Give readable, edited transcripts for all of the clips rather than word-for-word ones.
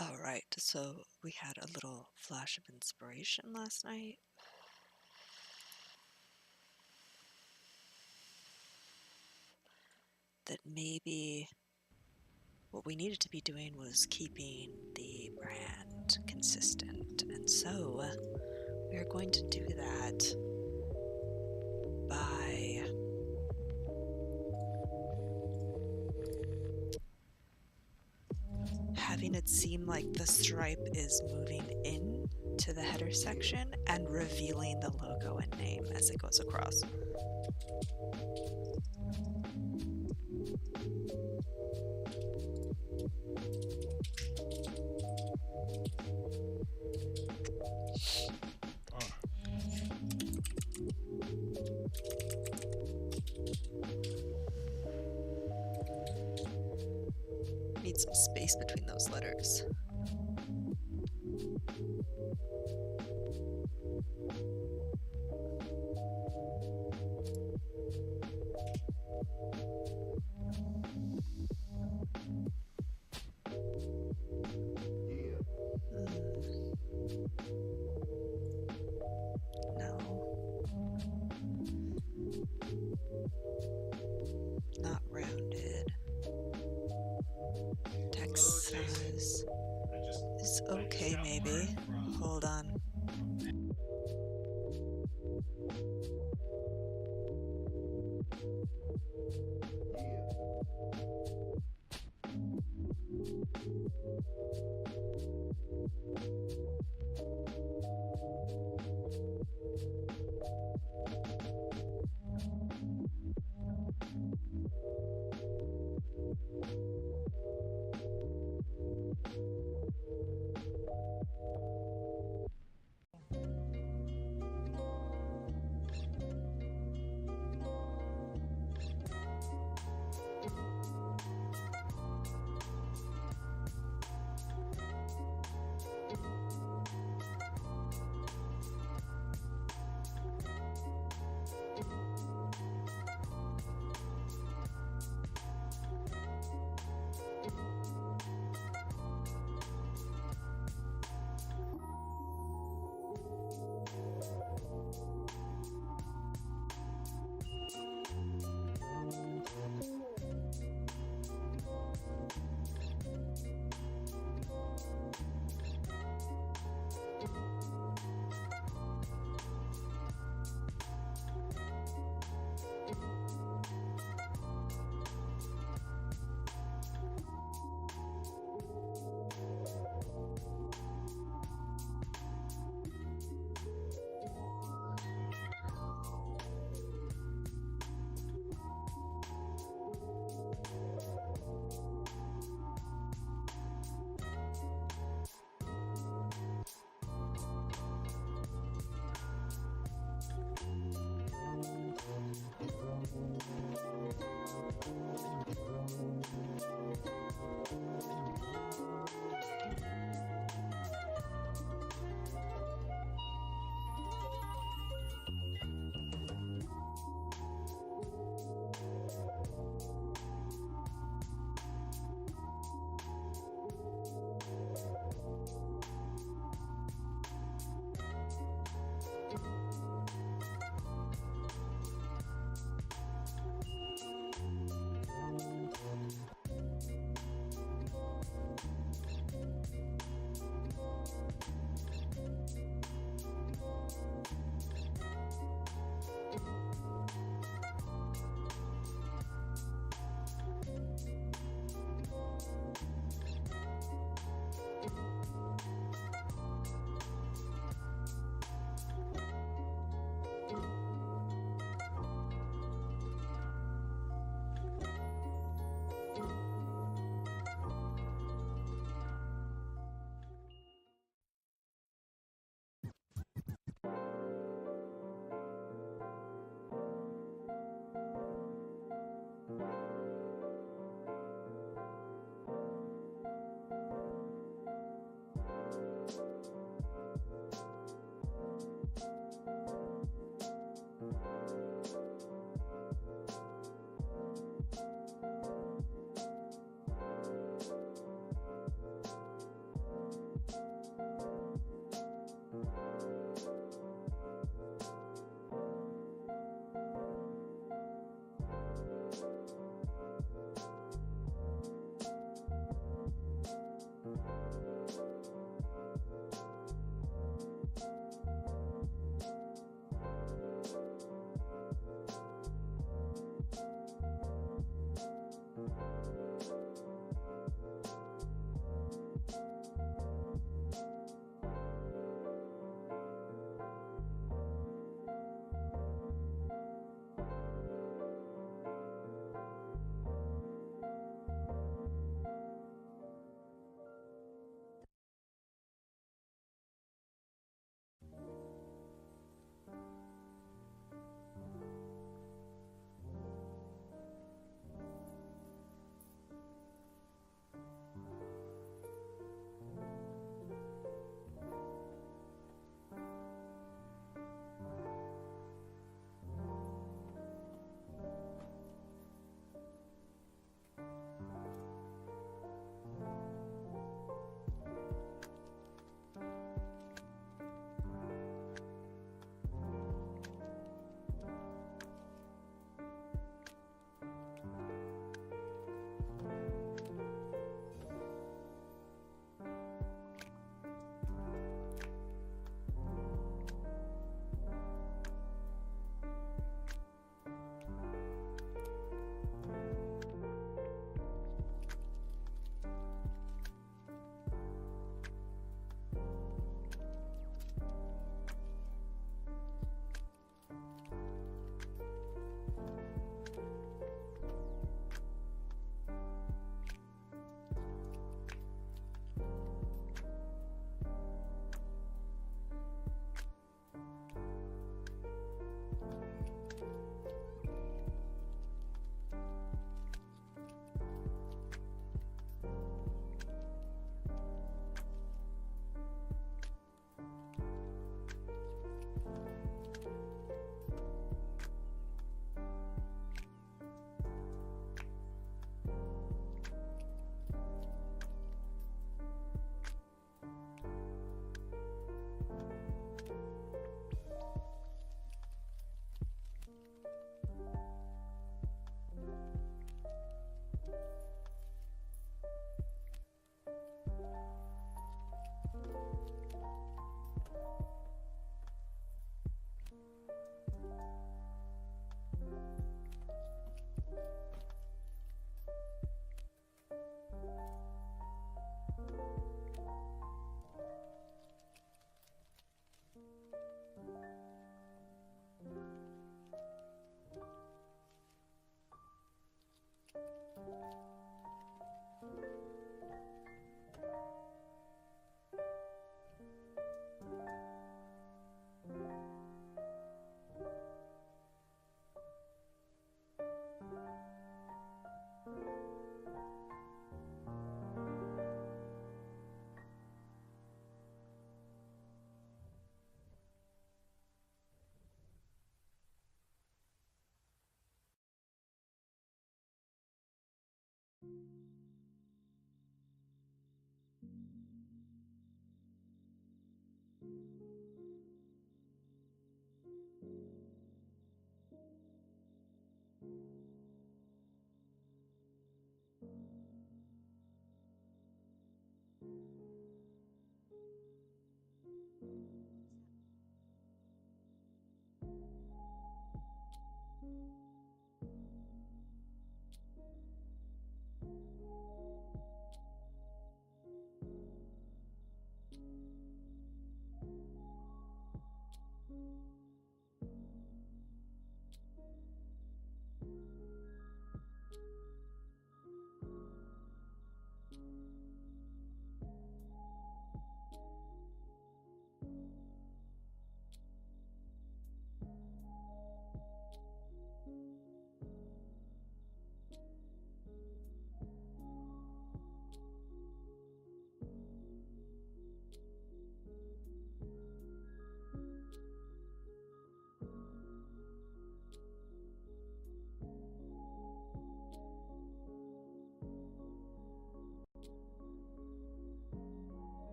All right, so we had a little flash of inspiration last night. That maybe what we needed to be doing was keeping the brand consistent. And so we are going to do that by having it seem like the stripe is moving in to the header section and revealing the logo and name as it goes across. Need some space between those letters. Not rounded. Text size is okay, maybe. Hold on.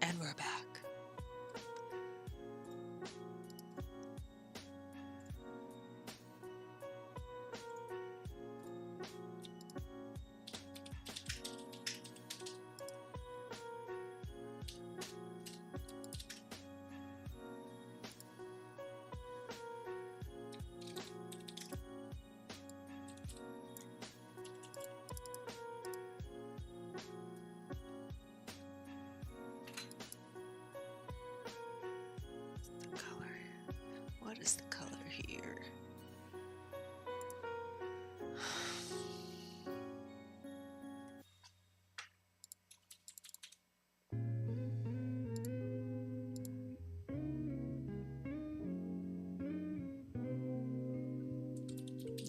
And we're back. The color. What is the color here?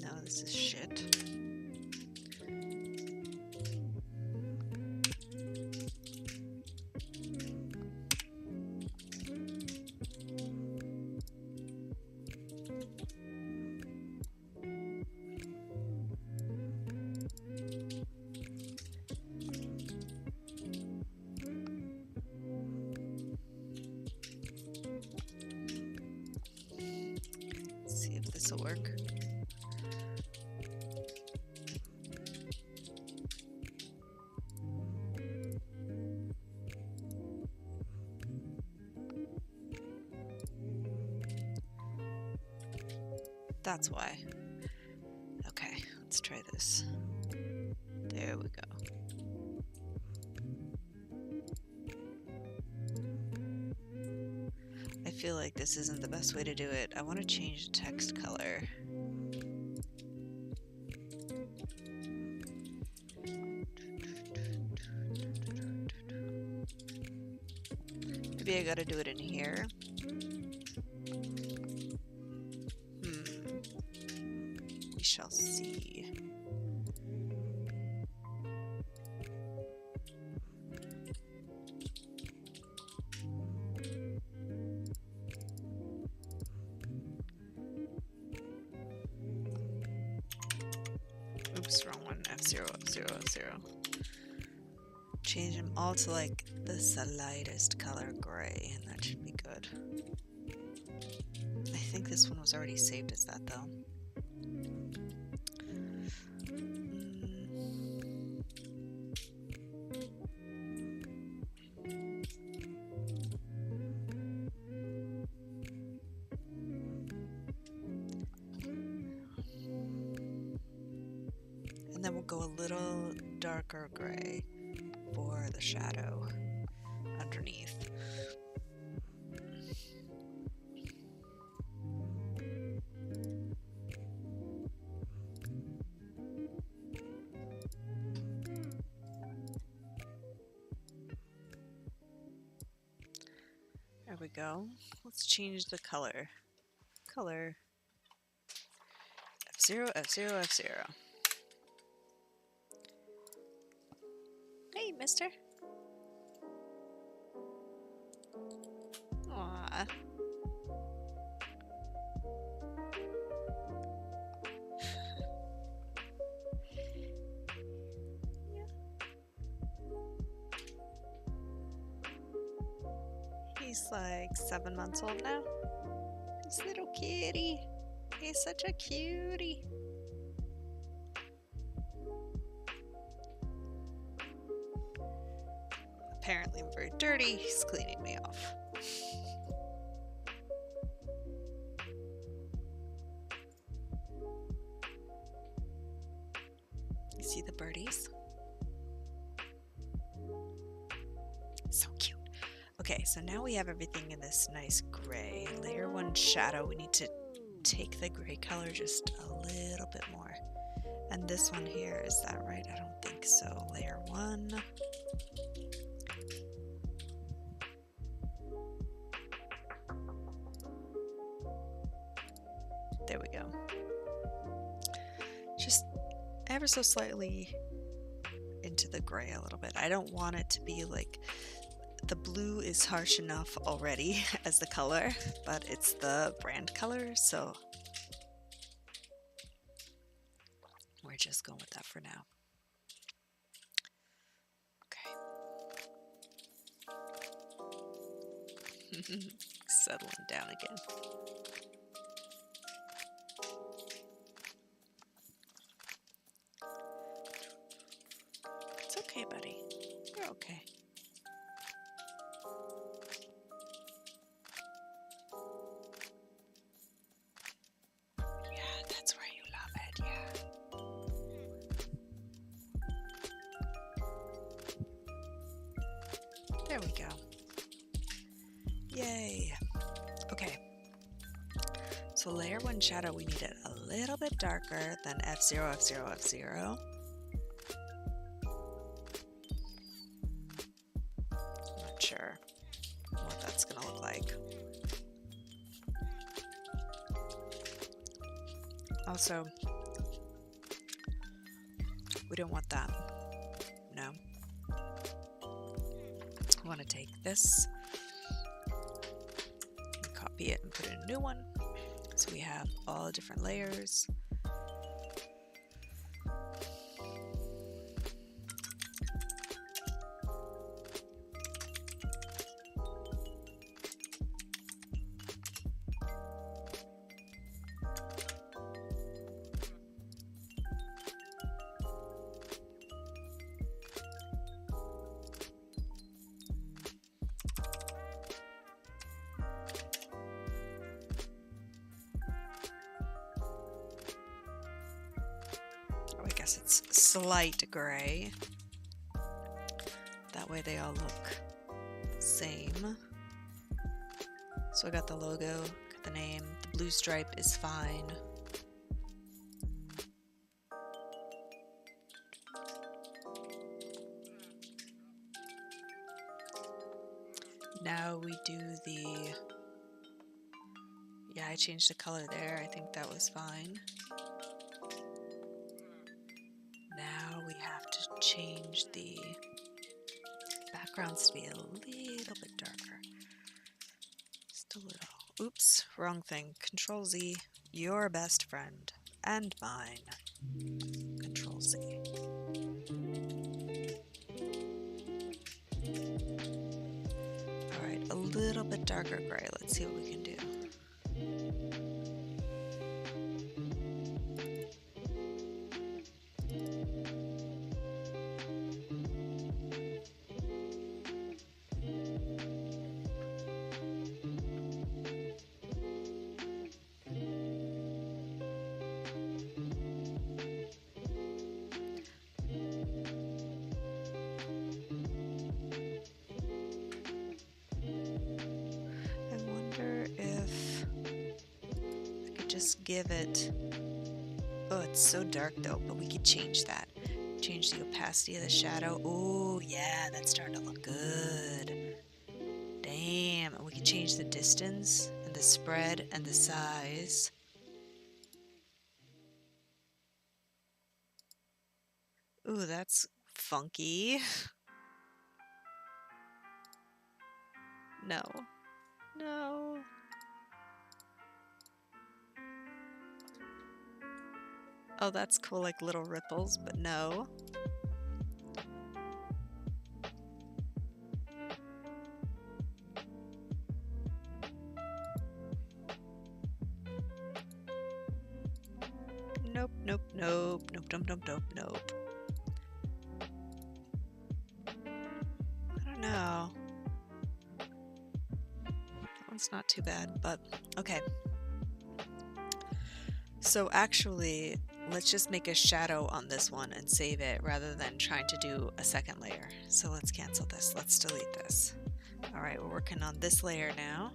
No, this is shit. Let's see if this will work. That's why. Okay, let's try this. There we go. I feel like this isn't the best way to do it. I want to change the text color. Maybe I gotta do it in here. We shall see. Oops, wrong one. F0, F0, F0. Change them all to like the slightest color gray, and that should be good. I think this one was already saved as that though. And then we'll go a little darker gray for the shadow underneath. There we go. Let's change the color. Color. F0, F0, F0. Hey, mister. Aww. Yeah. He's like 7 months old now. This little kitty. He's such a cutie. Apparently I'm very dirty. He's cleaning me off. You see the birdies? So cute. Okay, so now we have everything in this nice gray. Layer 1 shadow. We need to take the gray color just a little bit more. And this one here, is that right? I don't think so. Layer 1. There we go. Just ever so slightly into the gray a little bit. I don't want it to be like, the blue is harsh enough already as the color, but it's the brand color, so we're just going with that for now. Okay. Settling down again. It's okay, buddy. You're okay. Yeah, that's where you love it, yeah. There we go. Yay. Okay. So layer 1 shadow, we need it a little bit darker than F0, F0, F0. Not sure what that's gonna look like. Also, we don't want that. No. I want to take this, and copy it and put in a new one. So we have all different layers. I guess it's slight gray. That way they all look the same. So I got the logo, got the name, the blue stripe is fine. Now we do the, yeah, I changed the color there. I think that was fine. Now we have to change the backgrounds to be a little bit darker. Just a little. Oops, wrong thing. Control Z, your best friend, and mine. Control Z. Alright, a little bit darker gray. Let's see what we can do. Just give it, oh, it's so dark though, but we could change that. Change the opacity of the shadow. Oh yeah, that's starting to look good. Damn, and we can change the distance and the spread and the size. Ooh, that's funky. No. No. Oh, that's cool, like little ripples, but no. Nope, nope, nope, nope, nope, nope, nope, nope. I don't know. That one's not too bad, but okay. So actually, let's just make a shadow on this one and save it rather than trying to do a second layer. So let's cancel this. Let's delete this. All right, we're working on this layer now.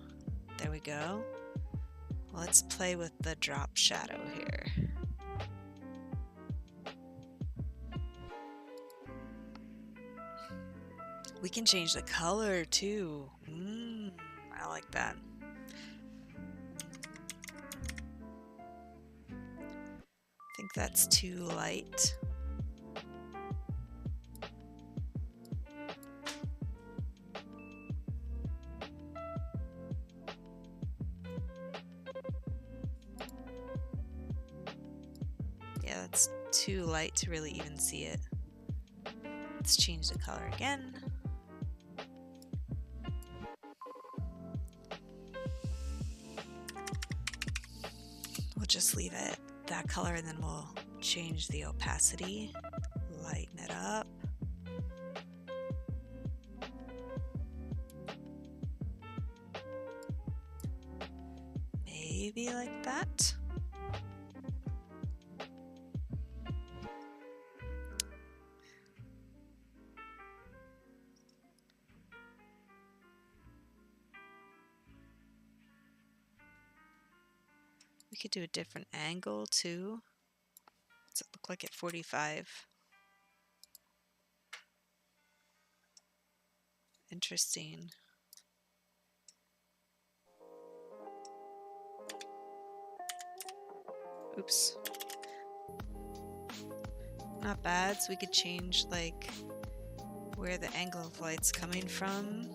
There we go. Let's play with the drop shadow here. We can change the color too. I like that. I think that's too light. Yeah, that's too light to really even see it. Let's change the color again. just leave it that color, and then we'll change the opacity, lighten it up. Maybe like that. We could do a different angle too. Does it look like at 45? Interesting. Oops. Not bad. So we could change like where the angle of light's coming from.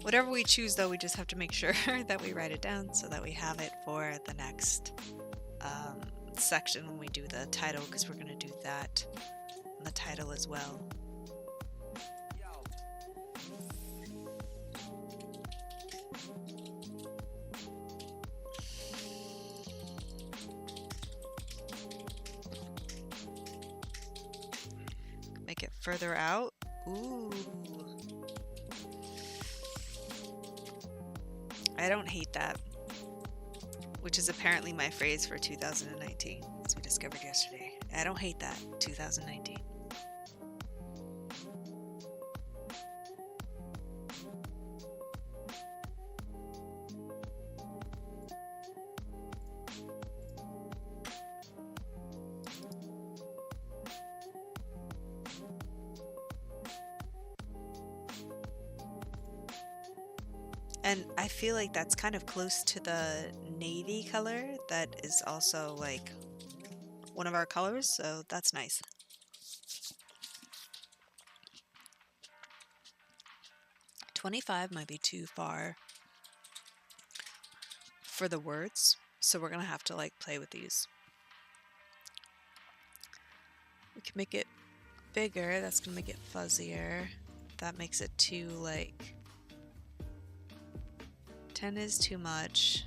Whatever we choose, though, we just have to make sure that we write it down so that we have it for the next section when we do the title, because we're going to do that in the title as well. Make it further out. Ooh. I don't hate that, which is apparently my phrase for 2019, as we discovered yesterday. I don't hate that, 2019. And I feel like that's kind of close to the navy color that is also like one of our colors, so that's nice. $25 might be too far for the words, so we're gonna have to like play with these. We can make it bigger, that's gonna make it fuzzier. That makes it too like 10 is too much.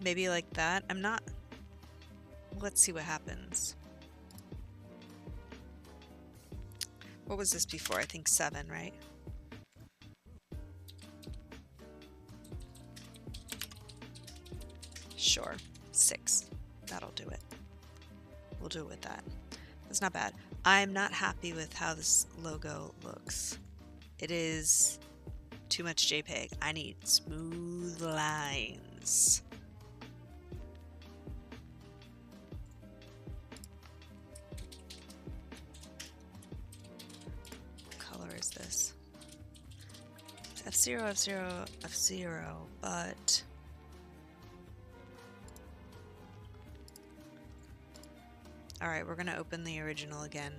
Maybe like that. I'm not. Let's see what happens. What was this before? I think 7, right? Sure. 6. That'll do it. We'll do it with that. That's not bad. I'm not happy with how this logo looks. It is too much JPEG. I need smooth lines. What color is this? It's F0, F0, F0, but alright, we're gonna open the original again.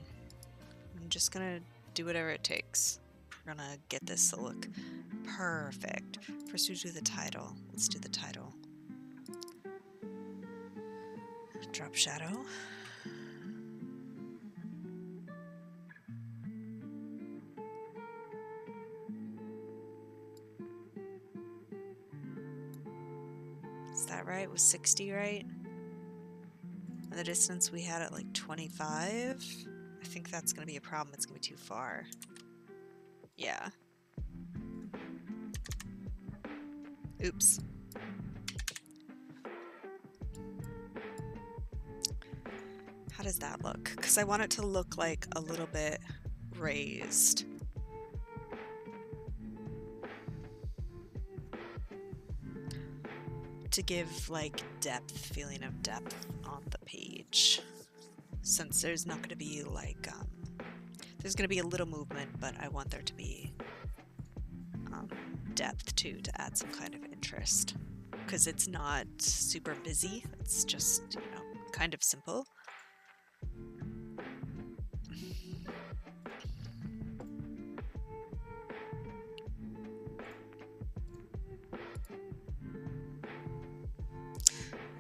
I'm just gonna do whatever it takes. We're gonna get this to look perfect. First we do the title. Let's do the title. Drop shadow. Is that right? Was 60 right? And the distance we had at like 25. I think that's gonna be a problem. It's gonna be too far. Yeah. Oops. How does that look? Because I want it to look like a little bit raised. To give like depth, feeling of depth on the page. Since there's not going to be like, there's going to be a little movement, but I want there to be depth too, to add some kind of interest. Because it's not super busy, it's just, you know, kind of simple.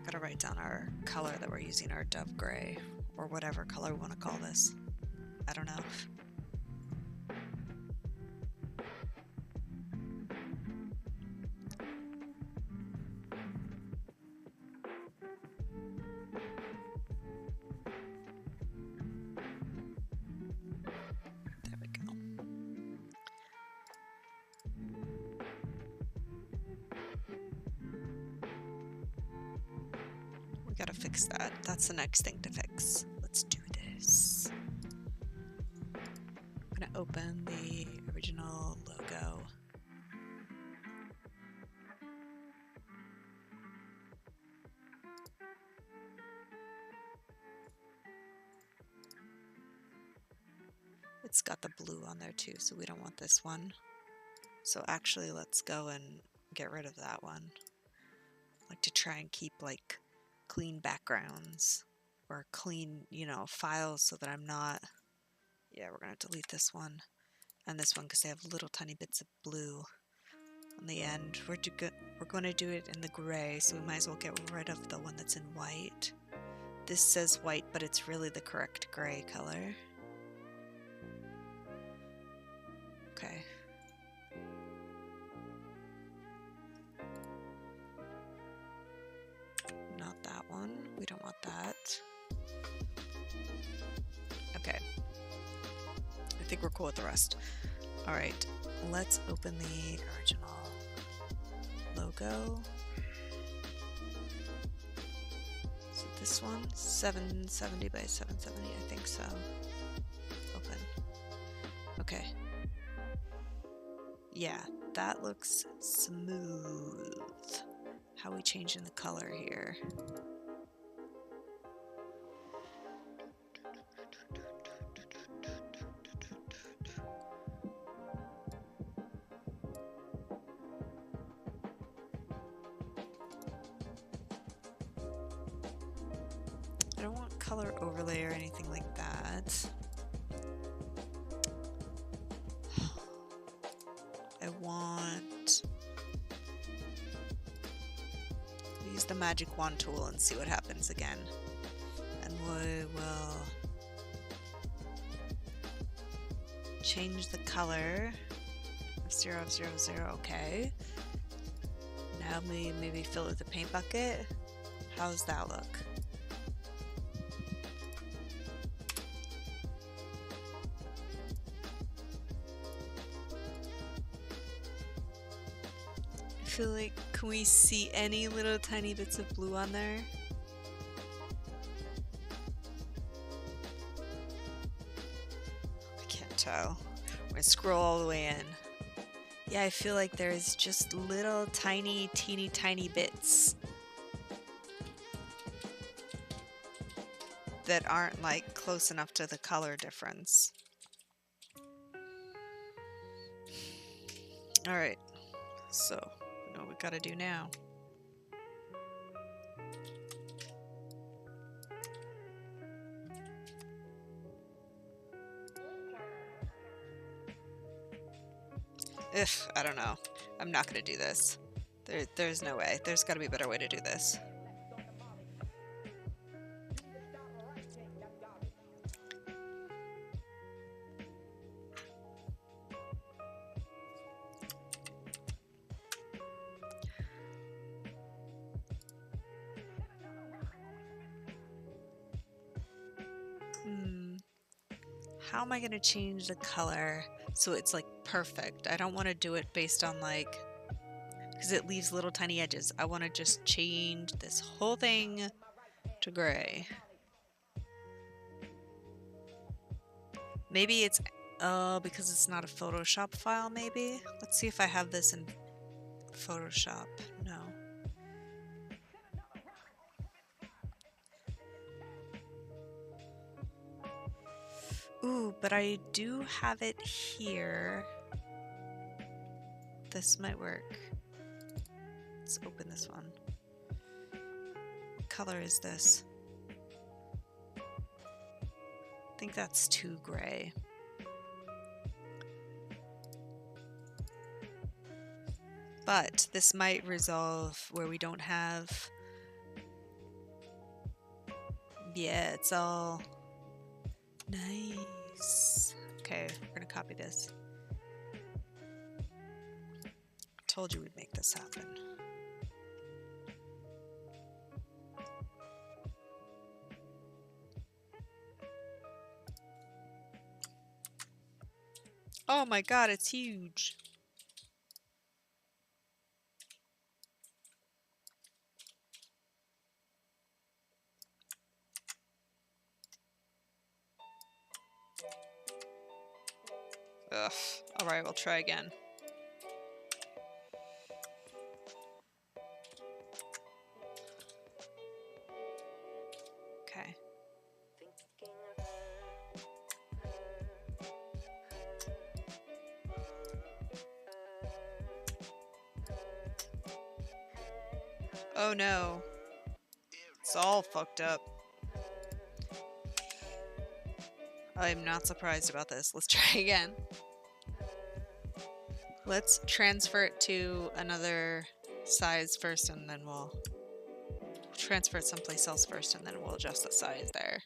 Gotta write down our color that we're using, our dove gray, or whatever color we want to call this. I don't know. There we go. We gotta fix that. That's the next thing to fix. Let's do this. I'm gonna open the original logo. It's got the blue on there too, so we don't want this one. So actually, let's go and get rid of that one. I like to try and keep like clean backgrounds or clean, you know, files so that I'm not... Yeah, we're gonna delete this one and this one because they have little tiny bits of blue on the end. We're going to do it in the gray, so we might as well get rid of the one that's in white. This says white, but it's really the correct gray color. Okay. Not that one. We don't want that. Okay. I think we're cool with the rest. All right, let's open the original logo. So this one, 770 by 770, I think so. Open. Okay. Yeah, that looks smooth. How are we changing the color here? I don't want color overlay or anything like that. I want... use the magic wand tool and see what happens again. And we will change the color of 0 of 0 0. Okay. Now we maybe fill it with a paint bucket. How's that look? I feel like, can we see any little tiny bits of blue on there? I can't tell. I'm gonna scroll all the way in. Yeah, I feel like there's just little tiny, teeny tiny bits that aren't like close enough to the color difference. All right, so we know what we gotta do now. I don't know. I'm not gonna do this. There's no way. There's gotta be a better way to do this. How am I gonna change the color so it's like perfect? I don't want to do it based on like, because it leaves little tiny edges. I want to just change this whole thing to gray. Maybe it's because it's not a Photoshop file, maybe? Let's see if I have this in Photoshop. No. Ooh, but I do have it here. This might work. Let's open this one. What color is this? I think that's too gray. But this might resolve where we don't have Yeah, it's all nice. Okay, we're gonna copy this. Told you we'd make this happen. Oh my god, it's huge. Ugh. Alright, we'll try again. Okay. Oh no. It's all fucked up. I'm not surprised about this. Let's try again. Let's transfer it to another size first, and then we'll transfer it someplace else first, and then we'll adjust the size there.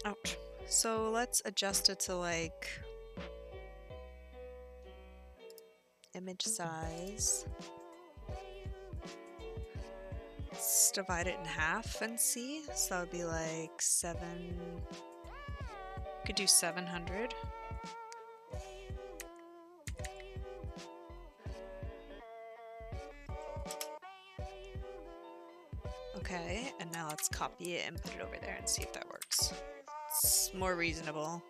Ouch. So let's adjust it to like image size. Let's divide it in half and see. So that would be like 7. Could do 700. Okay, and now let's copy it and put it over there and see if that works. It's more reasonable.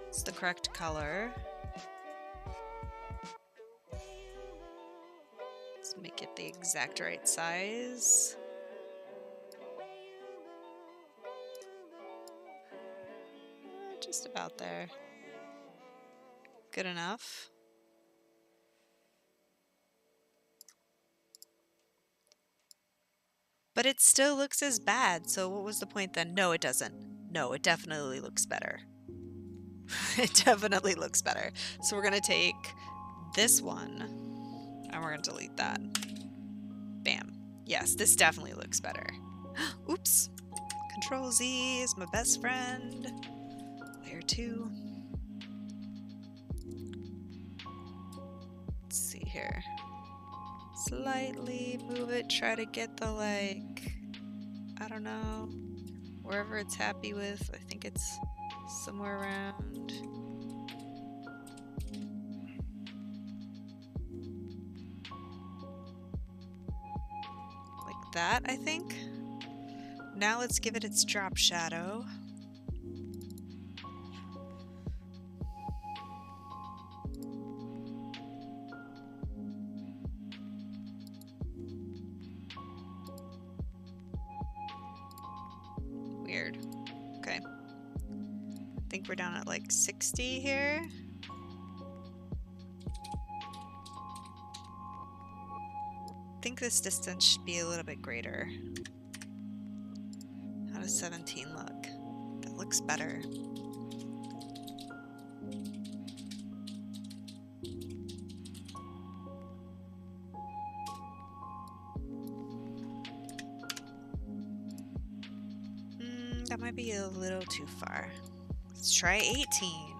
It's the correct color. Let's make it the exact right size. Just about there. Good enough. But it still looks as bad, so what was the point then? No, it doesn't. No, it definitely looks better. It definitely looks better. So we're gonna take this one, and we're gonna delete that. Bam. Yes, this definitely looks better. Oops. Control Z is my best friend. Layer 2. Let's see here. Slightly move it, try to get the like, I don't know, wherever it's happy with. I think it's somewhere around. Like that, I think. Now let's give it its drop shadow. Weird. Okay. I think we're down at like 60 here. I think this distance should be a little bit greater. How does 17 look? That looks better. That might be a little too far. Let's try 18.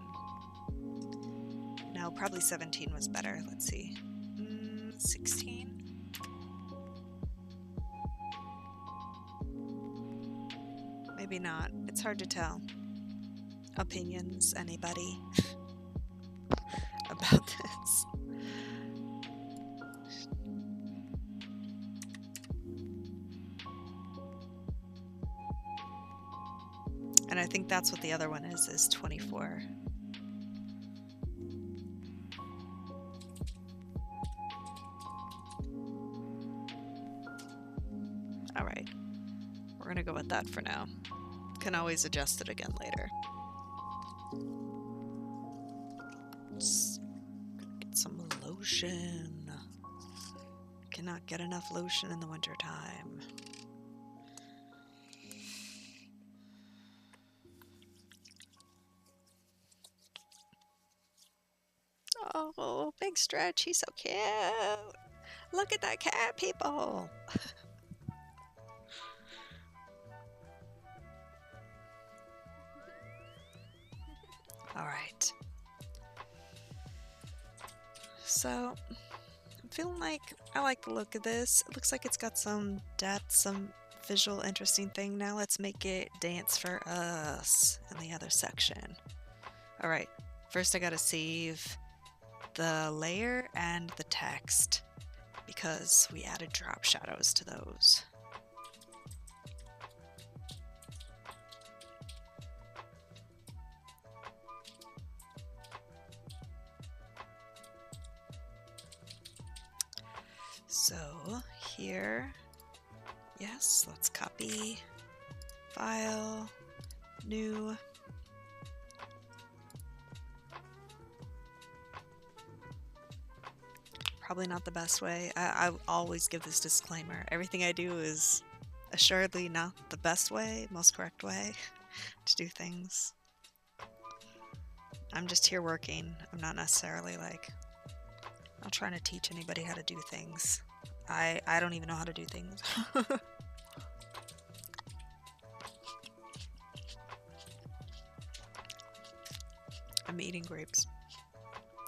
No, probably 17 was better. Let's see. 16? Maybe not. It's hard to tell. Opinions, anybody? About this? And I think that's what the other one is 24. All right, we're gonna go with that for now. Can always adjust it again later. Just gonna get some lotion. Cannot get enough lotion in the winter time. Oh, big stretch. He's so cute. Look at that cat, people. All right. So, I'm feeling like I like the look of this. It looks like it's got some depth, some visual interesting thing. Now let's make it dance for us in the other section. All right. First I gotta save the layer and the text because we added drop shadows to those. So here, yes, let's copy, file, new. Probably not the best way. I always give this disclaimer. Everything I do is assuredly not the best way, most correct way to do things. I'm just here working. I'm not necessarily like, not trying to teach anybody how to do things. I don't even know how to do things. I'm eating grapes,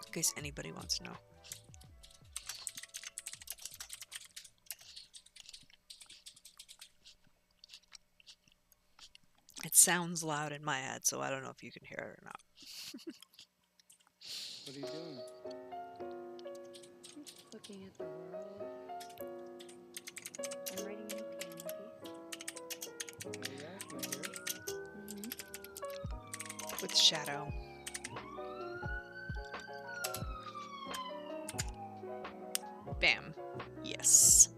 in case anybody wants to know. It sounds loud in my head, so I don't know if you can hear it or not. What are you doing? Looking at the world. I'm writing a piano piece. Okay, yeah, can I hear it? With shadow. Bam. Yes.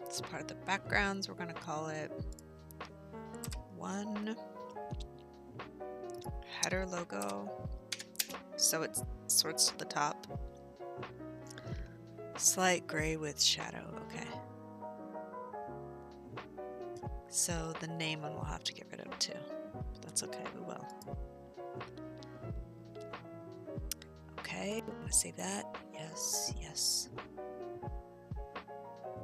It's part of the backgrounds. We're gonna call it one header logo. So it sorts to the top. Slight gray with shadow. Okay. So the name one we'll have to get rid of too. But that's okay, we will. Okay, we're gonna save that. Yes, yes.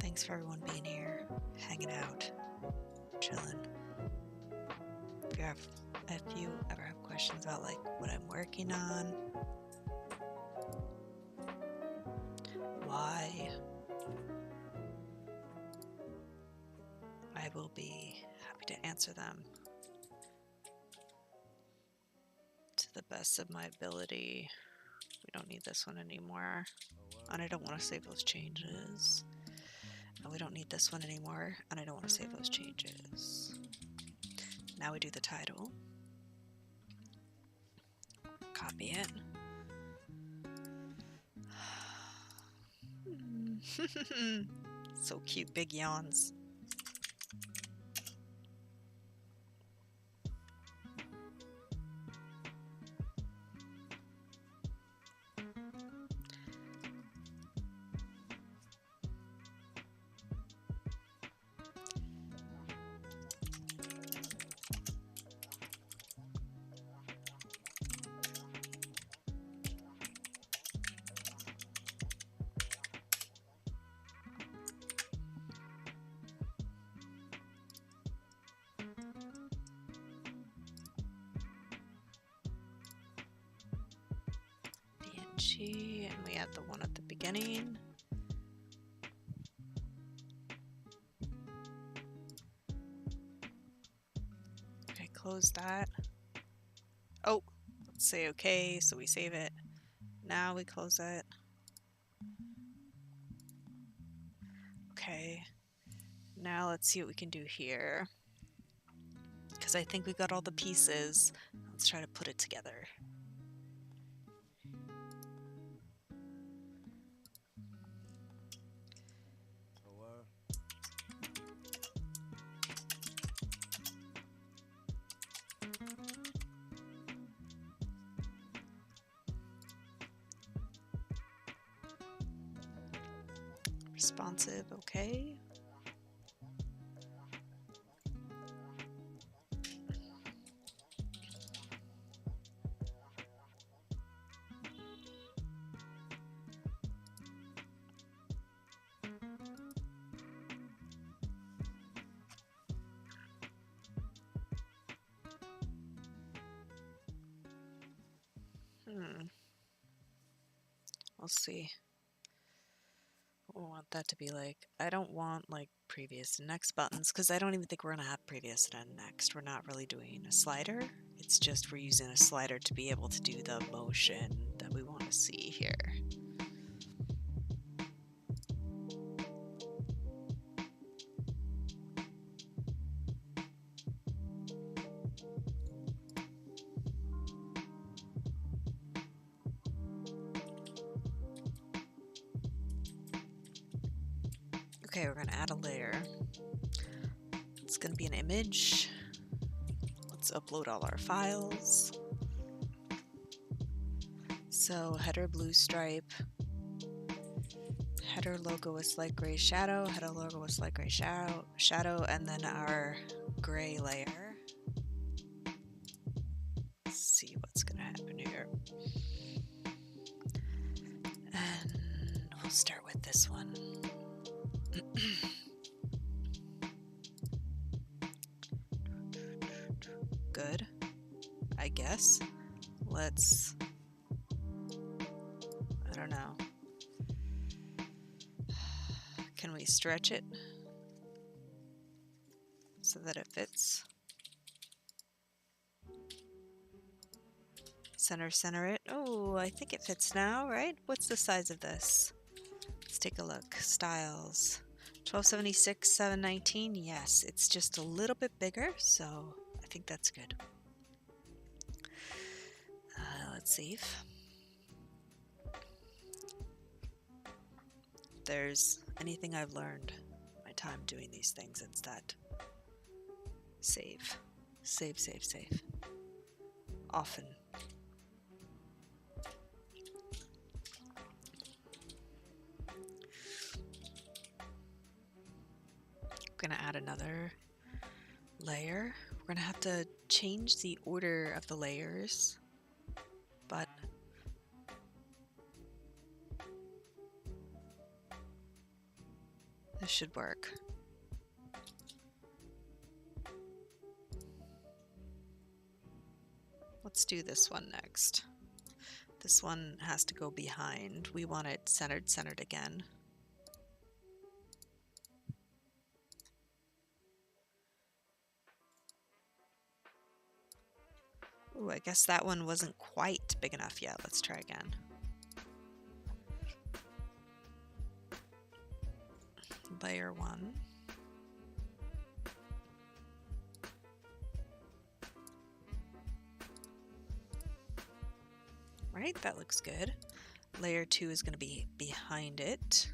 Thanks for everyone being here, hanging out, chilling. If you ever have questions about like what I'm working on, why, I will be happy to answer them to the best of my ability. We don't need this one anymore, and I don't want to save those changes. And we don't need this one anymore, and I don't want to save those changes. Now we do the title. Copy it. So cute, big yawns. And we add the one at the beginning. Okay, close that. Oh, let's say okay, so we save it. Now we close it. Okay, now let's see what we can do here. Because I think we got all the pieces. Let's try to put it together. Responsive, okay. We'll see. What we want that to be like. I don't want like previous and next buttons because I don't even think we're gonna have previous and next. We're not really doing a slider. It's just we're using a slider to be able to do the motion that we want to see here. Okay, we're gonna add a layer. It's gonna be an image. Let's upload all our files. So header blue stripe, header logo with slight gray shadow, header logo with slight gray shadow, and then our gray layer. Let's see what's gonna happen here. And we'll start with this one. Good, I guess. Let's, I don't know. Can we stretch it so that it fits? Center it. Oh, I think it fits now, right? What's the size of this? Let's take a look. Styles. 1276, 719. Yes, it's just a little bit bigger, so I think that's good. Let's save. If there's anything I've learned in my time doing these things, it's that save. Save, save, save. Often. I'm gonna add another layer. We're gonna have to change the order of the layers, but this should work. Let's do this one next. This one has to go behind. We want it centered again. Ooh, I guess that one wasn't quite big enough yet. Let's try again. Layer 1. Right, that looks good. Layer 2 is going to be behind it.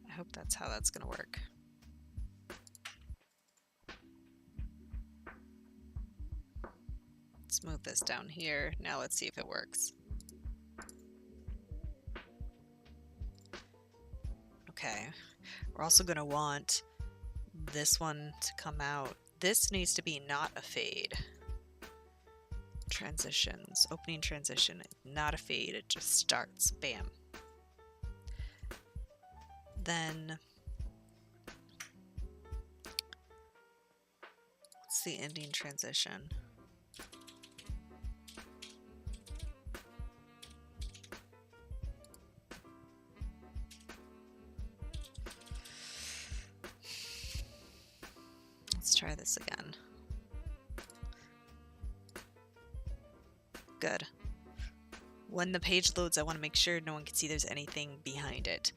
I hope that's how that's going to work. Let's move this down here. Now let's see if it works. Okay, we're also going to want this one to come out. This needs to be not a fade. Transitions, opening transition, not a fade, it just starts, bam. Then, what's the ending transition? Let's try this again. Good. When the page loads, I want to make sure no one can see there's anything behind it.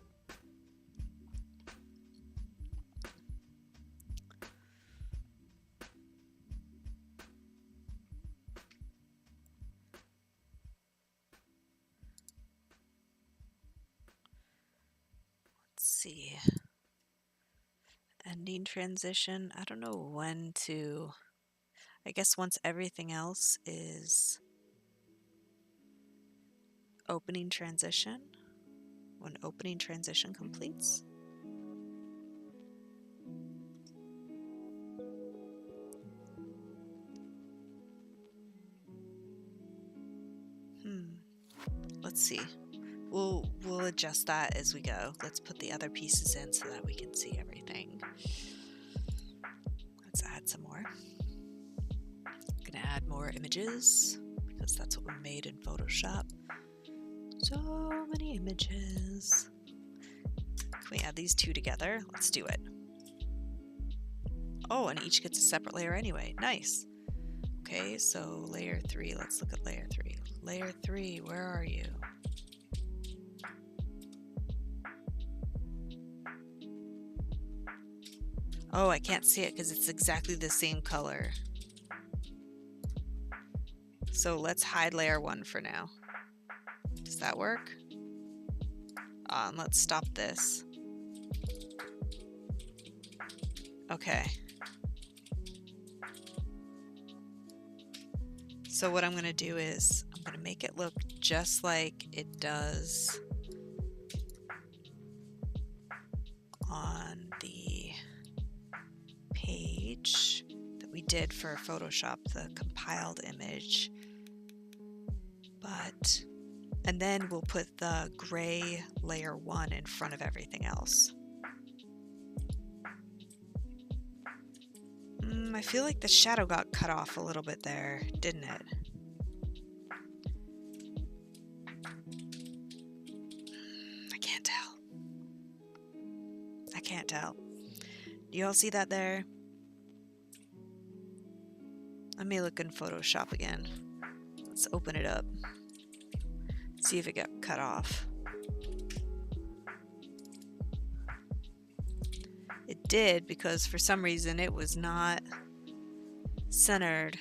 Let's see. Ending transition. I don't know when to. I guess once everything else is. opening transition. When opening transition completes. Let's see. We'll adjust that as we go. Let's put the other pieces in so that we can see everything. Let's add some more. Gonna add more images because that's what we made in Photoshop. So many images. Can we add these two together? Let's do it. Oh, and each gets a separate layer anyway. Nice. Okay, so layer 3. Let's look at layer 3. Layer 3, where are you? Oh, I can't see it because it's exactly the same color. So let's hide layer 1 for now. Does that work? Let's stop this. Okay. So what I'm going to do is I'm going to make it look just like it does on the page that we did for Photoshop, the compiled image. And then we'll put the gray layer 1 in front of everything else. I feel like the shadow got cut off a little bit there, didn't it? I can't tell. I can't tell. Do you all see that there? Let me look in Photoshop again. Let's open it up. See if it got cut off. It did, because for some reason it was not centered.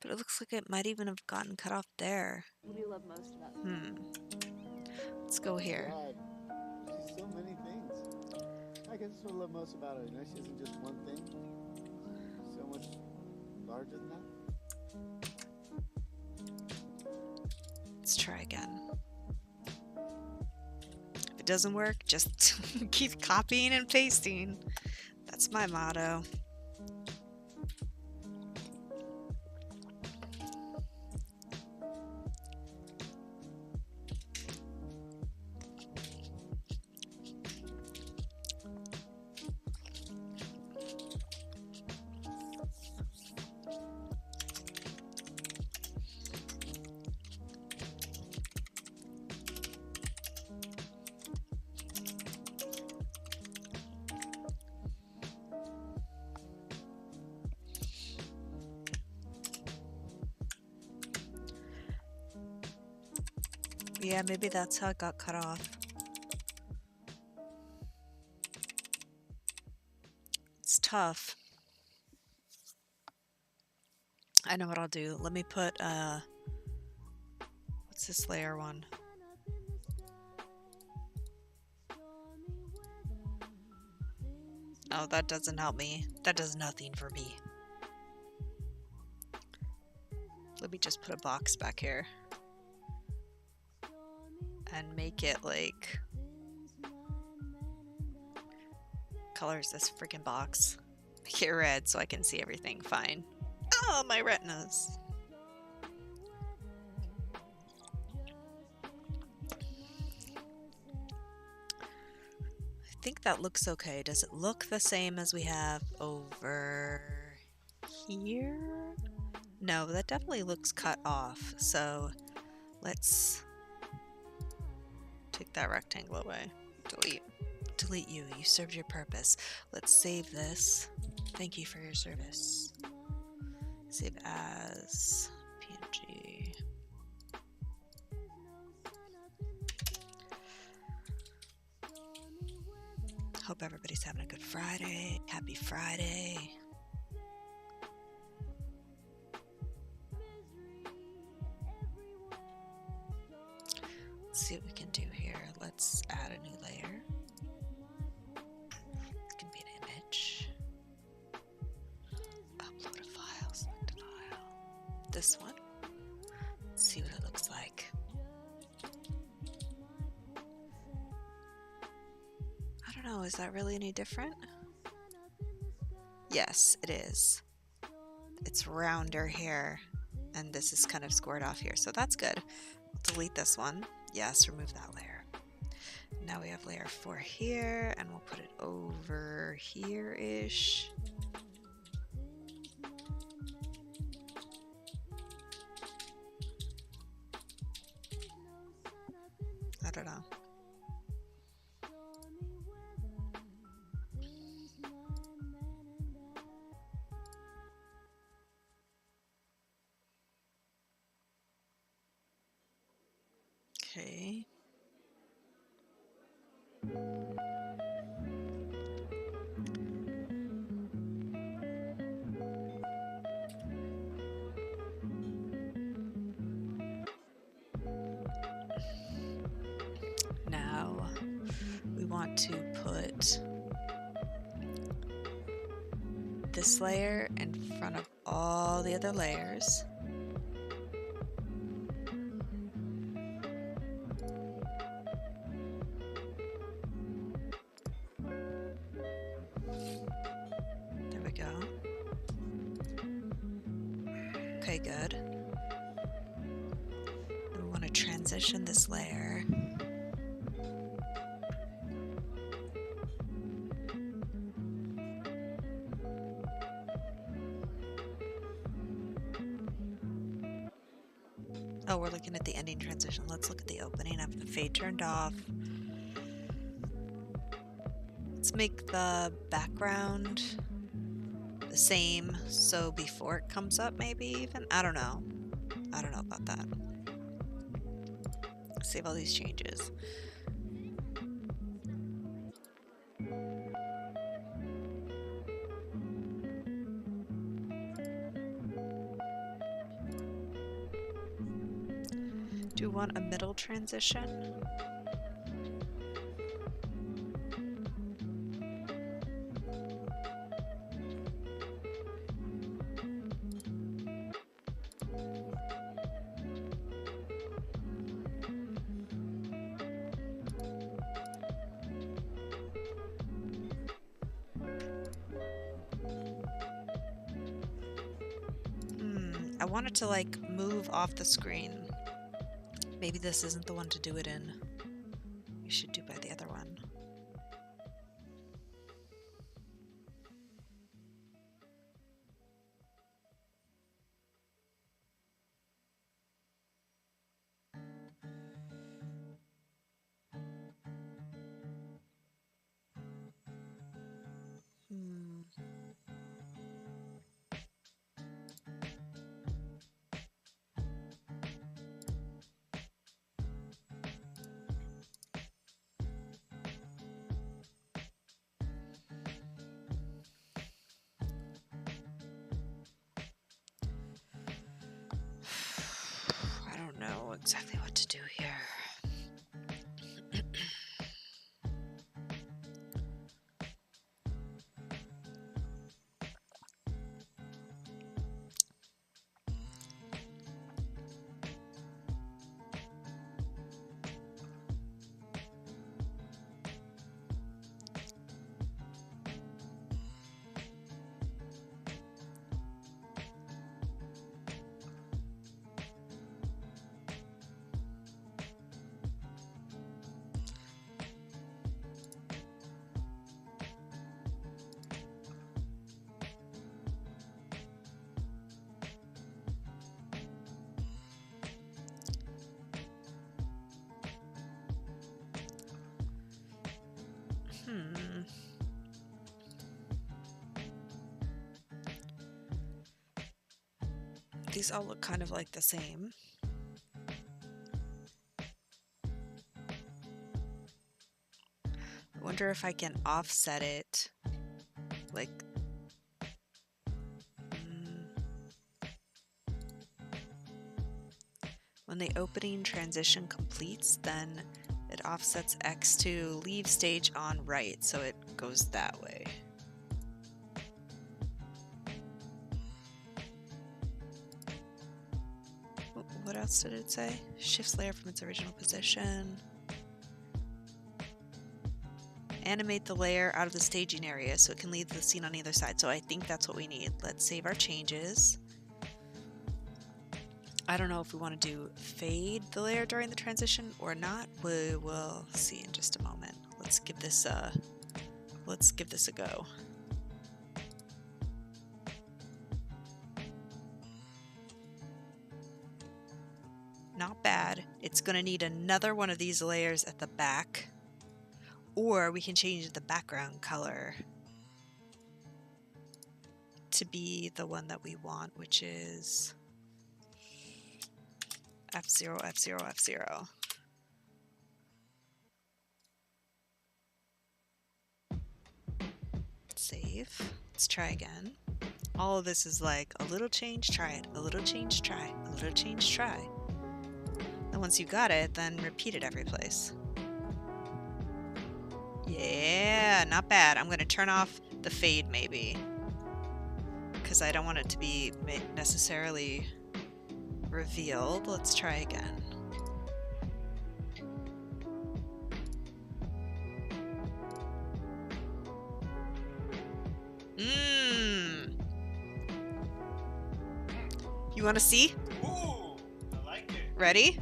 But it looks like it might even have gotten cut off there. What do you love most about it? Let's go here. God, she's so many things. I guess that's what I love most about her. You know, she isn't just one thing. She's so much larger than that. Let's try again. If it doesn't work, just keep copying and pasting. That's my motto. Yeah, maybe that's how it got cut off. It's tough. I know what I'll do. Let me put, what's this layer 1? Oh, that doesn't help me. That does nothing for me. Let me just put a box back here. And make it like... colors this freaking box. Make it red so I can see everything fine. Oh, my retinas. I think that looks okay. Does it look the same as we have over here? No, that definitely looks cut off. So let's take that rectangle away. Delete. Delete you. You served your purpose. Let's save this. Thank you for your service. Save as PNG. Hope everybody's having a good Friday. Happy Friday. Let's see what we can do here. Let's add a new layer. It can be an image. know, is that really any different? Yes, it is. It's rounder here, and this is kind of scored off here, so that's good. Delete this one. Yes, remove that layer. Now we have layer 4 here, and we'll put it over here-ish. I don't know. Okay. Now we want to put this layer in front of all the other layers. There we go. Okay, good. Then we want to transition this layer. Oh, we're looking at the ending transition. Let's look at the opening. I have the fade turned off. Let's make the background the same so before it comes up, maybe even? I don't know. I don't know about that. Save all these changes. Do you want a middle transition? I want it to like move off the screen. Maybe this isn't the one to do it in. We should do by the other one. I don't know exactly what to do here. These all look kind of like the same. I wonder if I can offset it, like, when the opening transition completes, then it offsets X to leave stage on right, so it goes that way. What else did it say? Shifts layer from its original position. animate the layer out of the staging area so it can leave the scene on either side. So I think that's what we need. Let's save our changes. I don't know if we want to do fade the layer during the transition or not. We will see in just a moment. Let's give this a go. Not bad. It's going to need another one of these layers at the back, or we can change the background color to be the one that we want, which is F0, F0, F0. Save. Let's try again. All of this is like a little change, try it, a little change, try, a little change, try. And once you got it, then repeat it every place. Yeah, not bad. I'm going to turn off the fade maybe, because I don't want it to be necessarily revealed. Let's try again. You want to see? Ooh, I like it. Ready?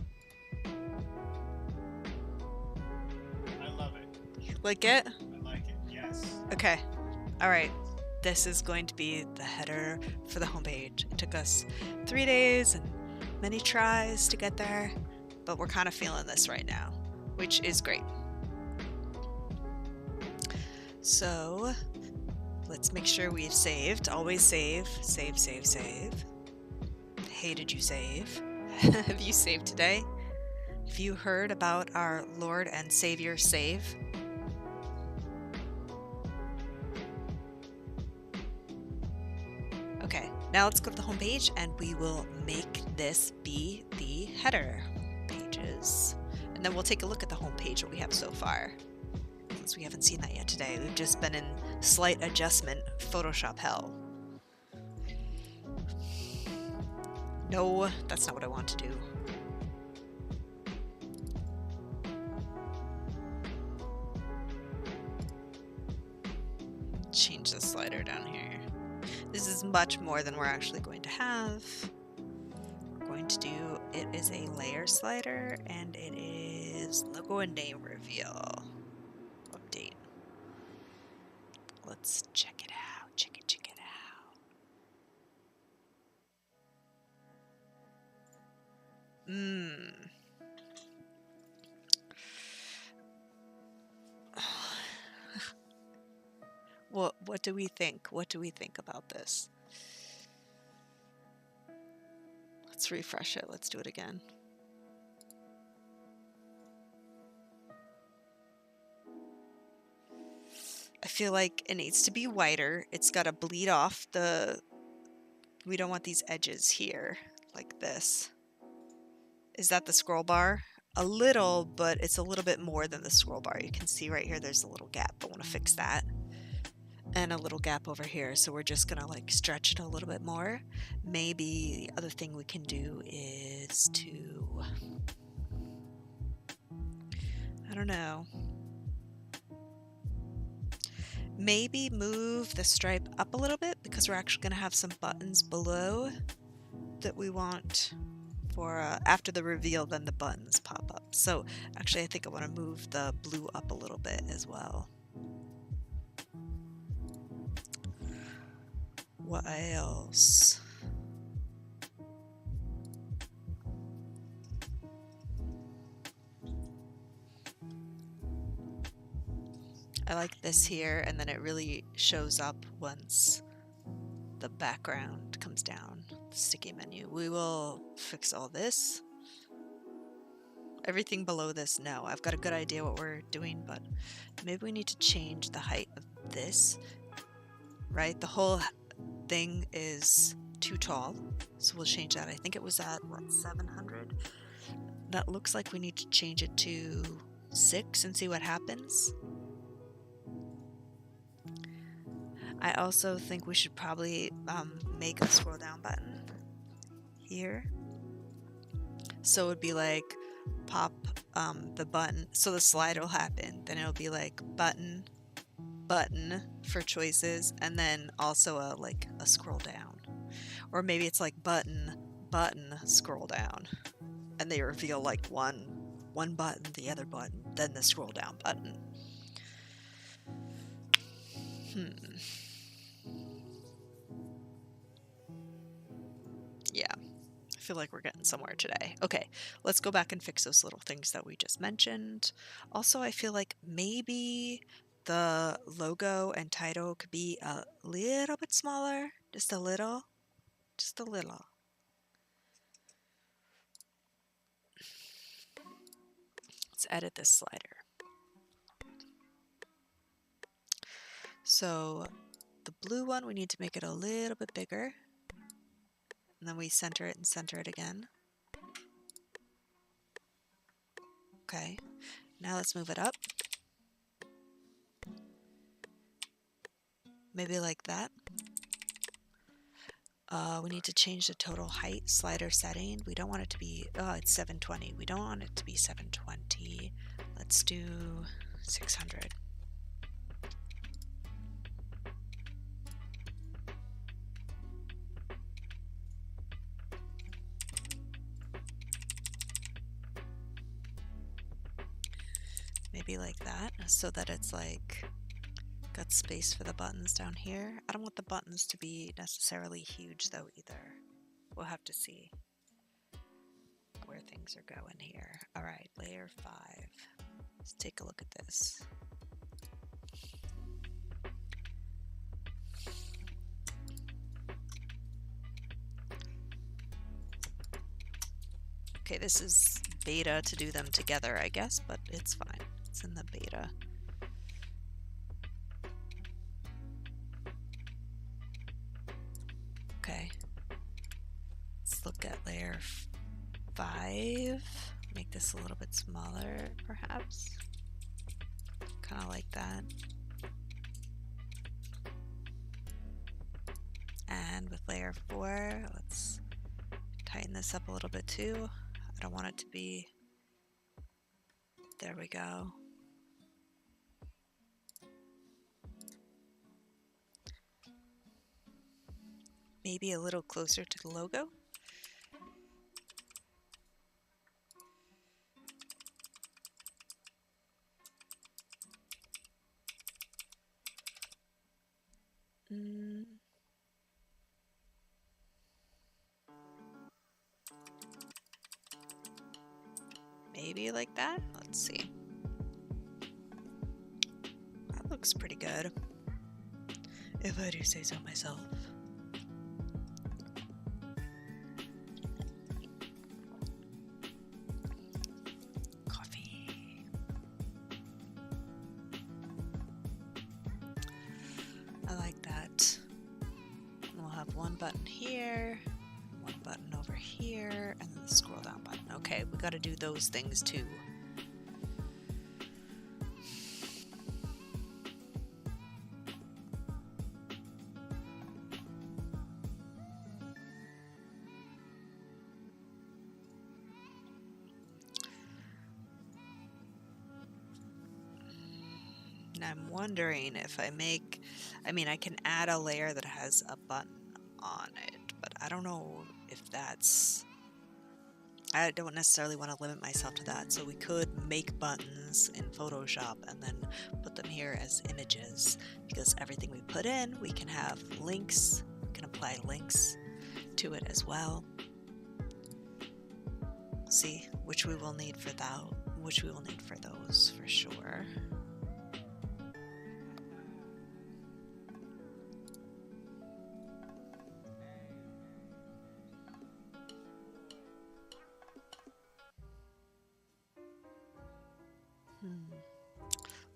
I love it. You like it? I like it, yes. Okay. All right. This is going to be the header for the homepage. It took us 3 days and many tries to get there, but we're kind of feeling this right now, which is great. So let's make sure we've saved. Always save. Save, save, save. Hey, did you save? Have you saved today? Have you heard about our Lord and Savior save? Okay, now let's go to the home page and we will make this be the header pages. And then we'll take a look at the home page, what we have so far. Since we haven't seen that yet today. We've just been in slight adjustment Photoshop hell. No, that's not what I want to do. Change the slider down here. This is much more than we're actually going to have. We're going to do, it is a layer slider and it is logo and name reveal. Update. Let's check it out. Check it out. What do we think? What do we think about this? Let's refresh it. Let's do it again. I feel like it needs to be wider. It's got to bleed off the... We don't want these edges here, like this. Is that the scroll bar? A little, but it's a little bit more than the scroll bar. You can see right here there's a little gap. I want to fix that. And a little gap over here. So we're just going to like stretch it a little bit more. Maybe the other thing we can do is to... I don't know. Maybe move the stripe up a little bit because we're actually going to have some buttons below that we want for after the reveal, then the buttons pop up. So actually I think I want to move the blue up a little bit as well. What else? I like this here, and then it really shows up once the background comes down, the sticky menu. We will fix all this. Everything below this, no. I've got a good idea what we're doing, but maybe we need to change the height of this, right? The whole thing is too tall, so we'll change that. I think it was at, what, 700? That looks like we need to change it to 6 and see what happens. I also think we should probably make a scroll down button here. So it would be like pop the button. So the slide will happen. Then it'll be like button, button for choices, and then also a like a scroll down. Or maybe it's like button, button, scroll down. And they reveal like one button, the other button, then the scroll down button. Yeah, I feel like we're getting somewhere today. Okay, let's go back and fix those little things that we just mentioned. Also, I feel like maybe the logo and title could be a little bit smaller, just a little, just a little. Let's edit this slider. So the blue one, we need to make it a little bit bigger. And then we center it and center it again. Okay, now let's move it up. Maybe like that. We need to change the total height slider setting. We don't want it to be, oh, it's 720. We don't want it to be 720. Let's do 600. Maybe like that, so that it's like got space for the buttons down here. I don't want the buttons to be necessarily huge though either. We'll have to see where things are going here. All right, layer 5. Let's take a look at this. Okay, this is beta to do them together, I guess, but it's fine. It's in the beta. Okay. Let's look at layer 5. Make this a little bit smaller, perhaps. Kind of like that. And with layer 4, let's tighten this up a little bit too. I don't want it to be... There we go. Maybe a little closer to the logo. Maybe like that. Let's see. That looks pretty good, if I do say so myself. Coffee. I like that. And we'll have one button here, one button over here, and then the scroll down button. Okay, we got to do those things too. And I'm wondering if I make, I mean, I can add a layer that has a button on it, but I don't know if that's, I don't necessarily want to limit myself to that. So we could make buttons in Photoshop and then put them here as images, because everything we put in, we can have links, we can apply links to it as well. See, which we will need for that, which we will need for those for sure.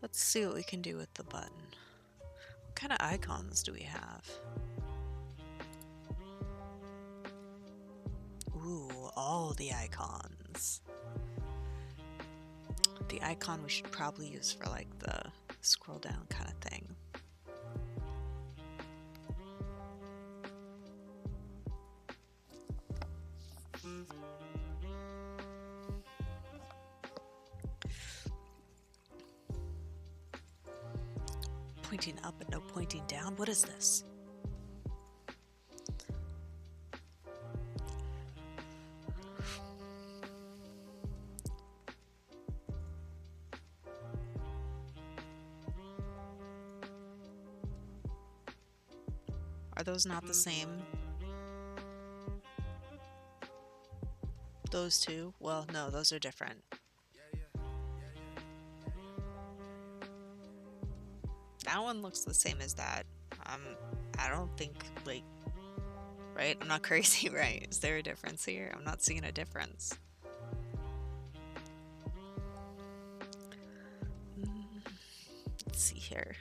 Let's see what we can do with the button. What kind of icons do we have? Ooh, all the icons. The icon we should probably use for like the scroll down kind of thing. Pointing up and no pointing down? What is this? Are those not the same? Those two? Well, no, those are different. That one looks the same as that. I don't think, like, right? I'm not crazy, right? Is there a difference here? I'm not seeing a difference. Let's see here.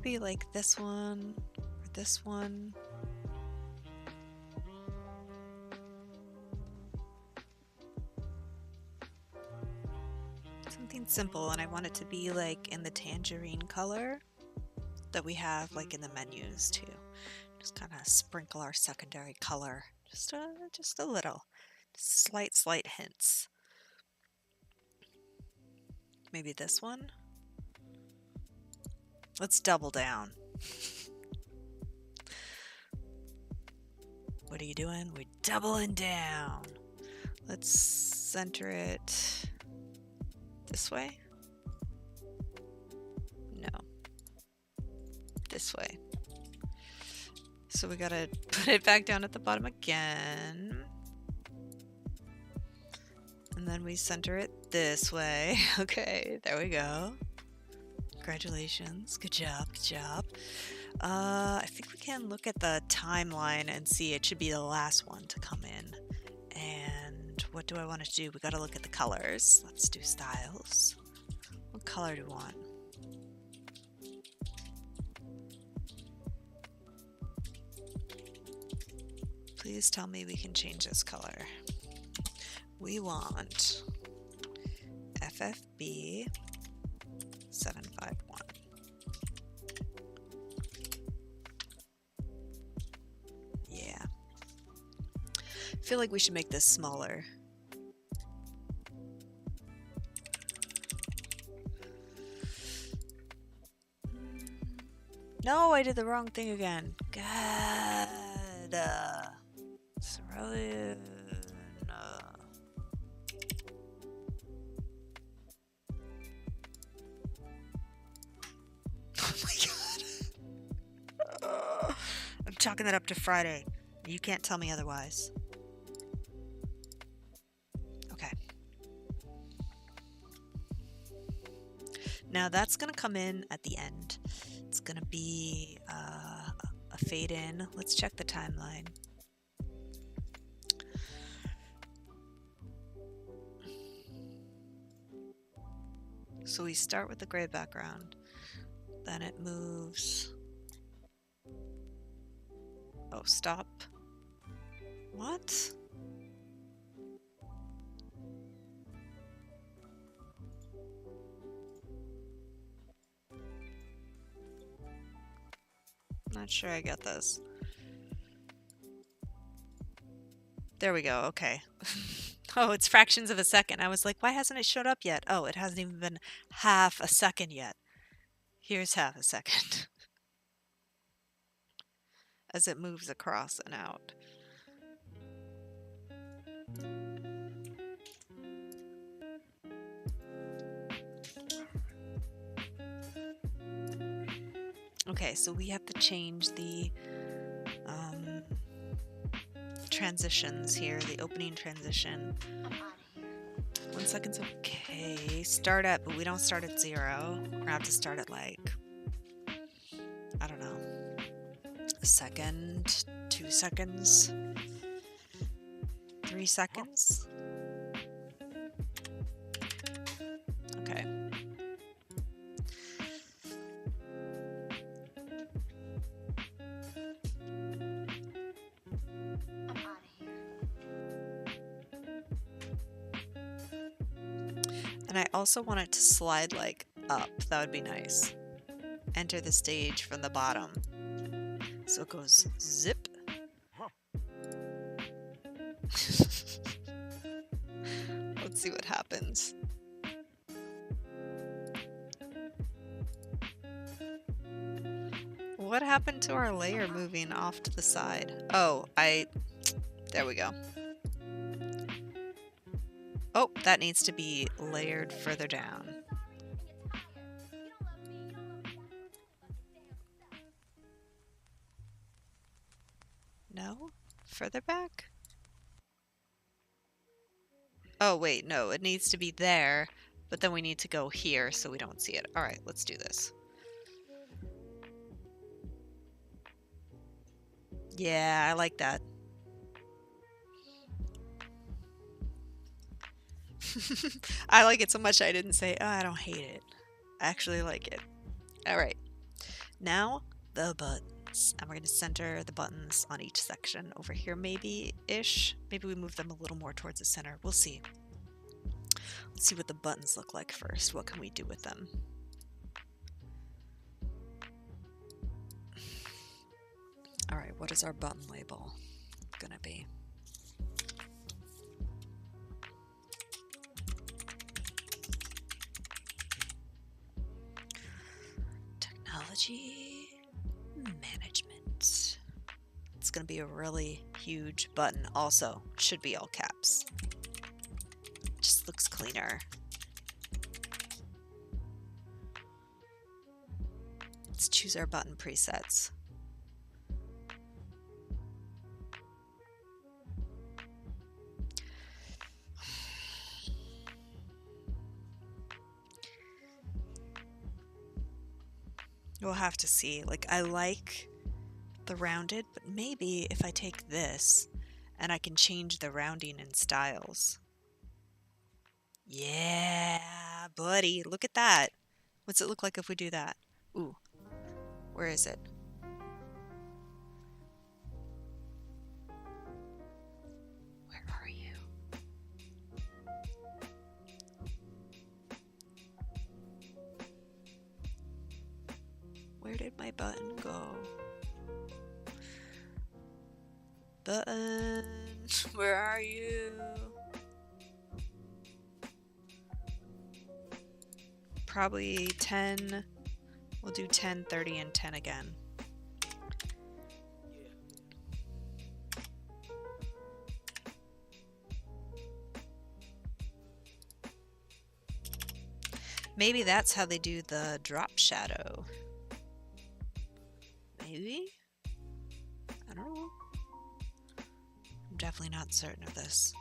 Be like this one or this one. Something simple, and I want it to be like in the tangerine color that we have like in the menus too. Just kind of sprinkle our secondary color, just a little, slight hints. Maybe this one. Let's double down. What are you doing? We're doubling down. Let's center it this way. No. This way. So we gotta put it back down at the bottom again. And then we center it this way. Okay, there we go. Congratulations. Good job, good job. I think we can look at the timeline and see it should be the last one to come in. And what do I want to do? We gotta look at the colors. Let's do styles. What color do we want? Please tell me we can change this color. We want FFB 751. Yeah. I feel like we should make this smaller. No, I did the wrong thing again. God. Cerulean. Oh my god. I'm chalking that up to Friday. You can't tell me otherwise. Okay. Now that's gonna come in at the end. It's gonna be a fade in. Let's check the timeline. So we start with the gray background, then it moves. Oh, stop. What? Not sure I get this. There we go, okay. Oh, it's fractions of a second. I was like, why hasn't it showed up yet? Oh, it hasn't even been half a second yet. Here's half a second. As it moves across and out. Okay, so we have to change the transitions here, the opening transition. 1 second's okay. Start at, but we don't start at 0. We're gonna have to start at like, I don't know, a second, 2 seconds, 3 seconds. Okay. And I also want it to slide like up. That would be nice. Enter the stage from the bottom. So it goes zip, Let's see what happens. What happened to our layer moving off to the side? Oh, there we go. Oh, that needs to be layered further down. No? Further back? Oh, wait, no, it needs to be there, but then we need to go here so we don't see it. All right, let's do this. Yeah, I like that. I like it so much I didn't say, oh, I don't hate it. I actually like it. All right, now the buttons. And we're going to center the buttons on each section over here, maybe-ish. Maybe we move them a little more towards the center. We'll see. Let's see what the buttons look like first. What can we do with them? All right, what is our button label gonna be? Technology management. It's gonna be a really huge button. Also, should be all caps. Just looks cleaner. Let's choose our button presets. We'll have to see. Like, I like the rounded, but maybe if I take this and I can change the rounding and styles. Yeah, buddy, look at that. What's it look like if we do that? Ooh, where is it? Where are you? Where did my button go? Button, where are you? Probably 10. We'll do 10, 30, and 10 again. Maybe that's how they do the drop shadow. Maybe? I don't know. I'm definitely not certain of this.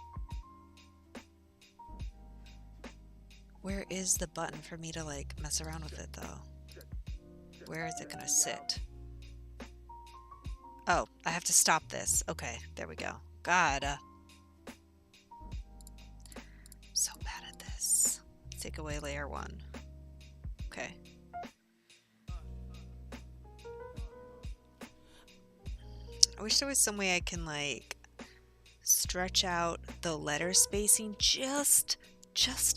Where is the button for me to like mess around with it though? Where is it gonna sit? Oh, I have to stop this. Okay, there we go. God. I'm so bad at this. Take away layer 1. Okay. I wish there was some way I can like stretch out the letter spacing just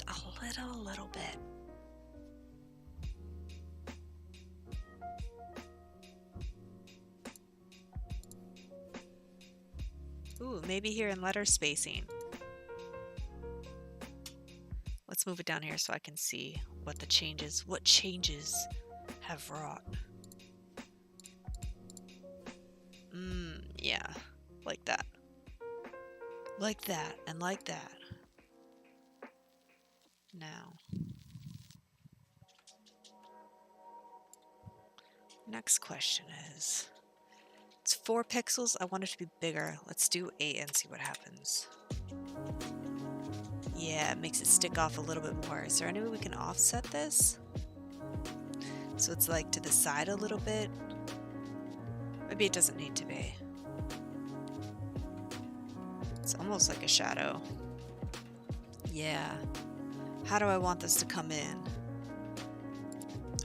a little bit. Ooh, maybe here in letter spacing. Let's move it down here so I can see what changes have wrought. Yeah, like that. Like that, and like that. Now. Next question is, it's 4 pixels. I want it to be bigger. Let's do 8 and see what happens. Yeah, it makes it stick off a little bit more. Is there any way we can offset this? So it's like to the side a little bit. Maybe it doesn't need to be. It's almost like a shadow. Yeah. How do I want this to come in?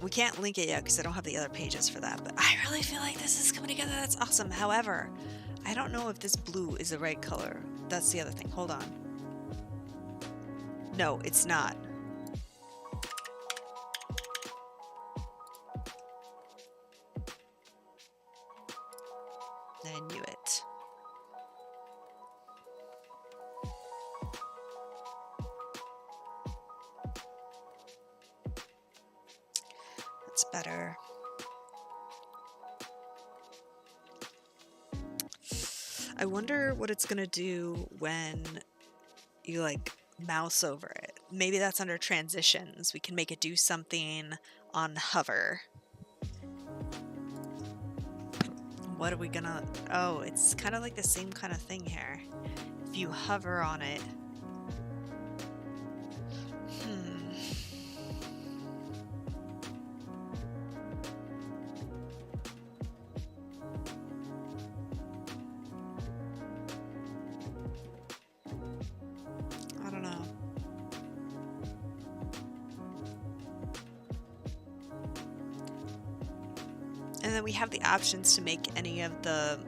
We can't link it yet because I don't have the other pages for that, but I really feel like this is coming together. That's awesome. However, I don't know if this blue is the right color. That's the other thing. Hold on. No, it's not. I knew it. better. I wonder what it's gonna do when you like mouse over it. Maybe that's under transitions. We can make it do something on hover. What are we gonna... Oh, it's kind of like the same kind of thing here. If you hover on it... I don't know. And then we have the options to make any of the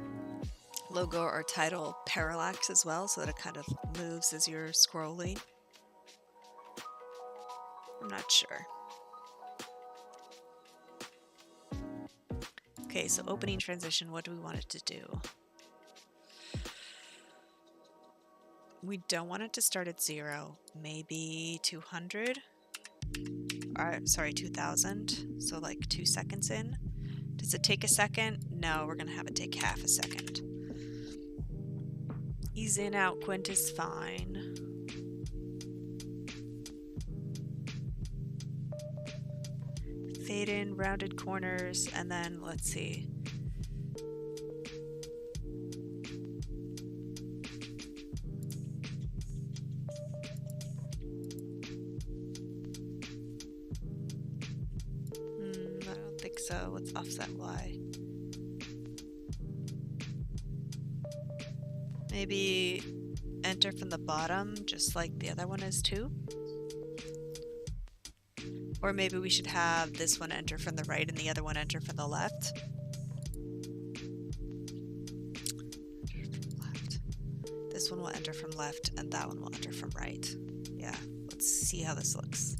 logo or title parallax as well, so that it kind of moves as you're scrolling. I'm not sure. Okay, so opening transition, what do we want it to do? We don't want it to start at 0, maybe 200. Sorry, 2000. So like 2 seconds in. Does it take a second? No, we're gonna have it take half a second. Ease in, out, Quint is fine. Fade in, rounded corners, and then let's see. I don't think so. What's offset Y? Maybe enter from the bottom, just like the other one is too. Or maybe we should have this one enter from the right and the other one enter from the left. This one will enter from left and that one will enter from right. Yeah, let's see how this looks.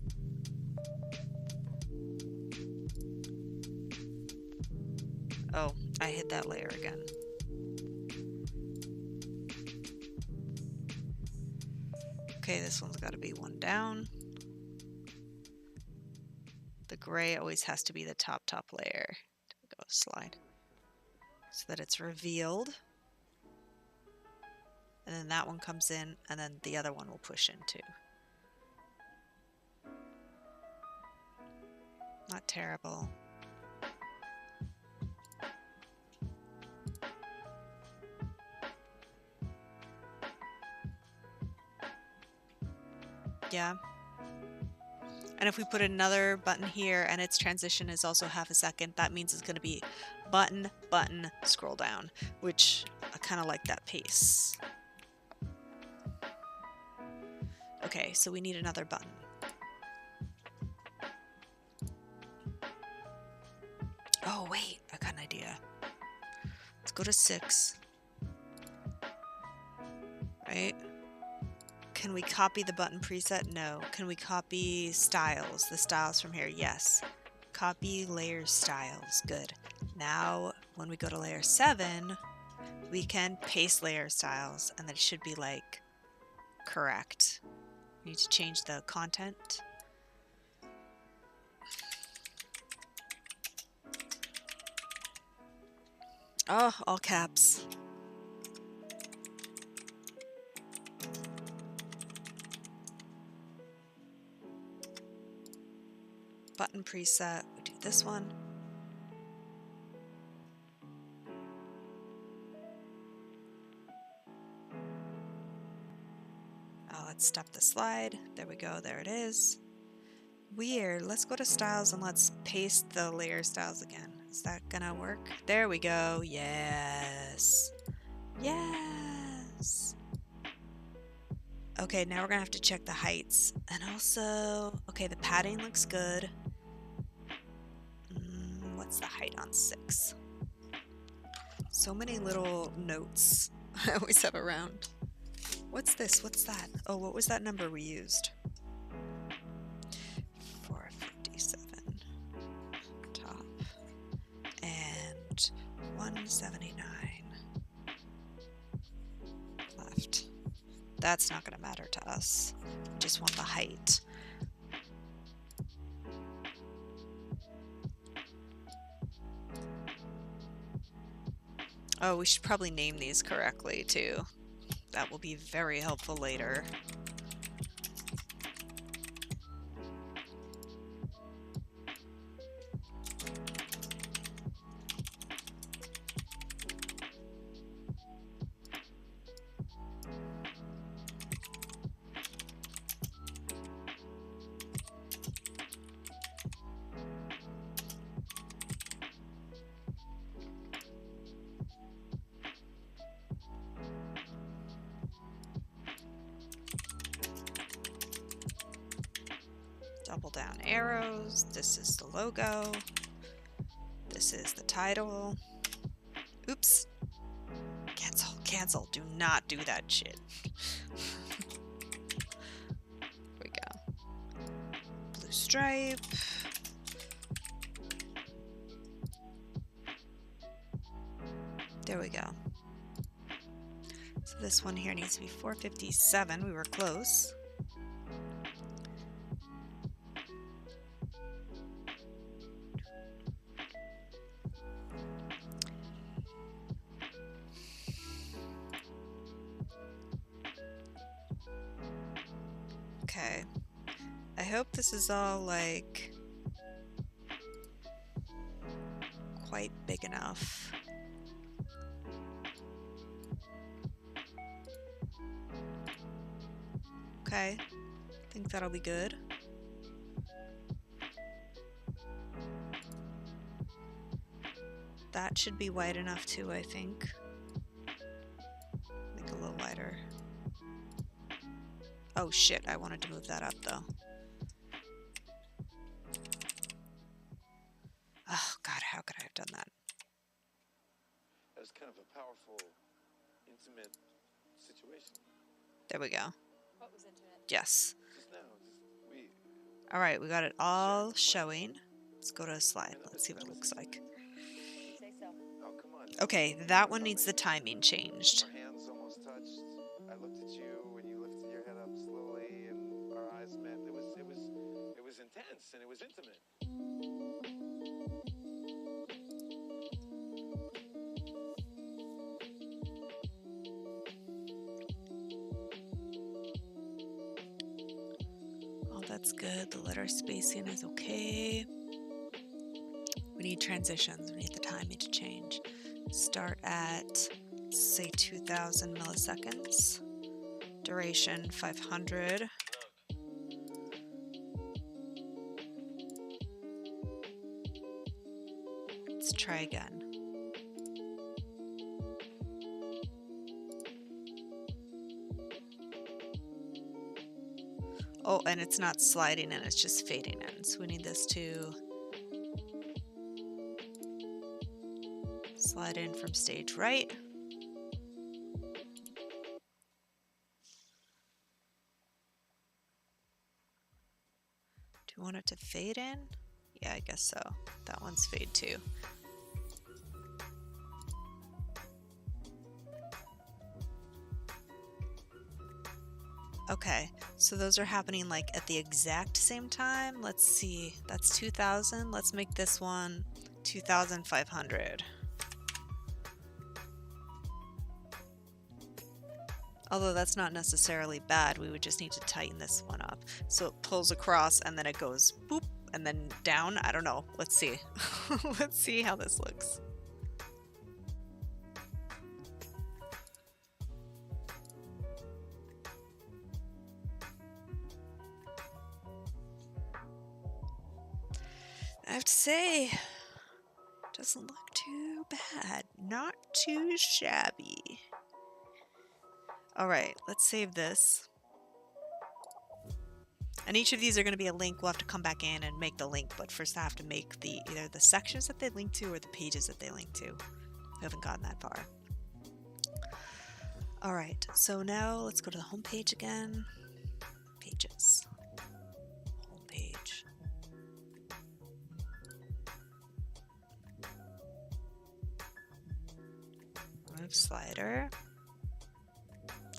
Oh, I hit that layer again. Okay, this one's got to be one down. The gray always has to be the top layer. There we go, slide. So that it's revealed. And then that one comes in, and then the other one will push in too. Not terrible. Yeah. And if we put another button here and its transition is also half a second, that means it's going to be button, button, scroll down, which I kind of like that pace. Okay, so we need another button. Oh, wait, I got an idea. Let's go to 6. Right? Can we copy the button preset? No. Can we copy styles? The styles from here? Yes. Copy layer styles. Good. Now, when we go to layer 7, we can paste layer styles, and then it should be like correct. We need to change the content. Oh, all caps. Button preset, we do this one. Oh, let's stop the slide. There we go, there it is. Weird, let's go to styles and let's paste the layer styles again. Is that gonna work? There we go, yes. Yes. Okay, now we're gonna have to check the heights. And also, okay, the padding looks good. What's the height on 6? So many little notes I always have around. What's this? What's that? Oh, what was that number we used? 457 top and 179 left. That's not going to matter to us. We just want the height. Oh, we should probably name these correctly too. That will be very helpful later. Double down arrows. This is the logo. This is the title. Oops. Cancel, cancel. Do not do that shit. Here we go. Blue stripe. There we go. So this one here needs to be 457. We were close. Okay. I hope this is all like quite big enough. Okay. I think that'll be good. That should be wide enough too, I think. Make it a little wider. Oh shit, I wanted to move that up though. Oh god, how could I have done that? That was kind of a powerful, intimate situation. There we go. What was intimate? Yes. Just now, we. Alright, we got it all showing. Let's go to a slide. Let's see what it looks like. You say so. Oh, come on. Okay, that one needs the timing changed. Our hands almost touched. I looked at you when you lifted your head up slowly, and our eyes met. It was intense and it was intimate. Oh, that's good. The letter spacing is okay. We need transitions. We need the timing to change. Start at, say, 2000 milliseconds. Duration 500. Let's try again. Oh, and it's not sliding in, it's just fading in. So we need this to slide in from stage right. Do you want it to fade in? Yeah, I guess so. That one's fade too. Okay, so those are happening like at the exact same time. Let's see, that's 2000. Let's make this one 2500. Although that's not necessarily bad, we would just need to tighten this one up. So it pulls across and then it goes boop and then down. I don't know. Let's see. Let's see how this looks. I have to say, doesn't look too bad. Not too shabby. Alright, let's save this. And each of these are going to be a link. We'll have to come back in and make the link, but first I have to make the either the sections that they link to or the pages that they link to. We haven't gotten that far. Alright, so now let's go to the home page again. Pages. Home page. Move slider.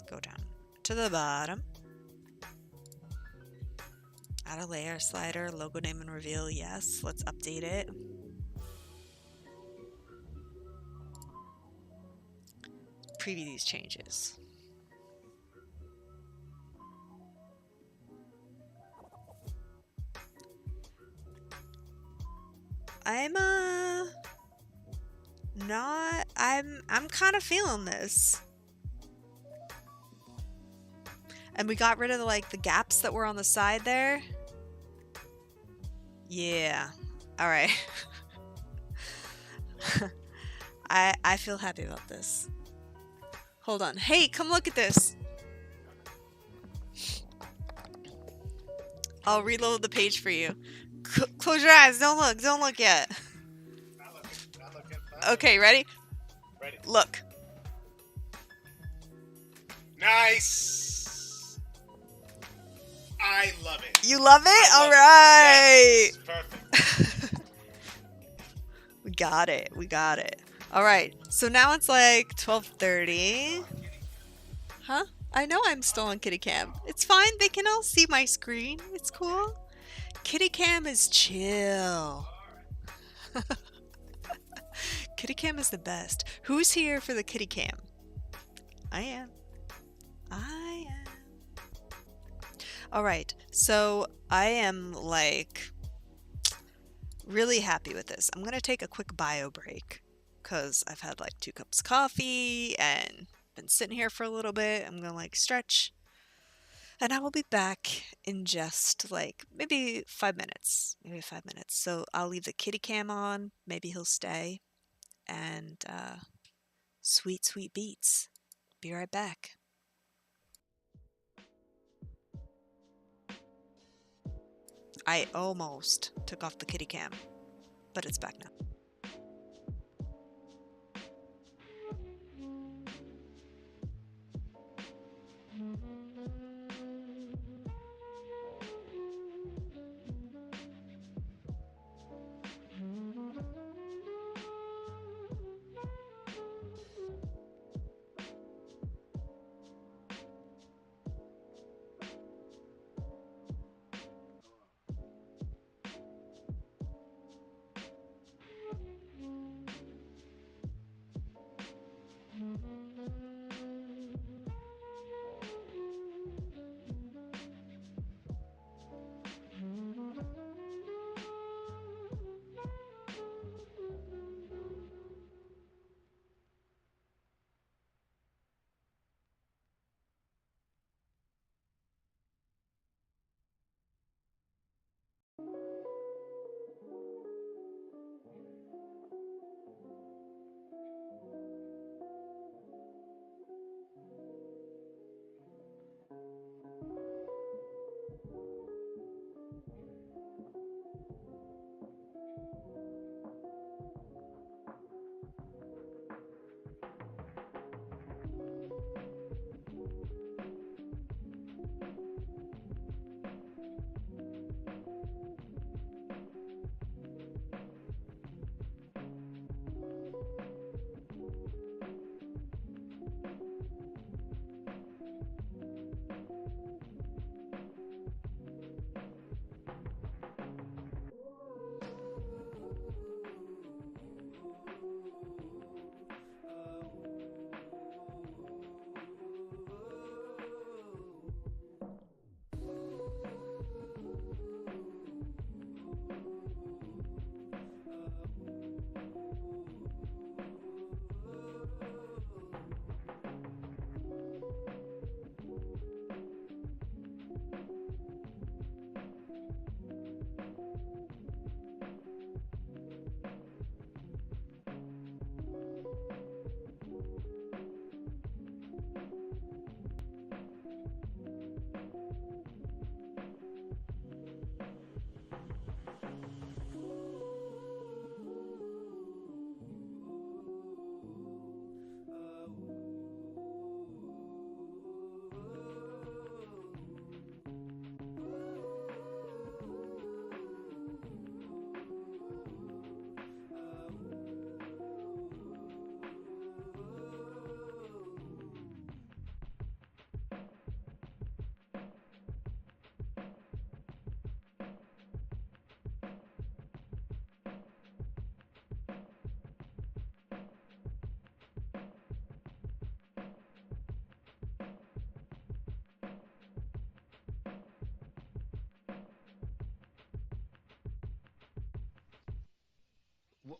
Go down to the bottom. Add a layer slider, logo name and reveal, yes. Let's update it. preview these changes. I'm kind of feeling this. And we got rid of the gaps that were on the side there. Yeah. All right. I feel happy about this. Hold on. Hey, come look at this. I'll reload the page for you. Close your eyes. Don't look. Don't look yet. Not looking. Not looking. Okay, ready? Ready. Look. Nice. I love it. You love it? All Love right. it. Yes, perfect. We got it. We got it. All right. So now it's like 12:30. Huh? I know I'm still on Kitty Cam. It's fine. They can all see my screen. It's cool. Kitty Cam is chill. Kitty Cam is the best. Who's here for the Kitty Cam? I am. I am. All right. So I am really happy with this. I'm going to take a quick bio break because I've had 2 cups of coffee and been sitting here for a little bit. I'm going to stretch. And I will be back in just maybe 5 minutes. Maybe 5 minutes. So I'll leave the kitty cam on. Maybe he'll stay. And sweet, sweet beats. Be right back. I almost took off the kitty cam, but it's back now.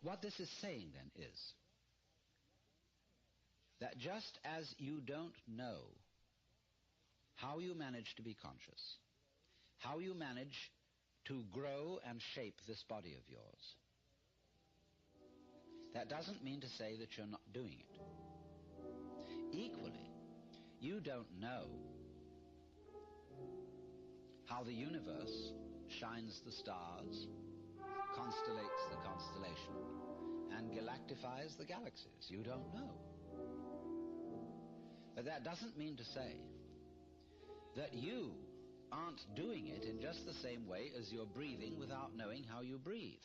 What this is saying then is that just as you don't know how you manage to be conscious, how you manage to grow and shape this body of yours, that doesn't mean to say that you're not doing it. Equally, you don't know how the universe shines the stars, constellates the constellation, and galactifies the galaxies. You don't know. But that doesn't mean to say that you aren't doing it in just the same way as you're breathing without knowing how you breathe.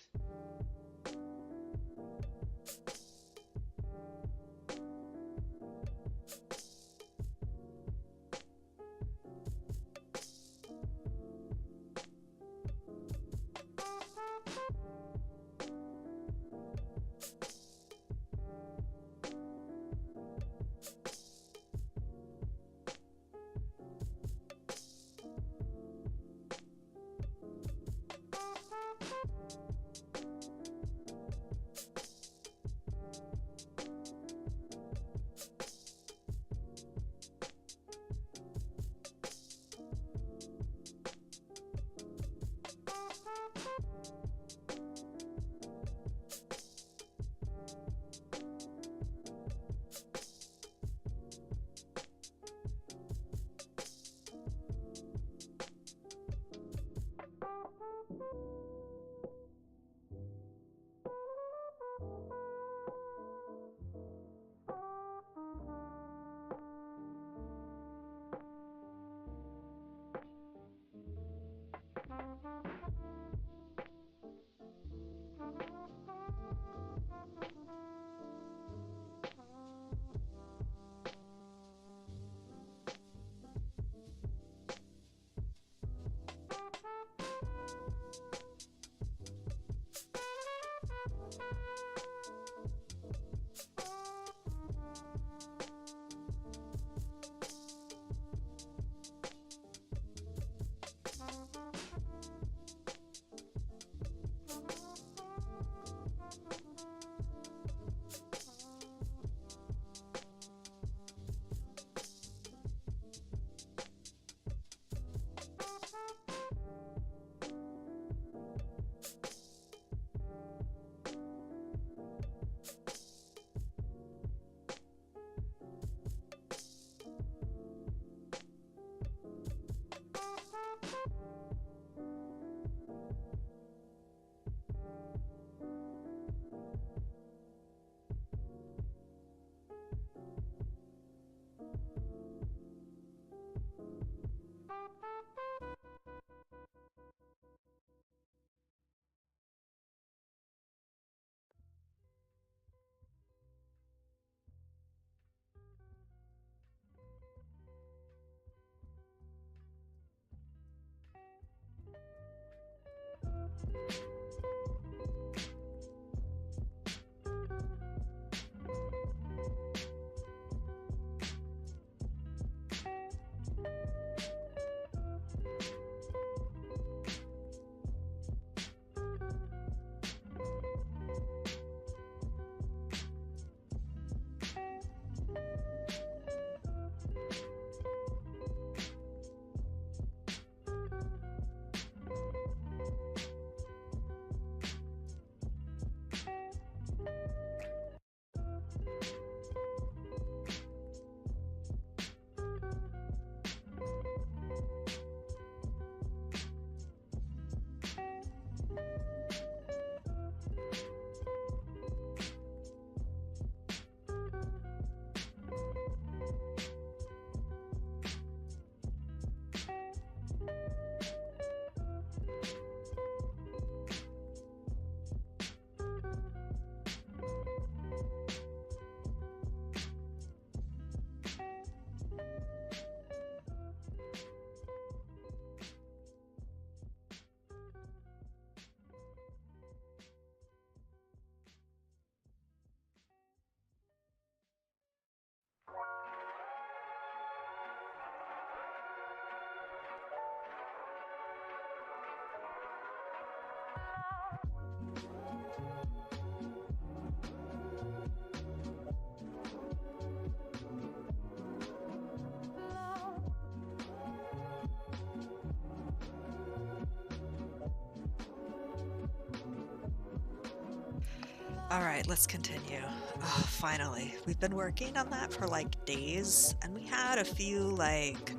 All right, let's continue. Oh, finally. We've been working on that for like days, and we had a few like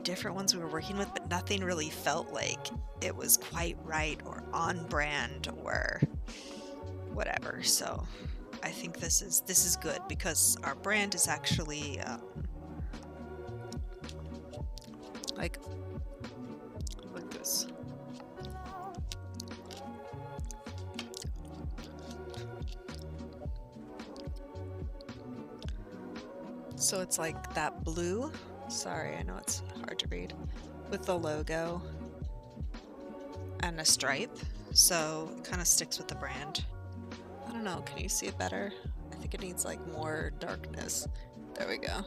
different ones we were working with, but nothing really felt like it was quite right or on brand or whatever. So I think this is good because our brand is actually like this. So it's like that blue. Sorry, I know it's hard to read. With the logo and a stripe. So it kind of sticks with the brand. I don't know, can you see it better? I think it needs like more darkness. There we go.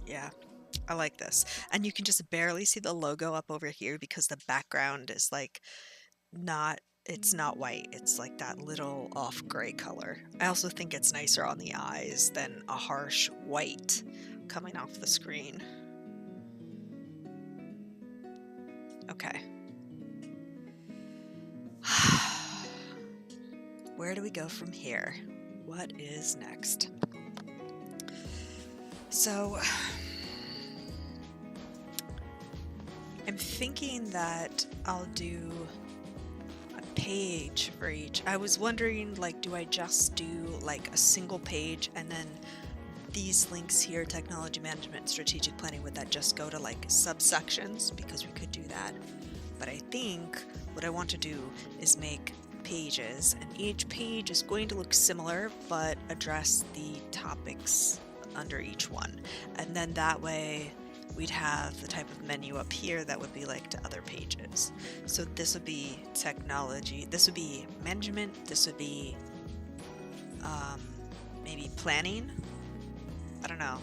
Yeah, I like this. And you can just barely see the logo up over here because the background is like it's not white. It's like that little off gray color. I also think it's nicer on the eyes than a harsh white coming off the screen. Okay. Where do we go from here? What is next? So I'm thinking that I'll do a page for each. I was wondering, like, do I just do like a single page and then these links here, technology management, strategic planning, would that just go to like subsections? Because we could do that. But I think what I want to do is make pages, and each page is going to look similar but address the topics under each one. And then that way we'd have the type of menu up here that would be like to other pages. So this would be technology, this would be management, this would be maybe planning. I don't know.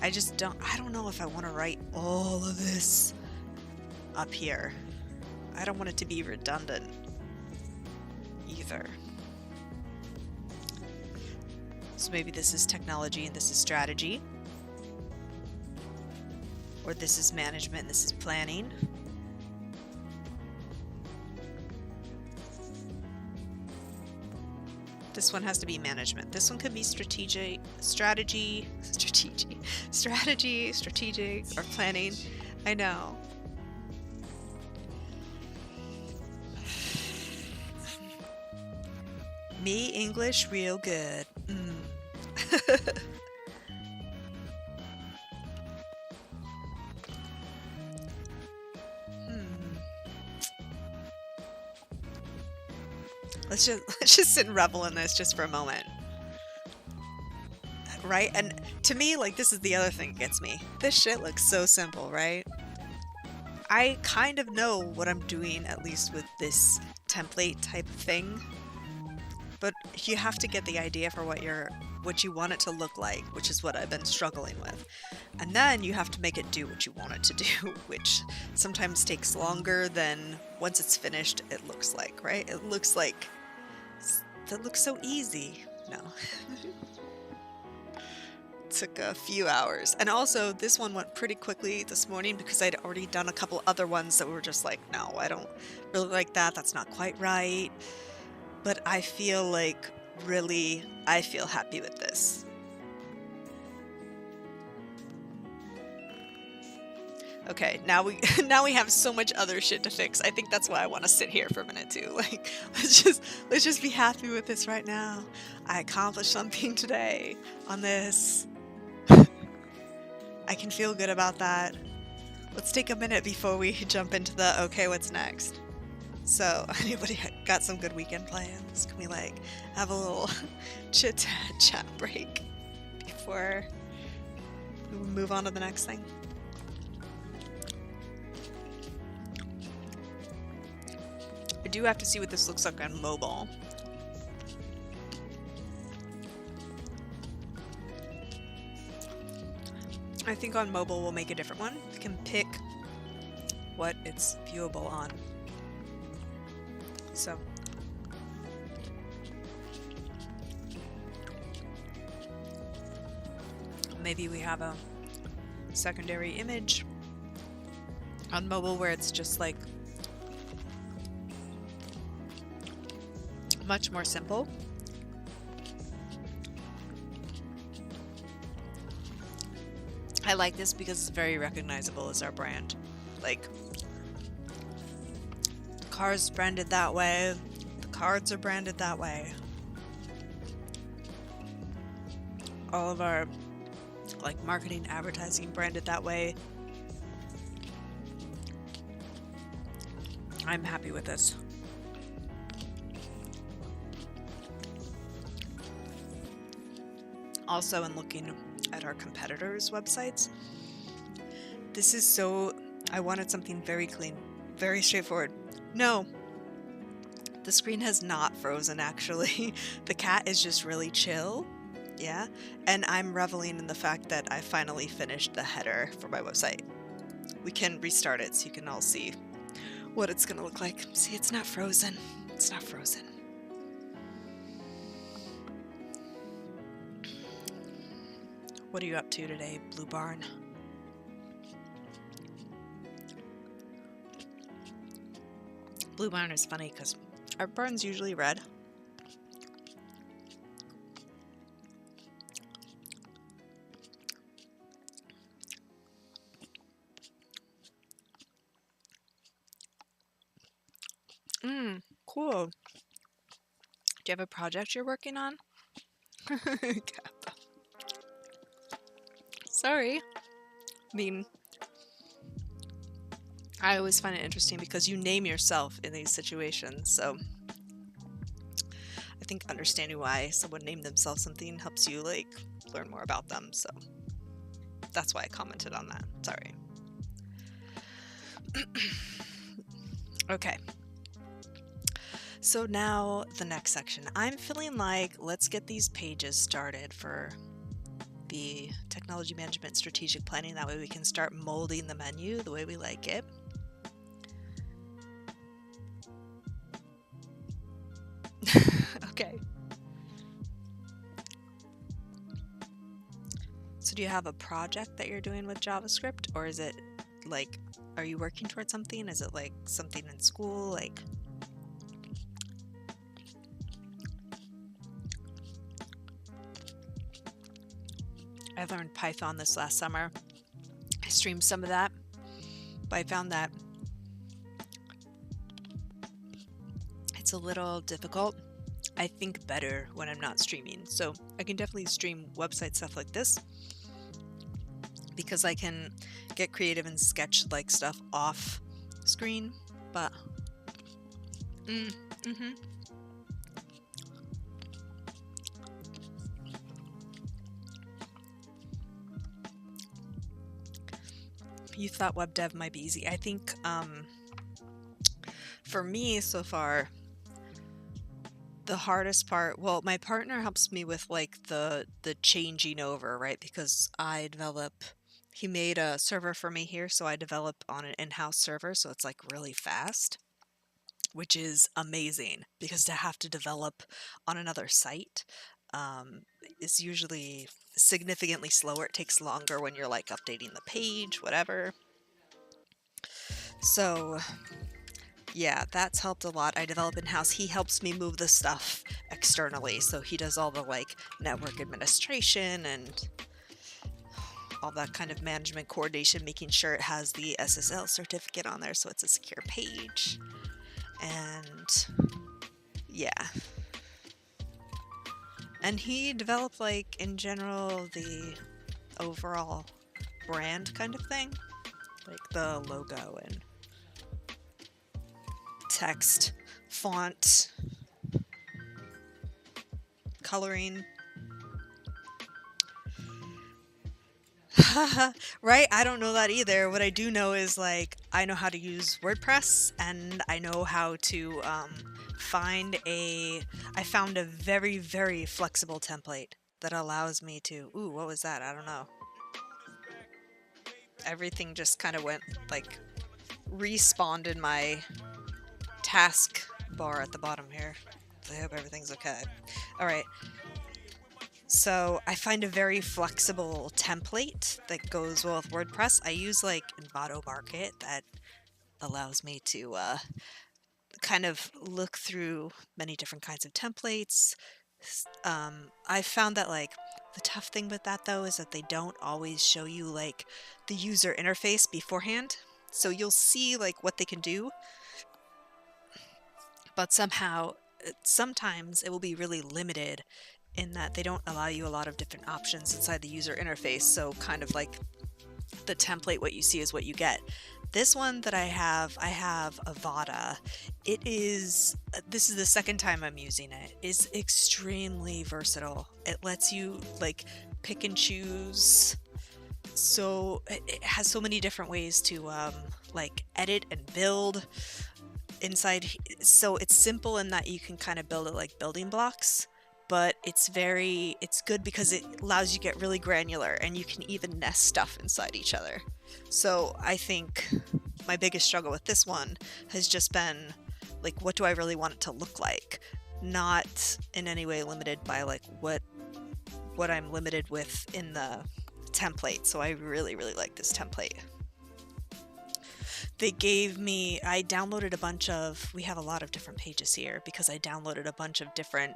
I don't know if I want to write all of this up here. I don't want it to be redundant either. So maybe this is technology and this is strategy. Or this is management and this is planning. This one has to be management. This one could be strategic, or planning. I know. Me English real good. Let's just sit and revel in this just for a moment. Right? And to me, like, this is the other thing that gets me. This shit looks so simple, right? I kind of know what I'm doing, at least with this template type thing. But you have to get the idea for what you want it to look like, which is what I've been struggling with. And then you have to make it do what you want it to do, which sometimes takes longer than once it's finished it looks like, right? It looks so easy. No. Took a few hours. And also this one went pretty quickly this morning because I'd already done a couple other ones that were just like, no, I don't really like that. That's not quite right. But I feel like I feel happy with this. Okay, now we have so much other shit to fix. I think that's why I want to sit here for a minute too. Like, let's just be happy with this right now. I accomplished something today on this. I can feel good about that. Let's take a minute before we jump into the okay, what's next? So, anybody got some good weekend plans? Can we like have a little chat break before we move on to the next thing? I do have to see what this looks like on mobile. I think on mobile we'll make a different one. We can pick what it's viewable on. So. maybe we have a secondary image on mobile where it's just like much more simple. I like this because it's very recognizable as our brand. Like, the car's branded that way, the cards are branded that way. All of our like marketing, advertising branded that way. I'm happy with this. Also, in looking at our competitors' websites, this is so... I wanted something very clean, very straightforward. No, the screen has not frozen actually. The cat is just really chill. Yeah, and I'm reveling in the fact that I finally finished the header for my website. We can restart it so you can all see what it's gonna look like. See, it's not frozen. It's not frozen. What are you up to today, Blue Barn? Blue Barn is funny because our barn's usually red. Cool. Do you have a project you're working on? Sorry. I mean, I always find it interesting because you name yourself in these situations, so I think understanding why someone named themselves something helps you, like, learn more about them, so that's why I commented on that. Sorry. Okay. So now the next section. I'm feeling like let's get these pages started for the technology management strategic planning. That way we can start molding the menu the way we like it. Okay. So do you have a project that you're doing with JavaScript, or is it like, are you working towards something? Is it like something in school? Like, I learned Python this last summer. I streamed some of that, but I found that it's a little difficult. I think better when I'm not streaming. So I can definitely stream website stuff like this because I can get creative and sketch like stuff off screen, but you thought web dev might be easy. I think for me so far, the hardest part, well, my partner helps me with like the changing over, right? Because he made a server for me here, so I develop on an in-house server, so it's like really fast, which is amazing because to have to develop on another site is usually significantly slower. It takes longer when you're like updating the page, whatever. So yeah, that's helped a lot. I develop in-house. He helps me move the stuff externally. So he does all the like network administration and all that kind of management coordination, making sure it has the SSL certificate on there so it's a secure page. And yeah. And he developed like in general the overall brand kind of thing, like the logo and text, font, coloring. Right? I don't know that either. What I do know is like I know how to use WordPress and I know how to I found a very, very flexible template that allows me to, ooh, what was that? I don't know. Everything just kind of went like respawned in my task bar at the bottom here. So I hope everything's okay. All right. So I find a very flexible template that goes well with WordPress. I use like Envato Market that allows me to kind of look through many different kinds of templates. I found that like the tough thing with that though is that they don't always show you like the user interface beforehand. So you'll see like what they can do, but somehow sometimes it will be really limited in that they don't allow you a lot of different options inside the user interface. So kind of like the template, what you see is what you get. This one that I have Avada. This is the second time I'm using it. It's extremely versatile. It lets you like pick and choose. So it has so many different ways to like edit and build inside. So it's simple in that you can kind of build it like building blocks, but it's good because it allows you to get really granular and you can even nest stuff inside each other. So I think my biggest struggle with this one has just been like, what do I really want it to look like? Not in any way limited by like what I'm limited with in the template. So I really, really like this template. I downloaded a bunch of, we have a lot of different pages here because I downloaded a bunch of different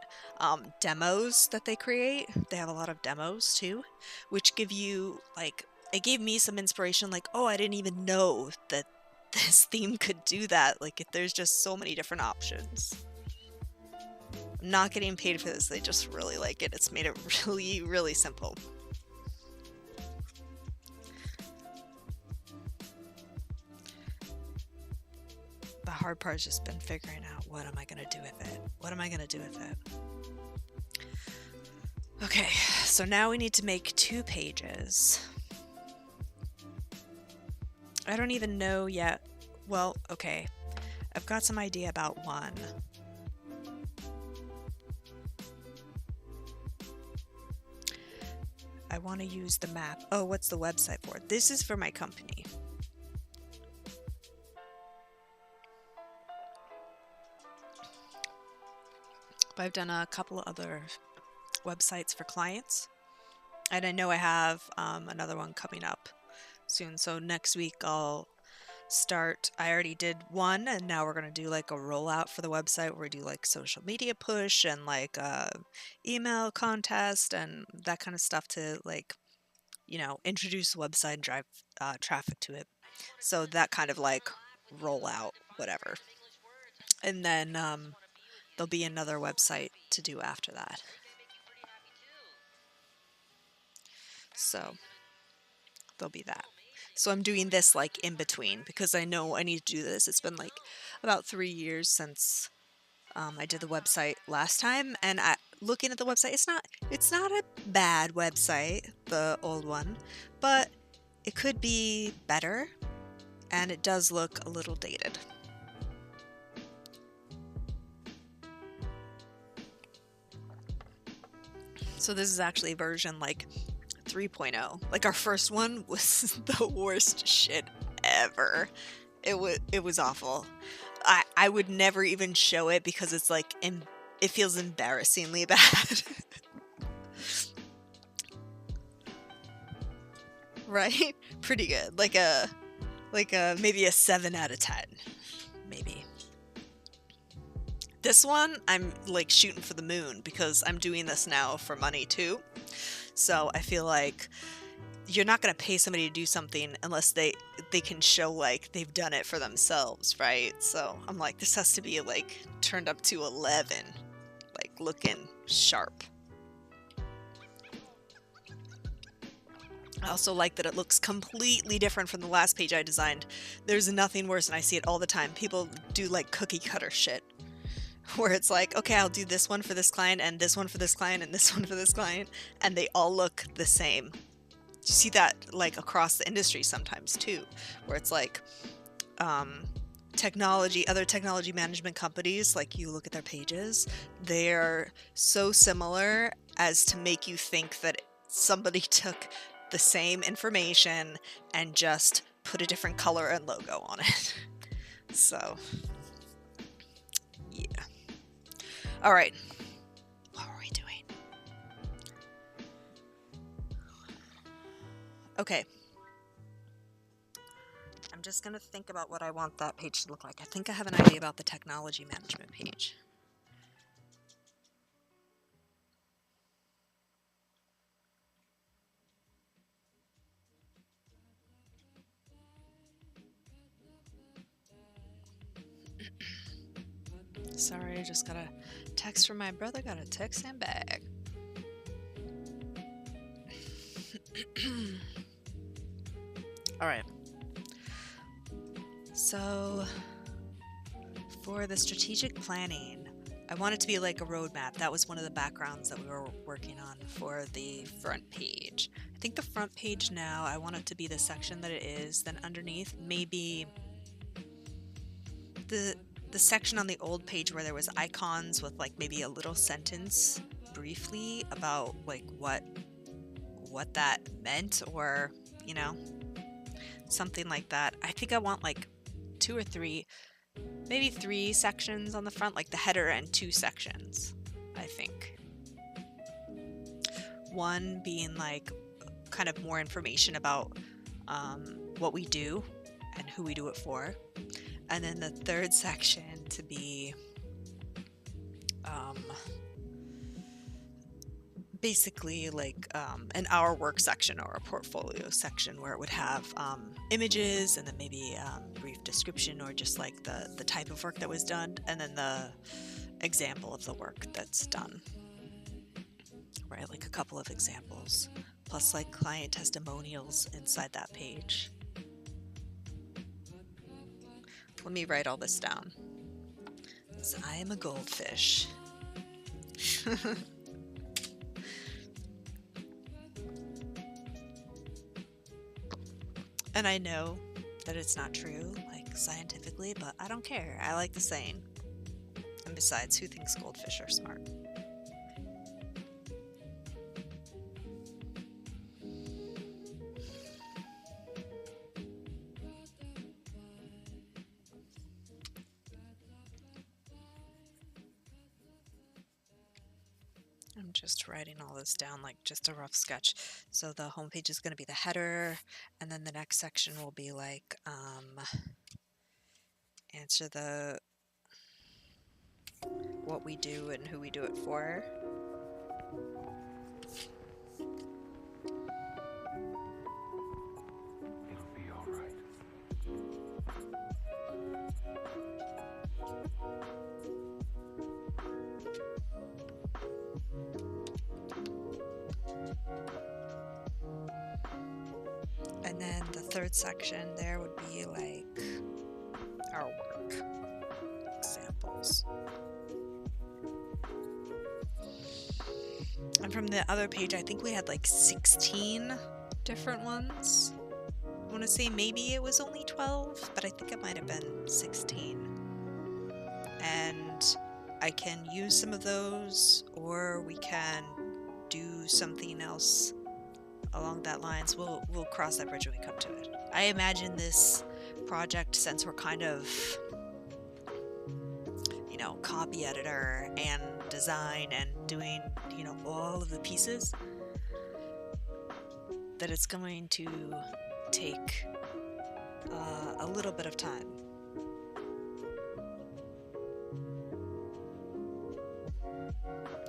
demos that they create. They have a lot of demos too, which give you like, it gave me some inspiration like, oh, I didn't even know that this theme could do that. Like, there's just so many different options. I'm not getting paid for this. They just really like it. It's made it really, really simple. The hard part has just been figuring out what am I going to do with it? What am I going to do with it? Okay, so now we need to make 2 pages. I don't even know yet. Well, okay. I've got some idea about one. I want to use the map. Oh, what's the website for it? This is for my company. But I've done a couple of other websites for clients. And I know I have another one coming up soon. So next week I'll start. I already did one, and now we're going to do like a rollout for the website where we do like social media push and like email contest and that kind of stuff to like, introduce the website and drive traffic to it. So that kind of like rollout, whatever. And then there'll be another website to do after that. So there'll be that. So I'm doing this like in between because I know I need to do this. It's been like about 3 years since I did the website last time, and looking at the website, it's not a bad website, the old one, but it could be better, and it does look a little dated. So this is actually version like 3.0. Like our first one was the worst shit ever. It was awful. I would never even show it because it's like it feels embarrassingly bad. Right? Pretty good. Like a maybe a 7 out of 10. Maybe. This one I'm like shooting for the moon because I'm doing this now for money too. So I feel like you're not going to pay somebody to do something unless they can show like they've done it for themselves, right? So I'm like, this has to be like turned up to 11, like looking sharp. I also like that it looks completely different from the last page I designed. There's nothing worse, and I see it all the time. People do like cookie cutter shit where it's like, okay, I'll do this one for this client and this one for this client and this one for this client, and they all look the same. You see that like across the industry sometimes too, where it's like other technology management companies, like you look at their pages, they're so similar as to make you think that somebody took the same information and just put a different color and logo on it. So, yeah. All right. What were we doing? Okay. I'm just going to think about what I want that page to look like. I think I have an idea about the technology management page. Sorry, I just got a text from my brother. Got a text and bag. All right. So for the strategic planning, I want it to be like a roadmap. That was one of the backgrounds that we were working on for the front page. I think the front page now, I want it to be the section that it is. Then underneath, maybe the section on the old page where there was icons with like maybe a little sentence briefly about like what that meant, or you know, something like that. I think I want like 2 or 3, maybe 3 sections on the front, like the header and 2 sections, I think. One being like kind of more information about what we do and who we do it for. And then the third section to be basically like an our work section or a portfolio section where it would have images and then maybe brief description or just like the type of work that was done, and then the example of the work that's done. Right, like a couple of examples, plus like client testimonials inside that page. Let me write all this down. So I am a goldfish. And I know that it's not true, like scientifically, but I don't care. I like the saying. And besides, who thinks goldfish are smart? I'm just writing all this down, like just a rough sketch. So the homepage is going to be the header, and then the next section will be like answer the what we do and who we do it for. It'll be all right. And then the third section there would be like our work examples. And from the other page, I think we had like 16 different ones. I want to say maybe it was only 12, but I think it might have been 16. And I can use some of those, or we can do something else along that lines. We'll cross that bridge when we come to it. I imagine this project, since we're kind of, you know, copy editor and design and doing, you know, all of the pieces, that it's going to take a little bit of time.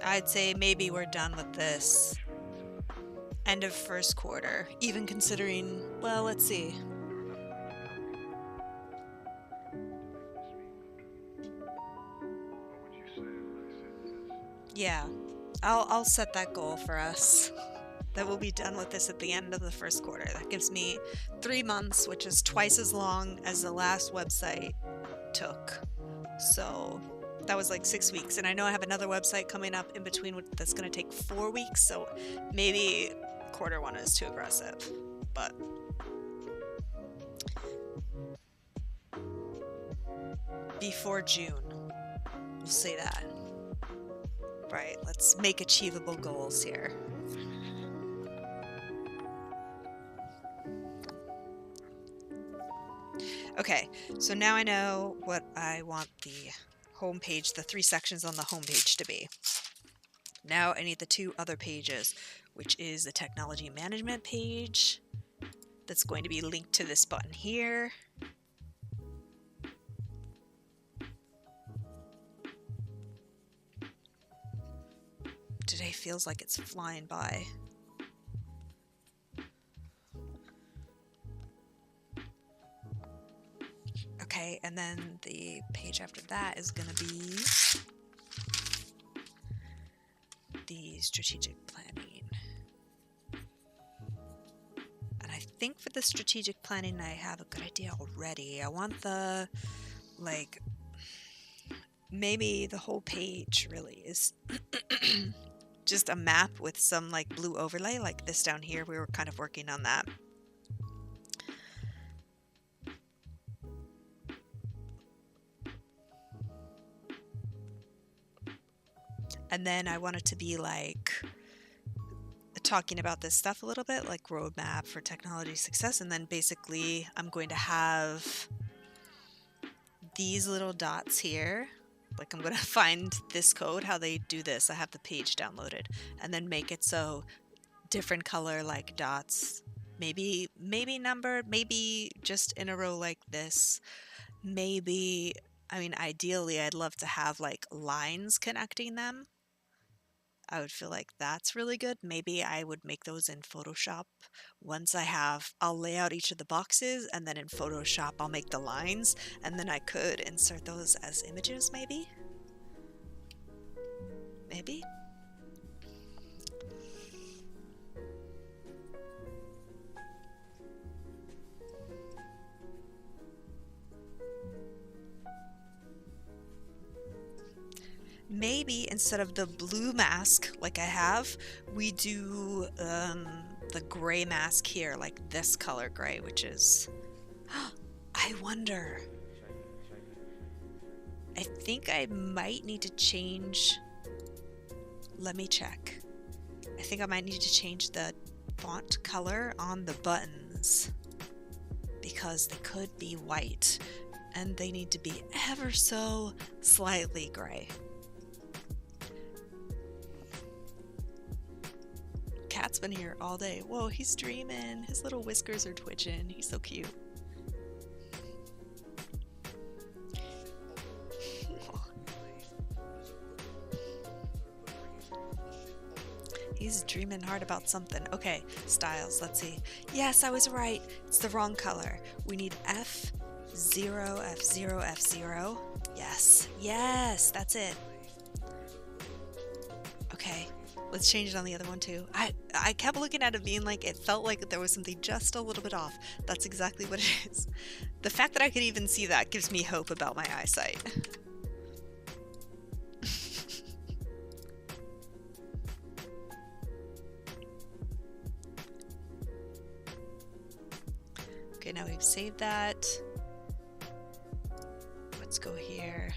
I'd say maybe we're done with this end of first quarter, even considering, well, let's see. Yeah, I'll set that goal for us, that we'll be done with this at the end of the first quarter. That gives me 3 months, which is twice as long as the last website took. So that was like 6 weeks, and I know I have another website coming up in between that's going to take 4 weeks, so maybe quarter 1 is too aggressive, but before June, we'll say that. Right, let's make achievable goals here. Okay, so now I know what I want the homepage, the 3 sections on the homepage to be. Now I need the 2 other pages, which is the technology management page that's going to be linked to this button here. Today feels like it's flying by. Okay, and then the page after that is going to be the strategic planning. And I think for the strategic planning, I have a good idea already. I want the, like, maybe the whole page really is just a map with some like blue overlay, like this down here. We were kind of working on that. And then I want it to be like talking about this stuff a little bit, like roadmap for technology success. And then basically I'm going to have these little dots here. Like I'm going to find this code, how they do this. I have the page downloaded, and then make it so different color like dots, maybe numbered, maybe just in a row like this. Maybe, I mean, ideally I'd love to have like lines connecting them. I would feel like that's really good. Maybe I would make those in Photoshop. Once I'll lay out each of the boxes, and then in Photoshop I'll make the lines, and then I could insert those as images, maybe? Maybe? Maybe instead of the blue mask like I have, we do the gray mask here, like this color gray, which is... I wonder. I think I might need to change... Let me check. I think I might need to change the font color on the buttons, because they could be white and they need to be ever so slightly gray. Cat's been here all day. Whoa, he's dreaming. His little whiskers are twitching. He's so cute. He's dreaming hard about something. Okay, styles, let's see. Yes, I was right. It's the wrong color. We need F0, F0, F0. Yes, yes, that's it. Okay, let's change it on the other one too. I kept looking at it being like, it felt like there was something just a little bit off. That's exactly what it is. The fact that I could even see that gives me hope about my eyesight. Okay, now we've saved that. Let's go here.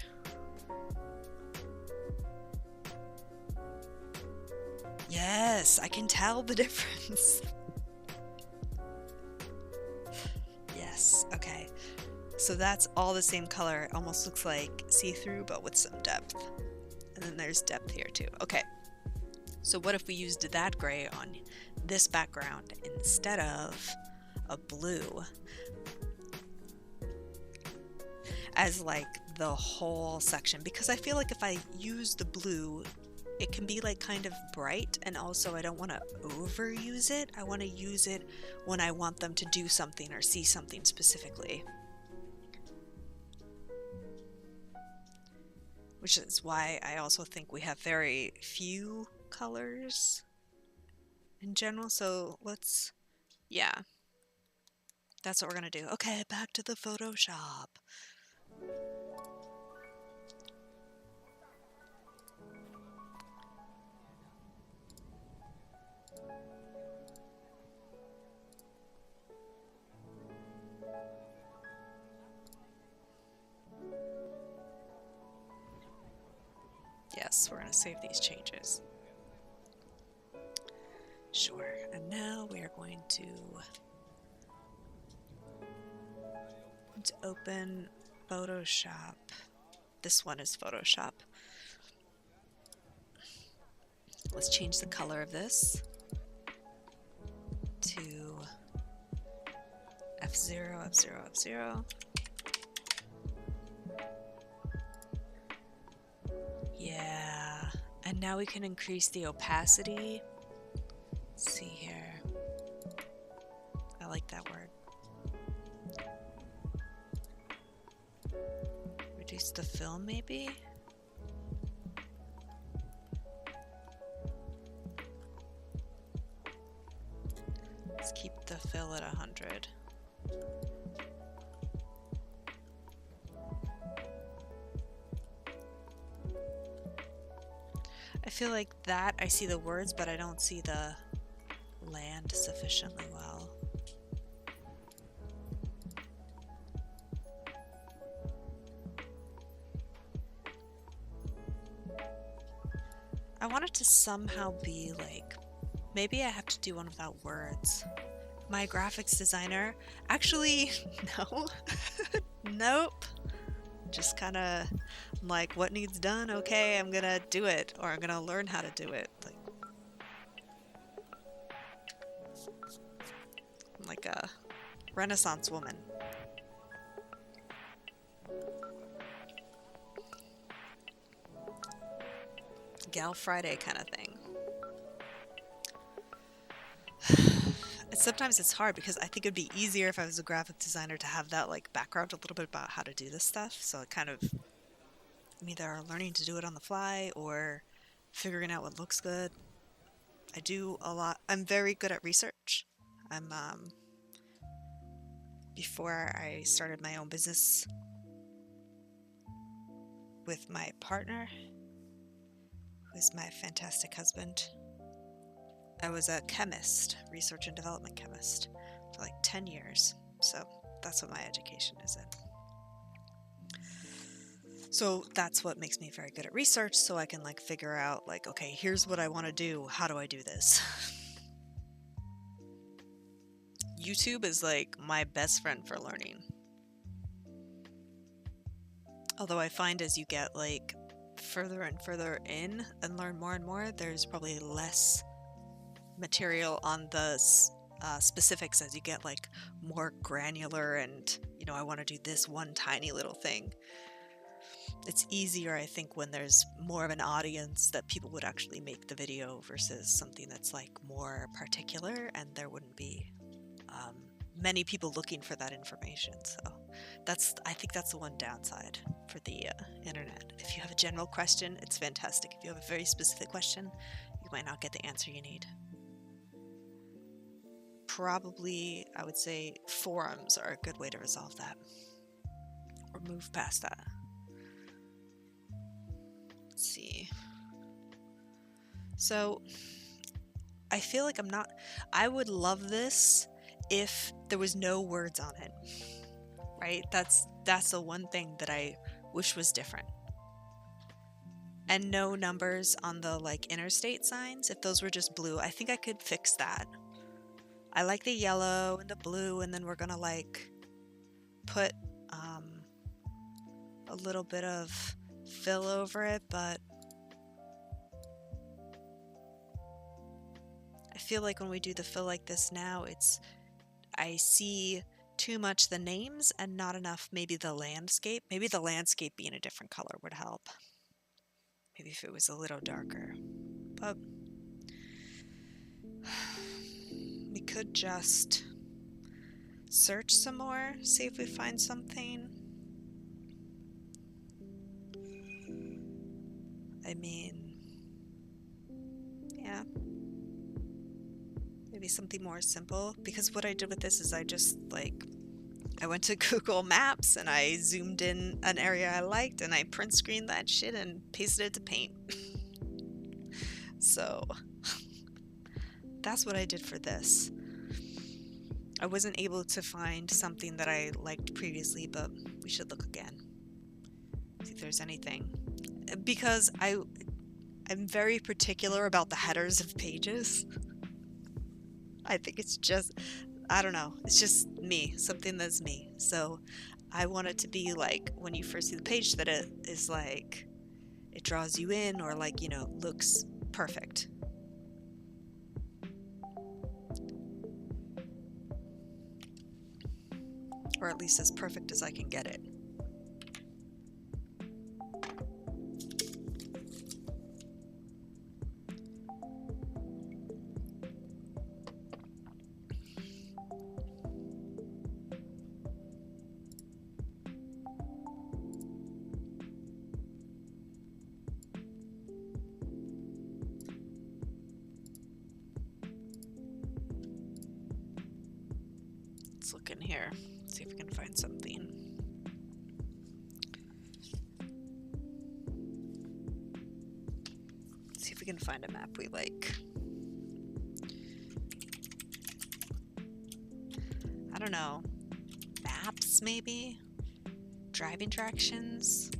Yes, I can tell the difference. Yes, okay. So that's all the same color. It almost looks like see-through, but with some depth. And then there's depth here too. Okay. So what if we used that gray on this background instead of a blue as like the whole section? Because I feel like if I use the blue, it can be like kind of bright, and also I don't want to overuse it. I want to use it when I want them to do something or see something specifically. Which is why I also think we have very few colors in general. So let's, yeah, that's what we're gonna do. Okay, back to the Photoshop. Yes, we're going to save these changes. Sure, and now we are going to open Photoshop. This one is Photoshop. Let's change the color of this to F0, F0, F0. Yeah, and now we can increase the opacity. Let's see here. I like that word. Reduce the fill, maybe? Let's keep the fill at 100. I feel like that I see the words, but I don't see the land sufficiently well. I want it to somehow be like, maybe I have to do one without words. My graphics designer, actually, no, nope. Just kind of like, what needs done? Okay, I'm gonna do it, or I'm gonna learn how to do it. I'm like a Renaissance woman. Gal Friday kind of thing. Sometimes it's hard because I think it'd be easier if I was a graphic designer to have that like background a little bit about how to do this stuff. So it kind of, I'm either learning to do it on the fly or figuring out what looks good. I do a lot. I'm very good at research. I'm before I started my own business with my partner, who is my fantastic husband, I was a chemist, research and development chemist, for like 10 years. So that's what my education is in. So that's what makes me very good at research, so I can like figure out like, okay, here's what I want to do. How do I do this? YouTube is like my best friend for learning. Although I find as you get like further and further in and learn more and more, there's probably less material on the specifics as you get like more granular and, you know, I want to do this one tiny little thing. It's easier, I think, when there's more of an audience that people would actually make the video versus something that's like more particular and there wouldn't be many people looking for that information. So I think that's the one downside for the internet. If you have a general question, it's fantastic. If you have a very specific question, you might not get the answer you need. Probably, I would say forums are a good way to resolve that or move past that. Let's see. So I feel like I would love this if there was no words on it, right? That's the one thing that I wish was different. And no numbers on the like interstate signs. If those were just blue, I think I could fix that. I like the yellow and the blue, and then we're gonna like put a little bit of fill over it, but I feel like when we do the fill like this now, I see too much the names and not enough maybe the landscape. Maybe the landscape being a different color would help. Maybe if it was a little darker. But we could just search some more, see if we find something. I mean, yeah. Maybe something more simple, because what I did with this is I went to Google Maps and I zoomed in an area I liked and I print screened that shit and pasted it to Paint. So that's what I did for this. I wasn't able to find something that I liked previously, but we should look again. See if there's anything. Because I'm very particular about the headers of pages. I think it's just, I don't know, it's just me, something that's me. So I want it to be like, when you first see the page, that it is like, it draws you in, or like, you know, looks perfect. Or at least as perfect as I can get it. Let's look in here, see if we can find something. See if we can find a map we like. I don't know. Maps, maybe? Driving directions?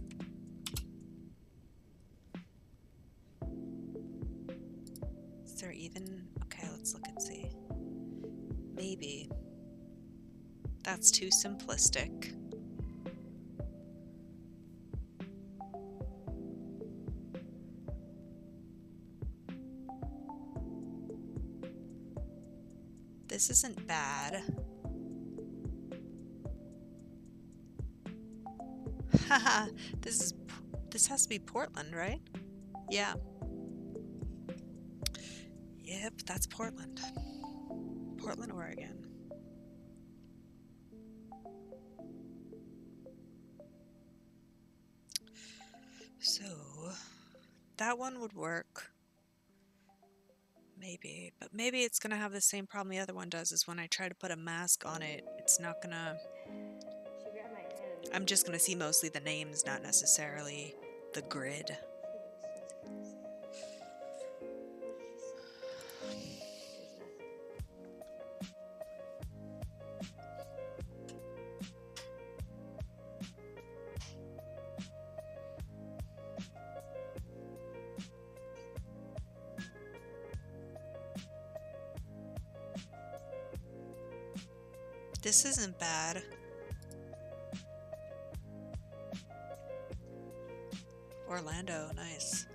Is there even... Okay, let's look and see. Maybe. That's too simplistic. This isn't bad. Haha, this has to be Portland, right? Yeah. Yep, that's Portland. Portland, Oregon. So, that one would work. Maybe, but maybe it's gonna have the same problem the other one does, is when I try to put a mask on it, it's not gonna... She grabbed my hand. I'm just gonna see mostly the names, not necessarily the grid. This isn't bad. Orlando, nice.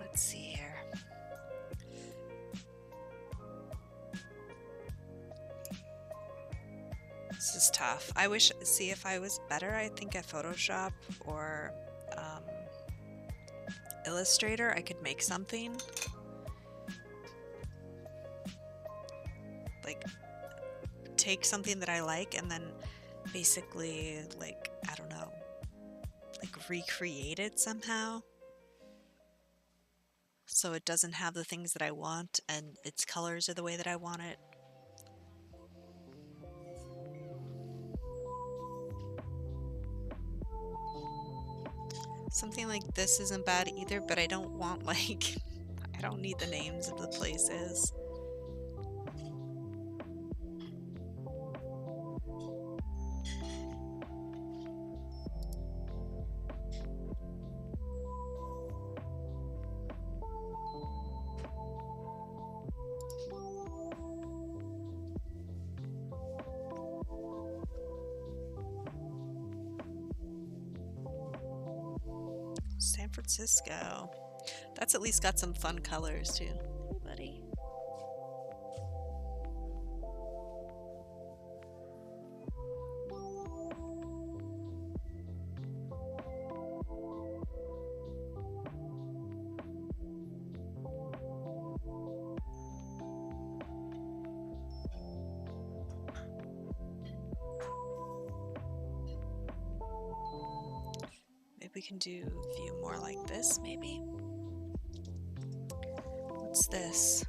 Let's see here. This is tough. I wish, see if I was better, I think at Photoshop or Illustrator, I could make something. Like, take something that I like and then basically, like, I don't know, like recreate it somehow. So it doesn't have the things that I want and its colors are the way that I want it. Something like this isn't bad either, but I don't want, like, I don't need the names of the places. San Francisco. That's at least got some fun colors too. Hey, buddy. Maybe we can do view more like this, maybe? What's this?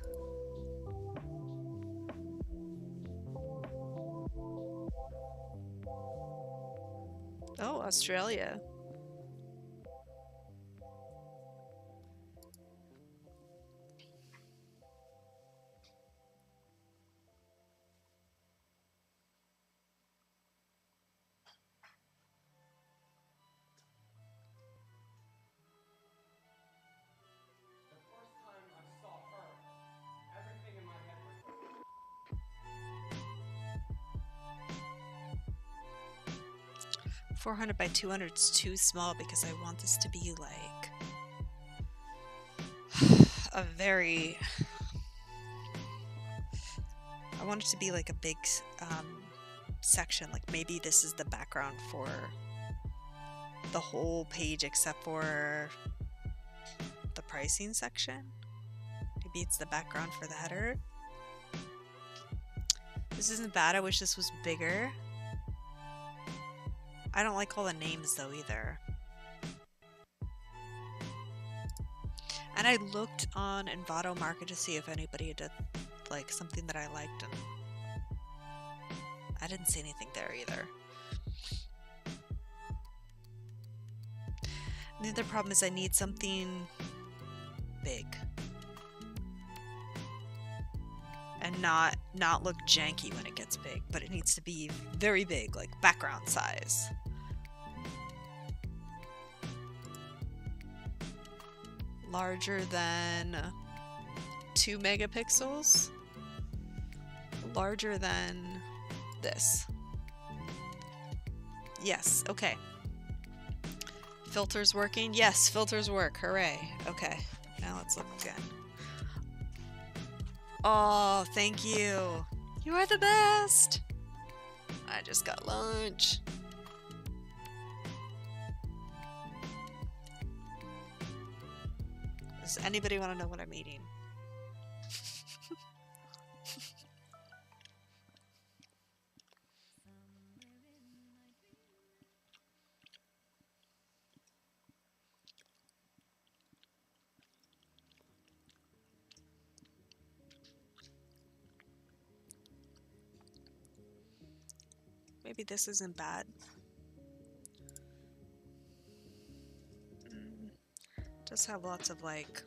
Oh, Australia. The first time I saw her, everything in my head went. 400 by 200 is too small because I want this to be like a very... I want it to be like a big section. Like maybe this is the background for the whole page except for the pricing section. Maybe it's the background for the header. This isn't bad. I wish this was bigger. I don't like all the names though either. And I looked on Envato Market to see if anybody did like something that I liked, and I didn't see anything there either. And the other problem is I need something big. And not look janky when it gets big, but it needs to be very big, like background size. Larger than 2 megapixels. Larger than this. Yes, okay. Filters working? Yes, filters work. Hooray. Okay, now let's look again. Oh, thank you. You are the best. I just got lunch. Does anybody want to know what I'm eating? Maybe this isn't bad. Does have lots of like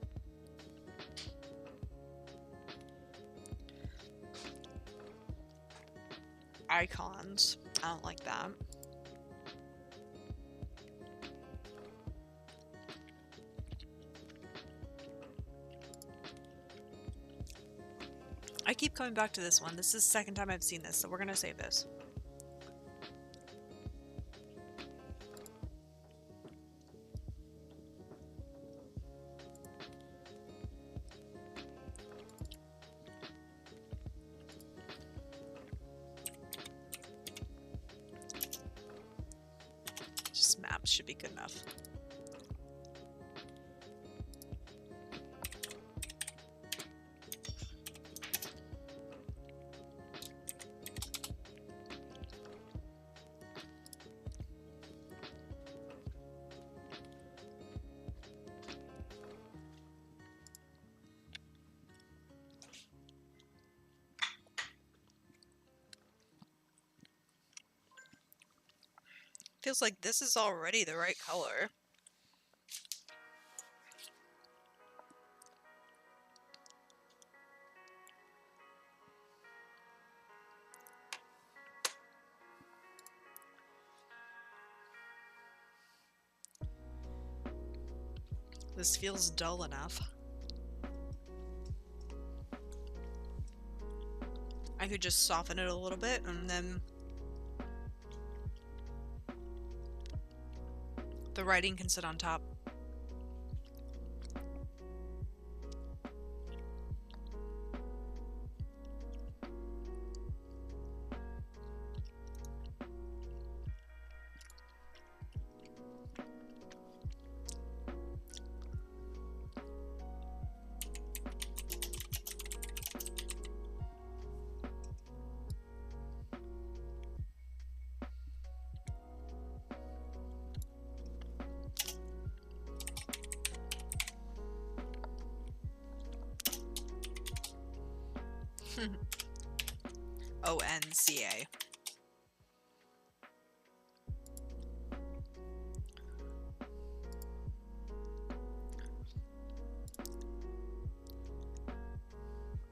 icons. I don't like that. I keep coming back to this one. This is the second time I've seen this, so we're gonna save this. Just maps should be good enough. Feels like this is already the right color. This feels dull enough. I could just soften it a little bit and then the writing can sit on top. ONCA.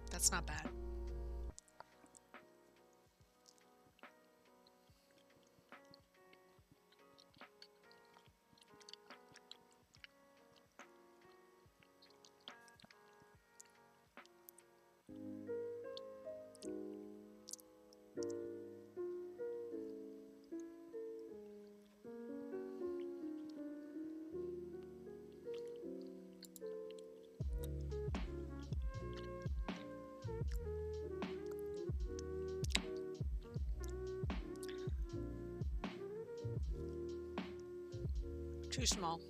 That's not bad. Too small.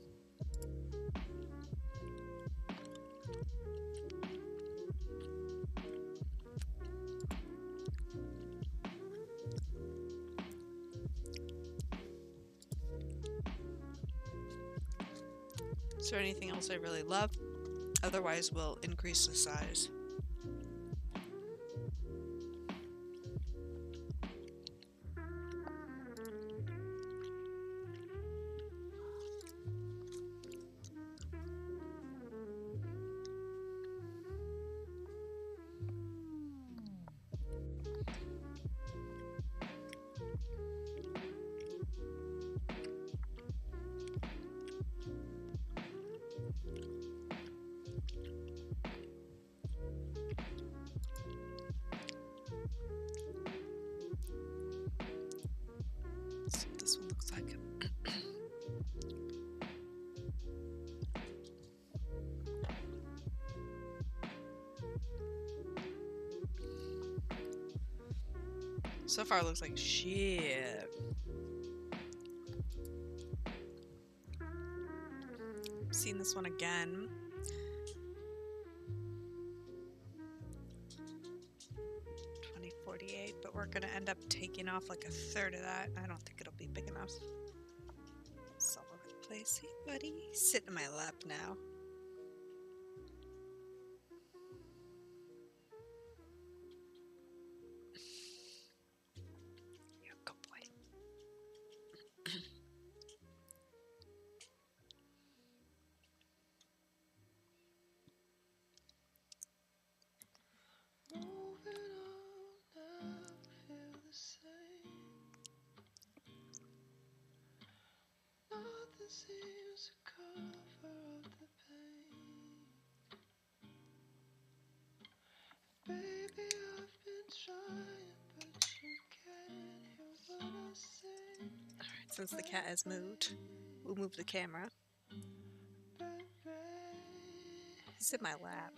Is there anything else I really love? Otherwise, we'll increase the size. Let's see what this one looks like. So far, it looks like shit. Seen this one again. $20.48, but we're gonna end up taking off like a third of that. I don't think it'll be big enough. It's all over the place. Hey, buddy, sit in my lap now. Yeah, good boy. Alright, since the cat has moved, we'll move the camera. He's in my lap.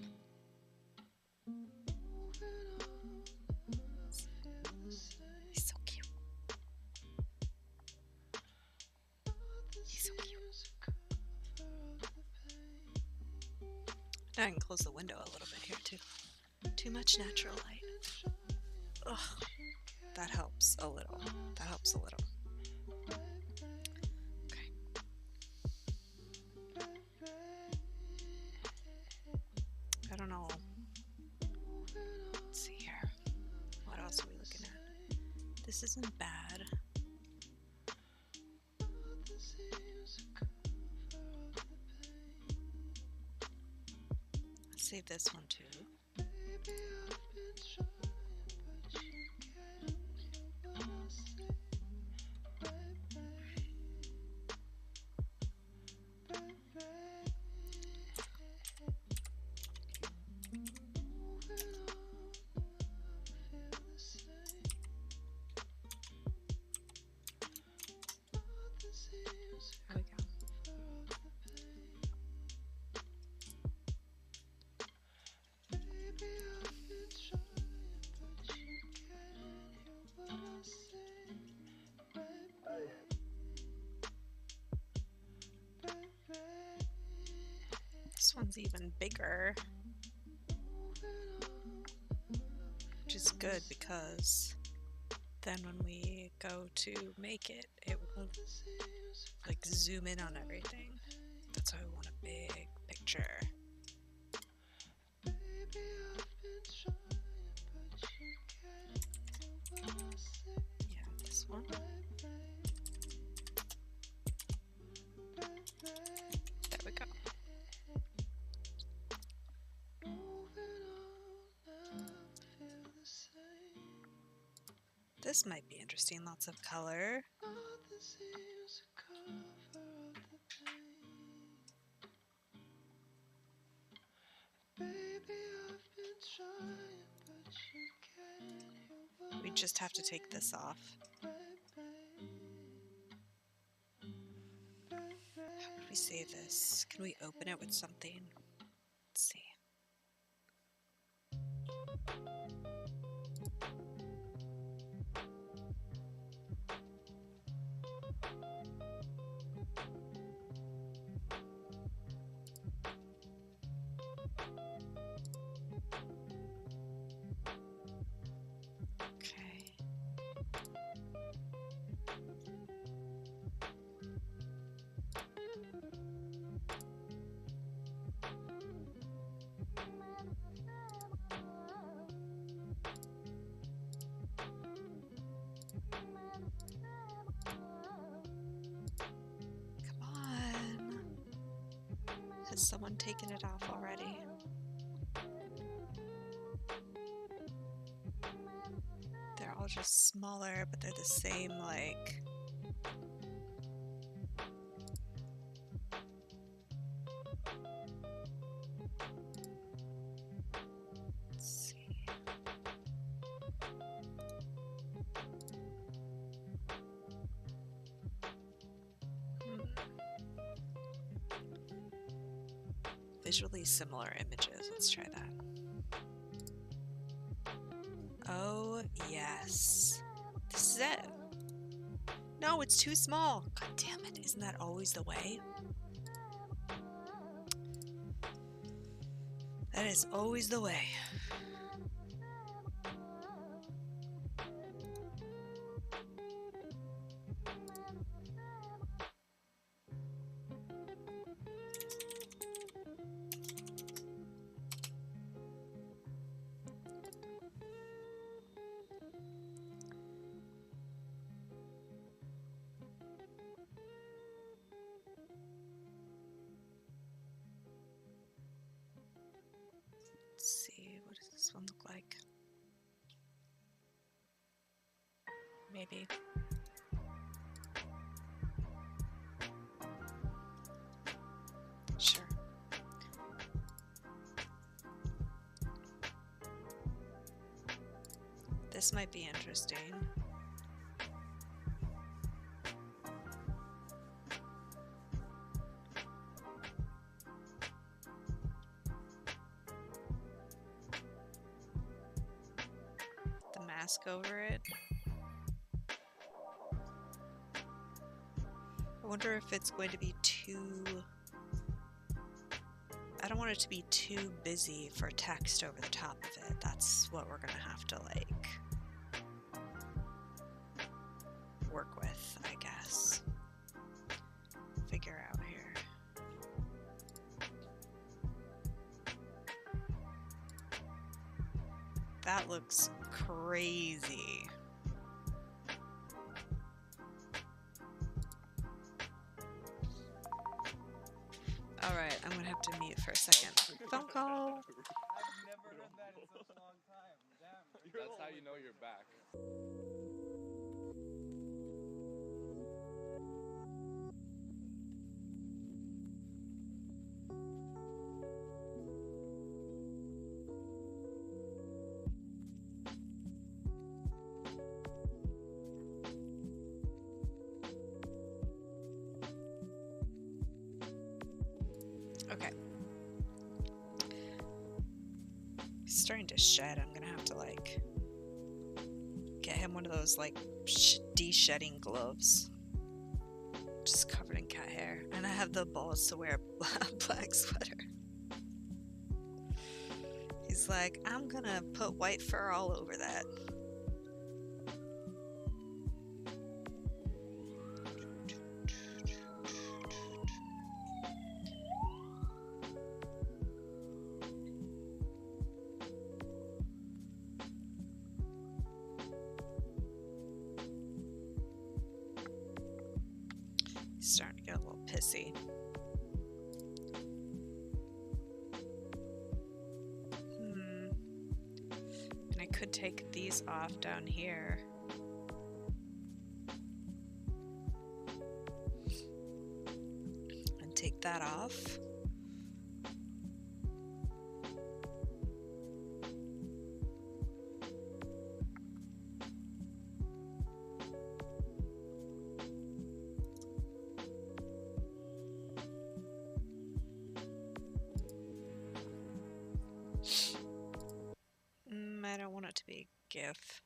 He's so cute. He's so cute. I can close the window a little bit here too. Too much natural light. Ugh. That helps a little. That helps a little. Okay. I don't know. Let's see here. What else are we looking at? This isn't bad. Let's save this one too. There we go. This one's even bigger, which is good because then when we go to make it, it will like zoom in on everything. That's why we want a big picture. Yeah, this one. There we go. This might be interesting. Lots of color. We just have to take this off. How would we save this? Can we open it with something? Let's see. Okay. Come on. Has someone taken it off already? They're all just smaller, but they're the same, like... Let's see. Visually similar images. Let's try that. Oh, yes. This is it. No, it's too small. God damn it. Isn't that always the way? That is always the way. Let's see, what does this one look like? Maybe. Sure. This might be interesting. The mask over it. I wonder if it's going to be too... I don't want it to be too busy for text over the top of it. That's what we're gonna have to, like, work with, I guess. Figure out here. That looks crazy. Alright, I'm gonna have to mute for a second. Phone call! I've never heard that in such a long time. Damn. That's how you know you're back. Okay. He's starting to shed. I'm gonna have to, like, get him one of those, like, de-shedding gloves. Just covered in cat hair. And I have the balls to wear a black sweater. He's like, I'm gonna put white fur all over that. He's starting to get a little pissy. And I could take these off down here. And take that off. I don't want it to be GIF.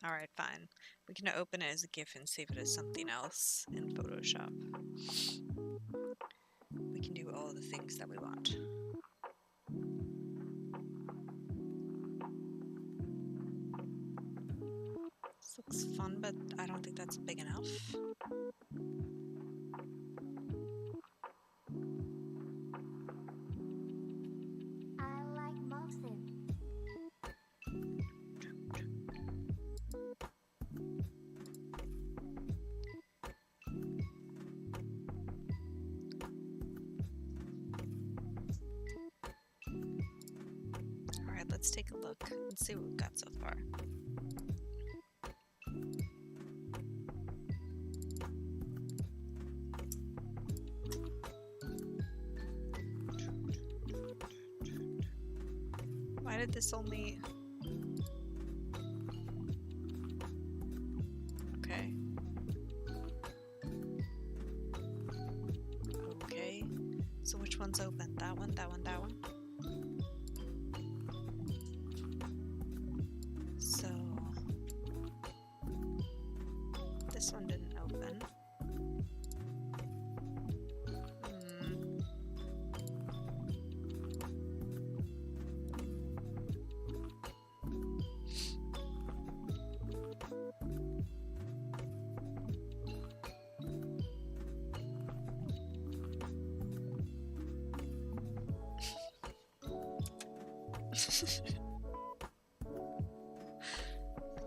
Alright, fine. We can open it as a GIF and save it as something else in Photoshop. We can do all the things that we want. looks fun, but I don't think that's big enough. I like muffins. Alright, let's take a look and see what we've got so far. Why did this only... Okay. Okay. So which one's open? That one, that one, that one? So... This one didn't open. Hmm.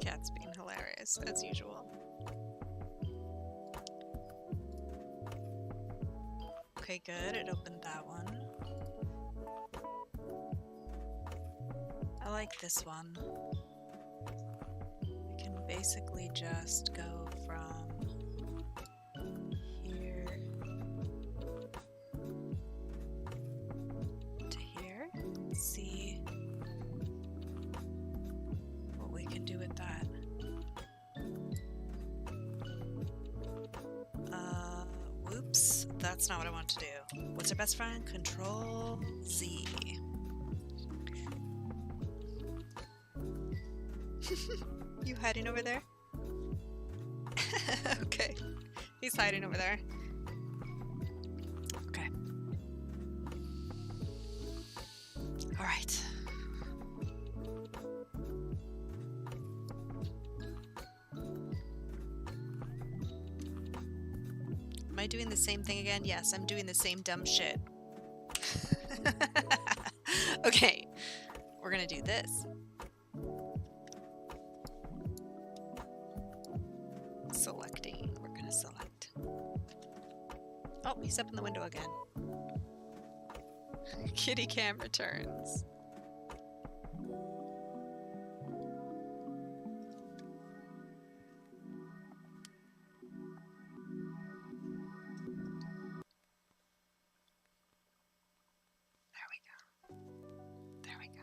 Cat's being hilarious, as usual. Okay, good. It opened that one. I like this one. I can basically just go from here to here. See what we can do with that. Whoops, that's not what I want to do. What's our best friend? Control Z. You hiding over there? Okay, he's hiding over there. Okay. All right. Am I doing the same thing again? Yes, I'm doing the same dumb shit. Okay, we're gonna do this. Selecting, we're gonna select. Oh, he's up in the window again. Kitty cam returns. There we go.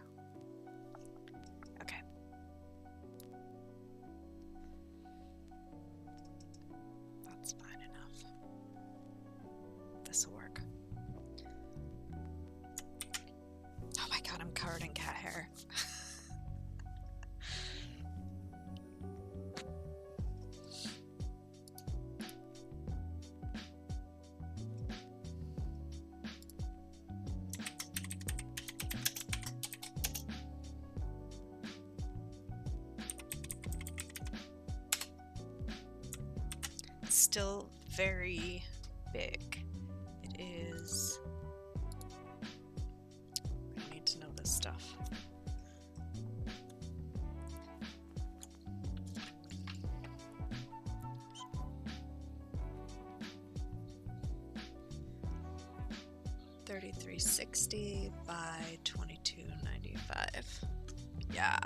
Okay. That's fine enough. This'll work. Oh my god, I'm covered in cat hair. Still very big. It is. I need to know this stuff. $33.60 by $22.95. Yeah.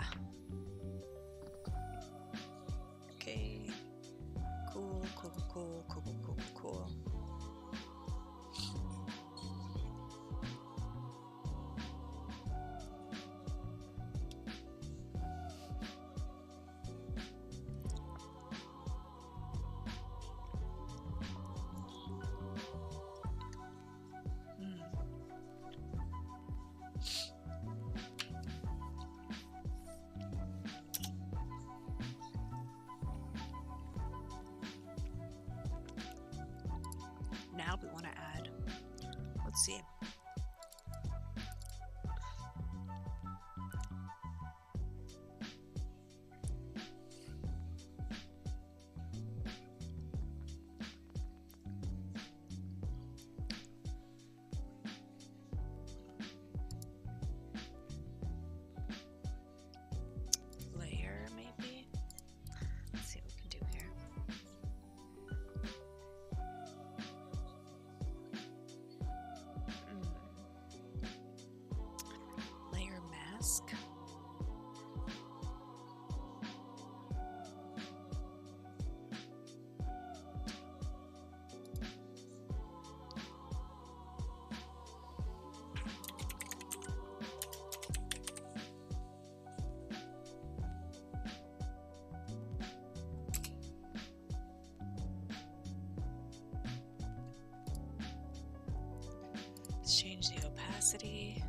Okay. Cool, cool, cool, cool, cool, cool, cool. Now we want to add, let's see. Let's change the opacity.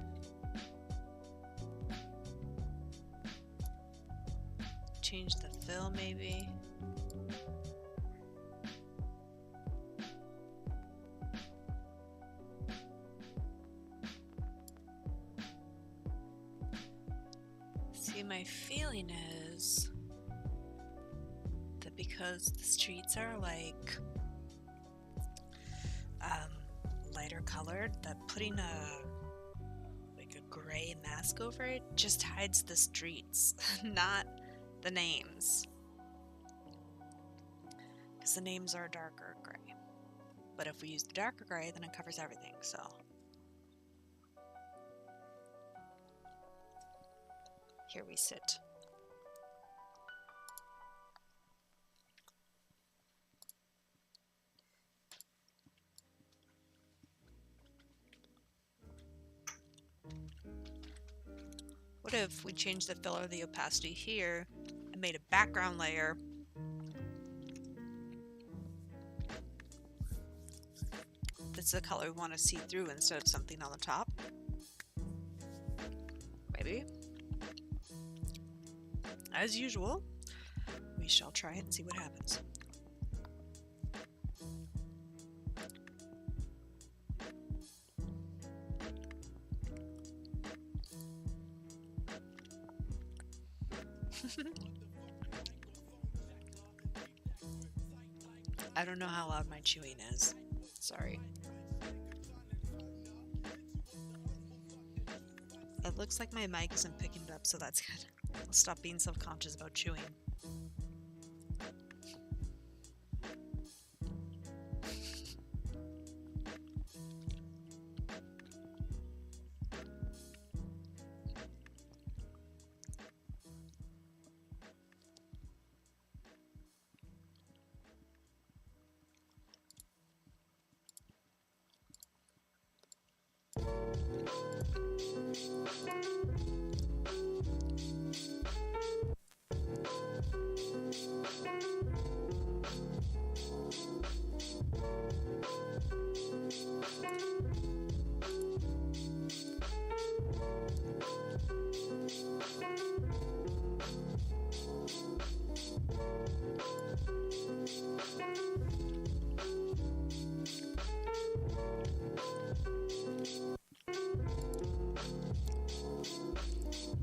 Change the fill maybe. See, my feeling is that because the streets are like lighter colored, that putting a gray mask over it just hides the streets, not the names. Because the names are darker gray. But if we use the darker gray, then it covers everything, so. Here we sit. What if we change the fill or the opacity here and made a background layer that's the color we want to see through instead of something on the top? Maybe. As usual, we shall try it and see what happens. I don't know how loud my chewing is. Sorry. It looks like my mic isn't picking it up, so that's good. I'll stop being self-conscious about chewing.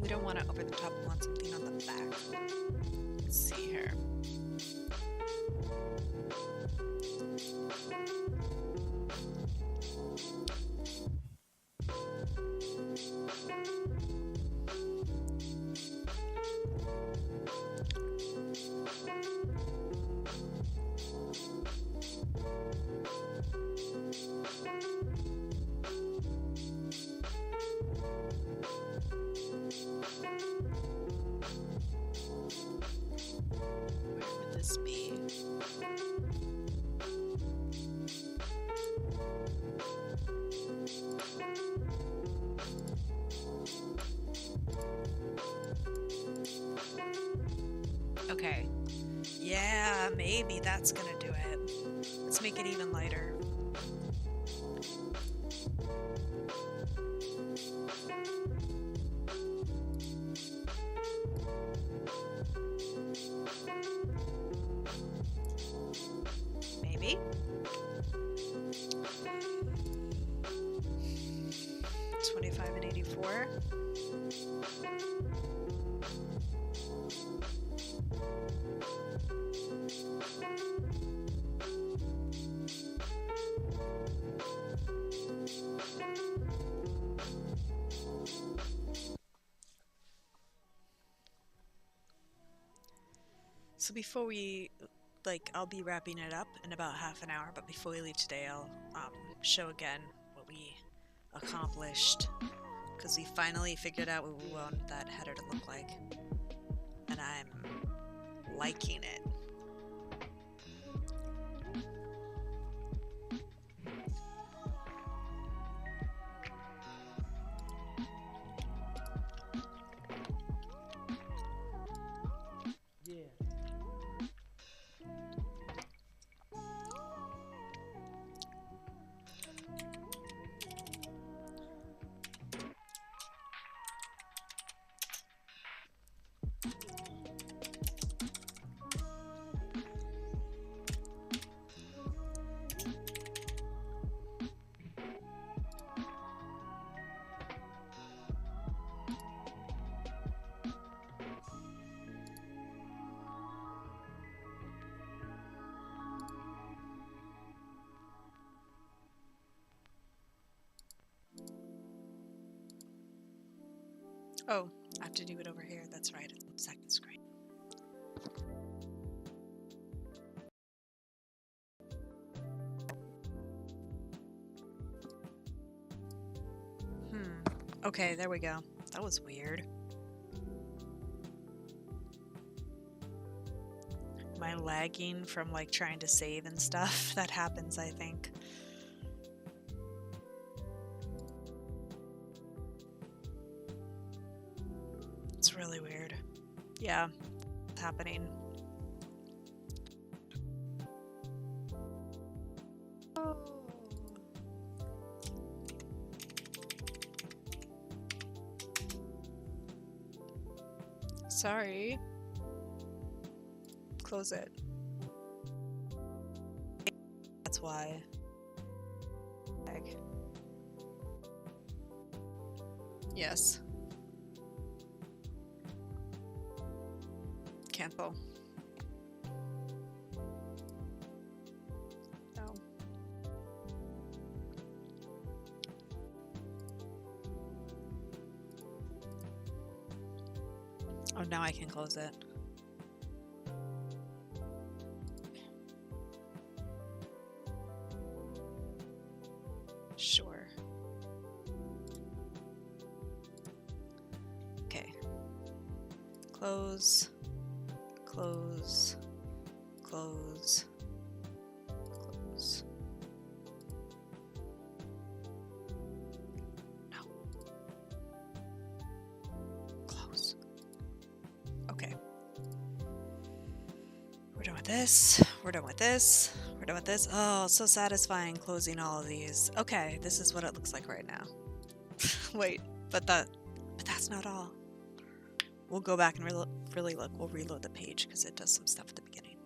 We don't want it over the top, we want something on the back. Let's see here. Where would this be? Okay. Yeah, maybe that's gonna do it. Let's make it even lighter. Maybe. 25 and 84. So before we, I'll be wrapping it up in about half an hour, but before we leave today, I'll show again what we accomplished, because we finally figured out what we want that header to look like, and I'm liking it. Yeah. Oh, I have to do it over here. That's right. It's on second screen. Okay, there we go. That was weird. Am I lagging from like trying to save and stuff? That happens, I think. It's really weird. Yeah, it's happening. Sorry. Close it. That's why. Lag. Yes. Cancel. No. Oh, now I can close it. Sure. Okay. Close. Close. Close. Close. No. Close. Okay. We're done with this. We're done with this. We're done with this. Oh, so satisfying closing all of these. Okay, this is what it looks like right now. Wait, but that's not all. We'll go back and really look. We'll reload the page because it does some stuff at the beginning.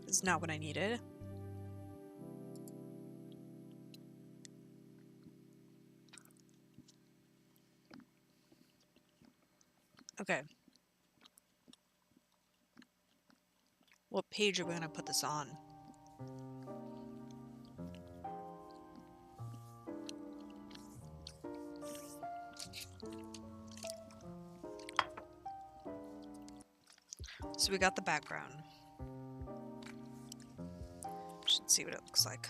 This is not what I needed. Okay. What page are we going to put this on? So we got the background. Should see what it looks like.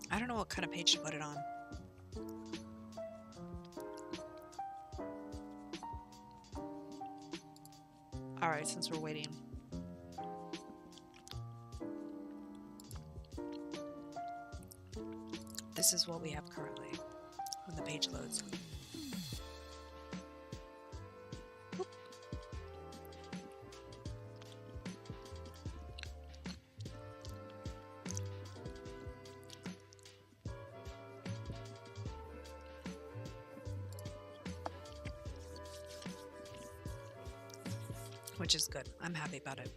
I don't know what kind of page to put it on. Alright, since we're waiting. This is what we have currently when the page loads. Whoop. Which is good. I'm happy about it.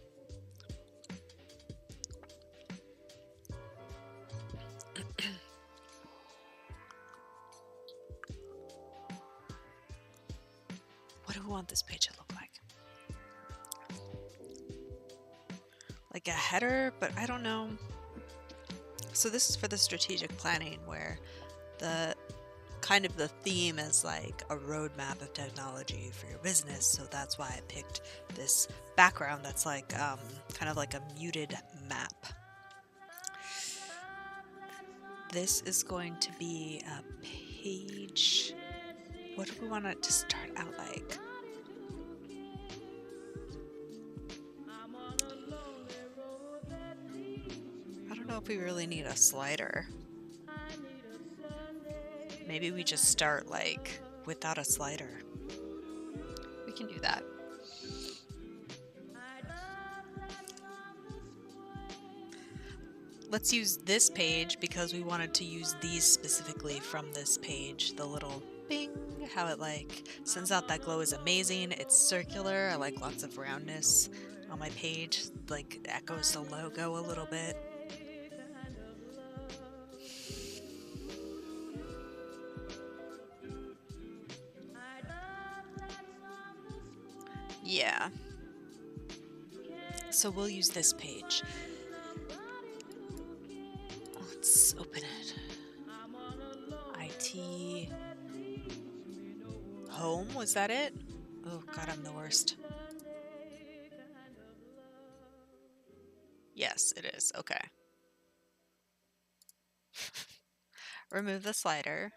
What do we want this page to look like? Like a header, but I don't know. So this is for the strategic planning where the kind of the theme is like a roadmap of technology for your business. So that's why I picked this background that's like kind of like a muted map. This is going to be a page. What do we want it to start out like? I don't know if we really need a slider. Maybe we just start like without a slider. We can do that. let's use this page because we wanted to use these specifically from this page. The little bing, how it like sends out that glow is amazing. It's circular. I like lots of roundness on my page. Like echoes the logo a little bit. Yeah. So we'll use this page. Let's open it. IT home, was that it? Oh god, I'm the worst. Yes, it is. Okay. Remove the slider.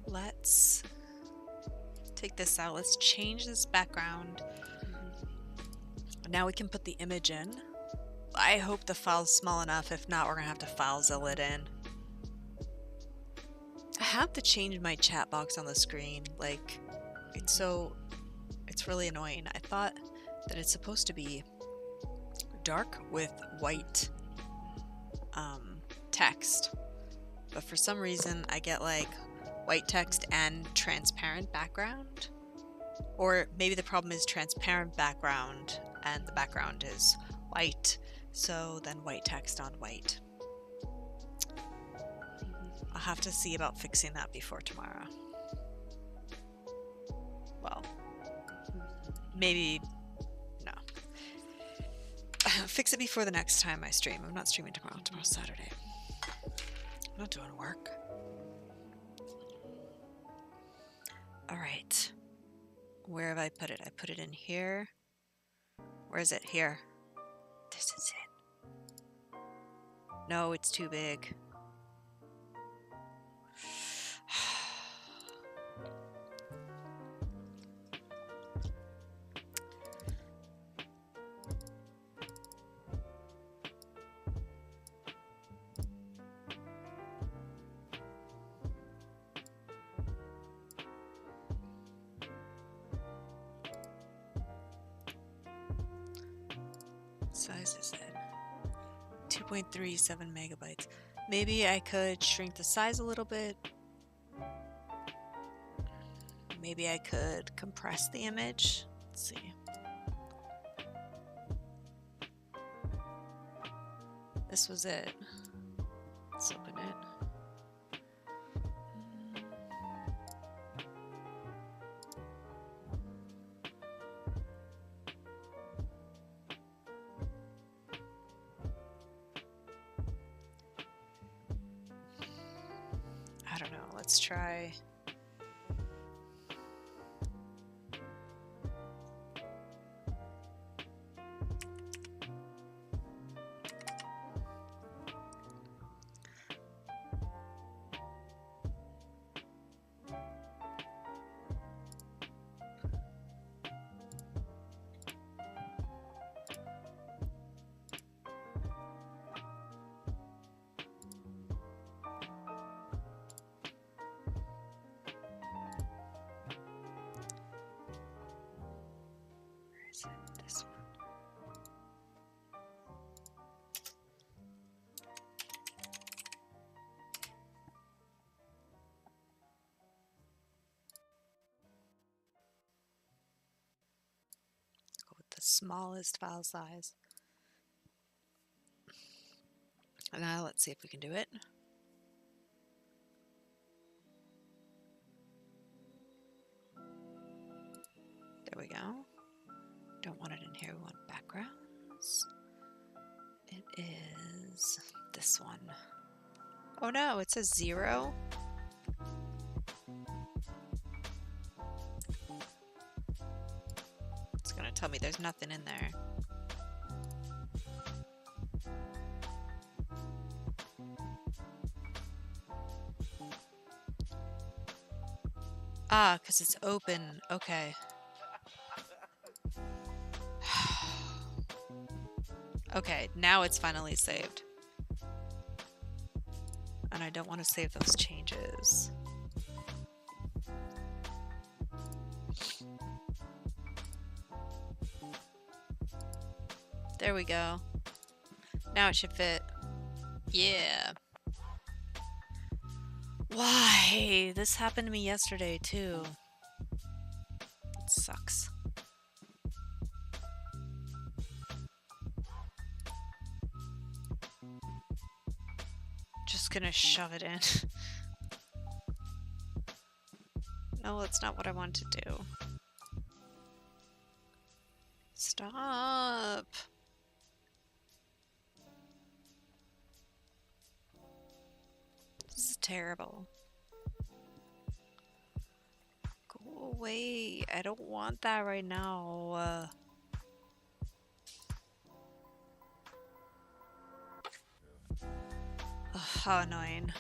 Let's take this out. Let's change this background. Now we can put the image in. I hope the file's small enough. If not, we're gonna have to FileZilla it in. I have to change my chat box on the screen. Like, it's really annoying. I thought that it's supposed to be dark with white text, but for some reason I get like white text and transparent background, or maybe the problem is transparent background and the background is white, so then white text on white. I'll have to see about fixing that before tomorrow. Well, maybe no. Fix it before the next time I stream. I'm not streaming tomorrow. Tomorrow's Saturday. I'm not doing work. Alright. Where have I put it? I put it in here. Where is it? Here. This is it. No, it's too big. Size is it? 2.37 megabytes. Maybe I could shrink the size a little bit. Maybe I could compress the image. Let's see. This was it. Let's open it. I don't know. Let's try. This one. Go with the smallest file size. And now let's see if we can do it. There we go. Don't want it in here, we want backgrounds. It is this one. Oh no, it says 0. It's gonna tell me there's nothing in there. Ah, because it's open. Okay. Okay, now it's finally saved. And I don't want to save those changes. There we go. Now it should fit. Yeah. Why? This happened to me yesterday too. It sucks. Just gonna shove it in. No, that's not what I want to do. Stop. This is terrible. Go away. I don't want that right now. Ugh, how annoying.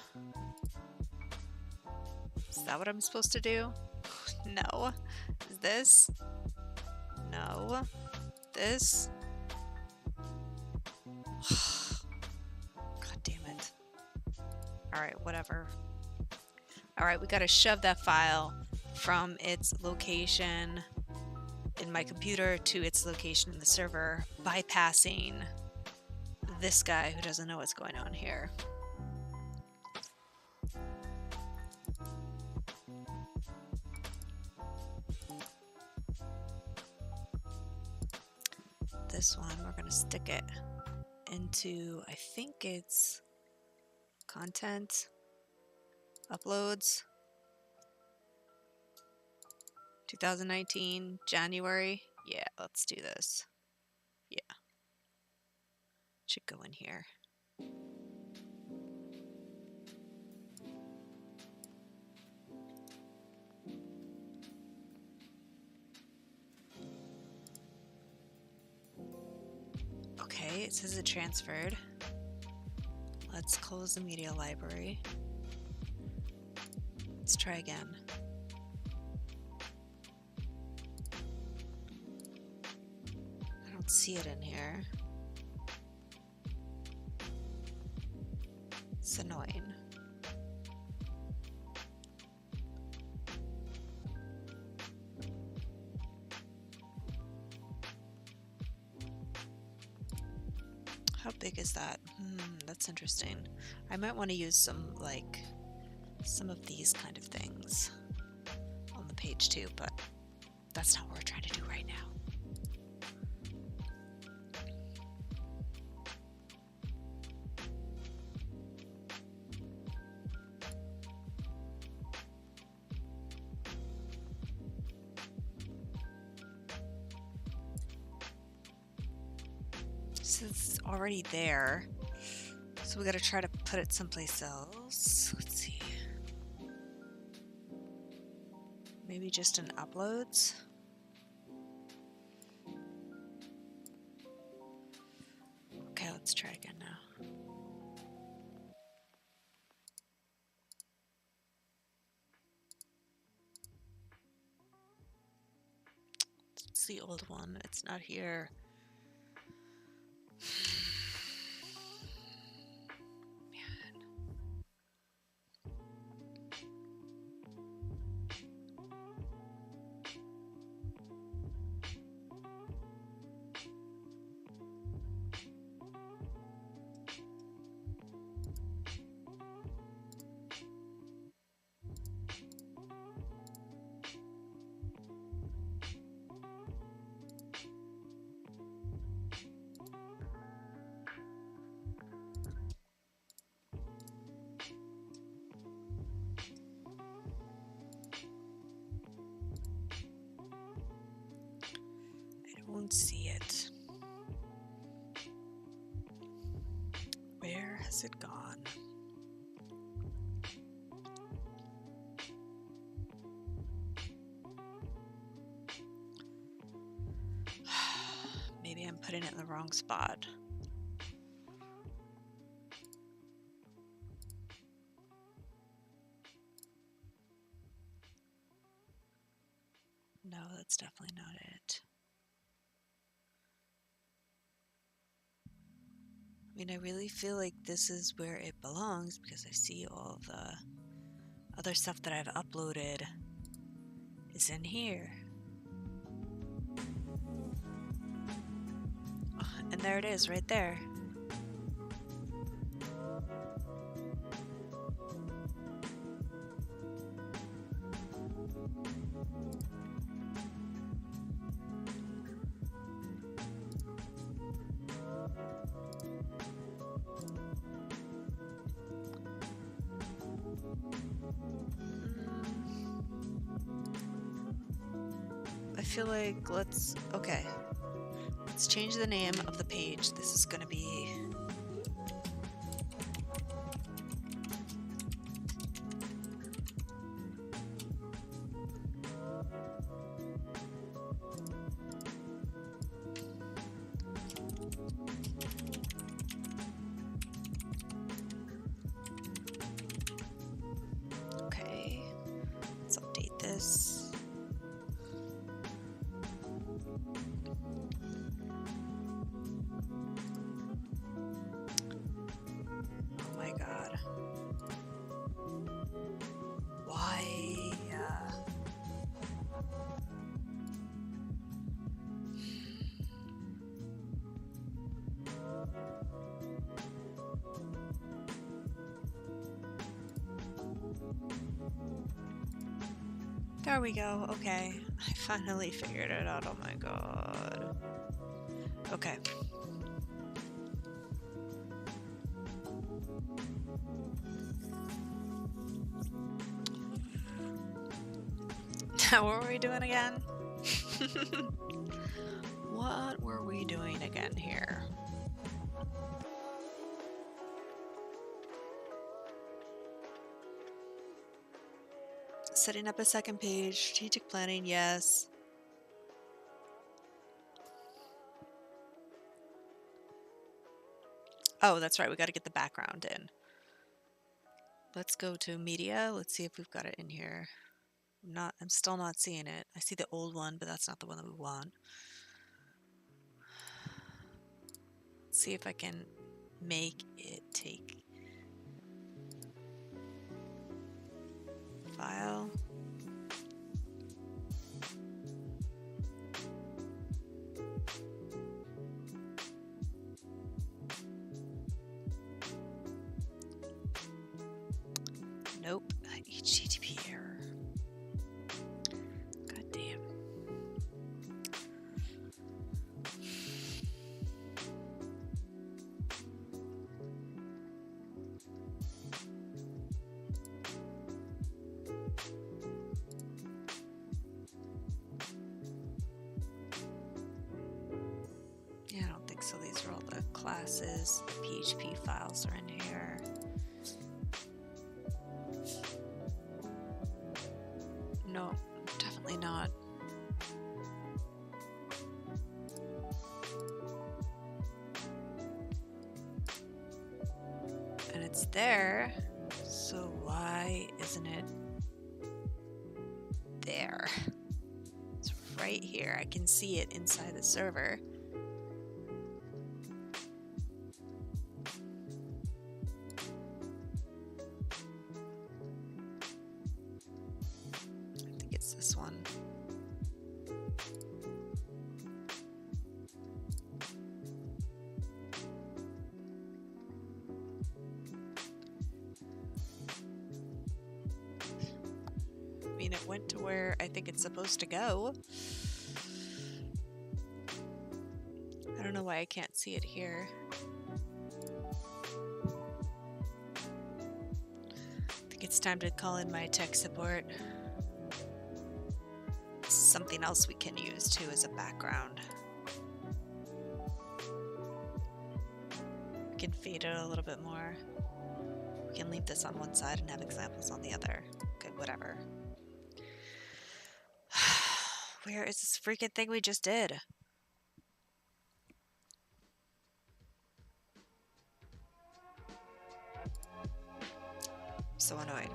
Is that what I'm supposed to do? No. Is this? No. This? God damn it. Alright, whatever. Alright, we gotta shove that file from its location in my computer to its location in the server, bypassing this guy who doesn't know what's going on here. This one, we're gonna stick it into, I think it's content, uploads, 2019, January. Yeah, let's do this. Yeah. Should go in here. Okay, it says it transferred. Let's close the media library. Let's try again. I don't see it in here. It's annoying. How big is that? That's interesting. I might want to use some of these kind of things on the page too, but that's not what we're trying to do right now. So it's already there. So we gotta try to put it someplace else. Let's see. Maybe just in uploads. Okay, let's try again now. It's the old one. It's not here. Don't see it. Where has it gone? Maybe I'm putting it in the wrong spot. No, that's definitely not it. I mean, I really feel like this is where it belongs because I see all the other stuff that I've uploaded is in here. and there it is right there. I feel like okay. Let's change the name of the page. This is gonna be okay. Let's update this. Oh my god. Why? There we go. Okay. I finally figured it out. Oh my god. Okay. Now, what were we doing again? What were we doing again here? Setting up a second page, strategic planning, yes. Oh, that's right, we got to get the background in. Let's go to media. Let's see if we've got it in here. I'm still not seeing it. I see the old one, but that's not the one that we want. Let's see if I can make it take file. Nope, HTTP error. God damn. Yeah, I don't think so. These are all the classes. The PHP files are in here. No, definitely not. And it's there, so why isn't it there? It's right here. I can see it inside the server. I think it's this one. I mean, it went to where I think it's supposed to go. I don't know why I can't see it here. I think it's time to call in my tech support. This is something else we can use too as a background. We can fade it a little bit more. We can leave this on one side and have examples on the other. Okay, whatever. Where is this freaking thing we just did? So annoyed.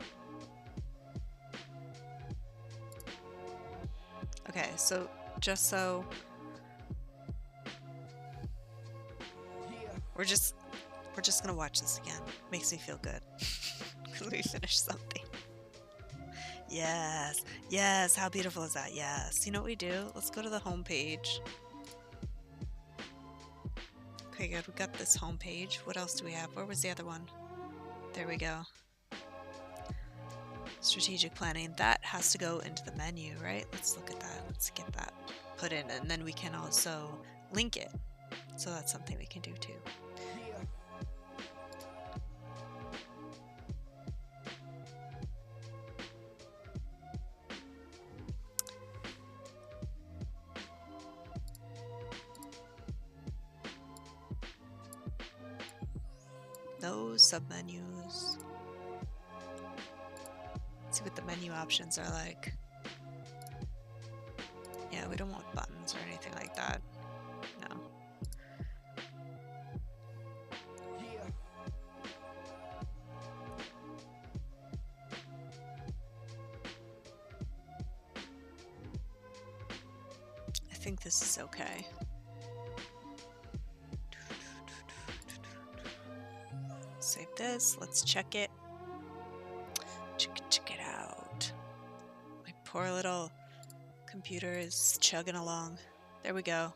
Okay, so just so we're just gonna watch this again. Makes me feel good because we finished something. Yes, yes. How beautiful is that? Yes. You know what we do? Let's go to the home page. Okay, good. We got this home page. What else do we have? Where was the other one? There we go. Strategic planning. That has to go into the menu, right? Let's look at that. Let's get that put in, and then we can also link it. So that's something we can do too. No submenus. Let's see what the menu options are like. Yeah, we don't want buttons or anything like that. No. I think this is okay. Save this. Let's check it. Check it out. My poor little computer is chugging along. There we go.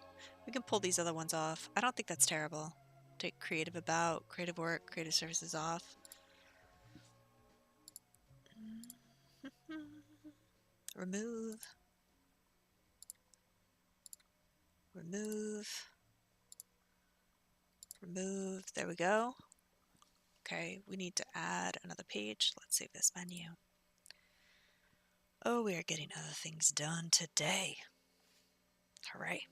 We can pull these other ones off. I don't think that's terrible. Take creative about, creative work, creative services off. Remove. Remove. Remove. There we go. Okay, we need to add another page. Let's save this menu. Oh, we are getting other things done today. Hooray.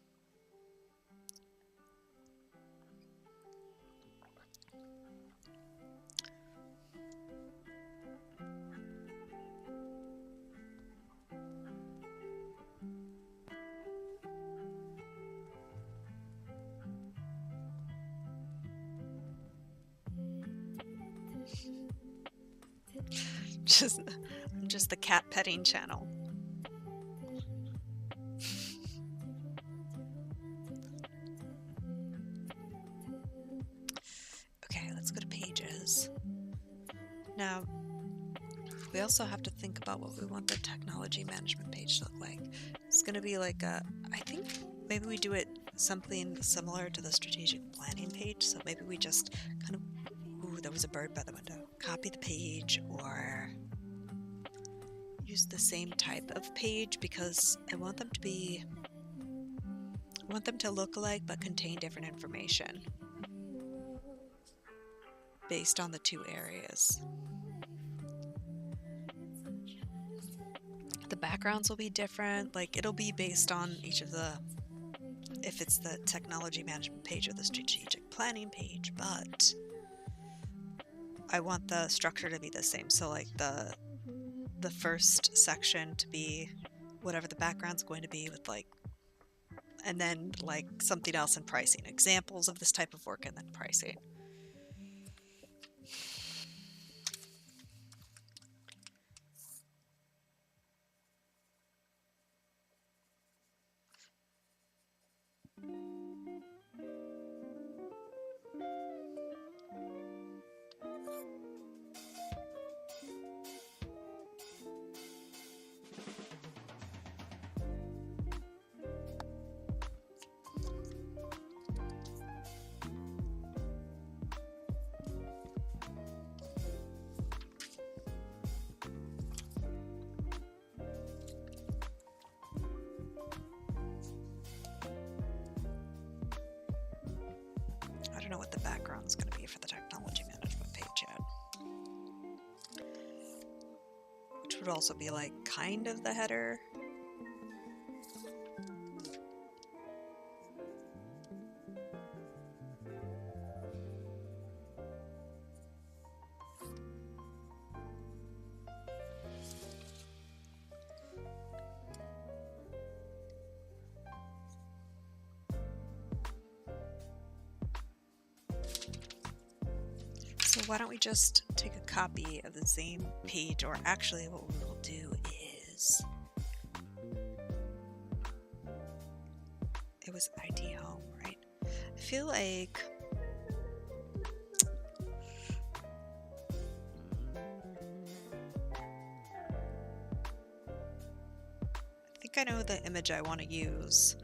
I'm just the cat petting channel. Okay, let's go to pages. Now, we also have to think about what we want the technology management page to look like. It's going to be like a, I think maybe we do it something similar to the strategic planning page. So maybe we just kind of, ooh, there was a bird by the window. Copy the page or use the same type of page because I want them to look alike but contain different information based on the two areas. The backgrounds will be different, like it'll be based on each of the, if it's the technology management page or the strategic planning page, but I want the structure to be the same. So like the first section to be whatever the background's going to be with like, and then like something else in pricing, examples of this type of work, and then pricing. I don't know what the background is going to be for the technology management page yet. Which would also be like kind of the header. So why don't we just take a copy of the same page, or actually what we will do is, it was ID home, right? I feel like I think I know the image I want to use.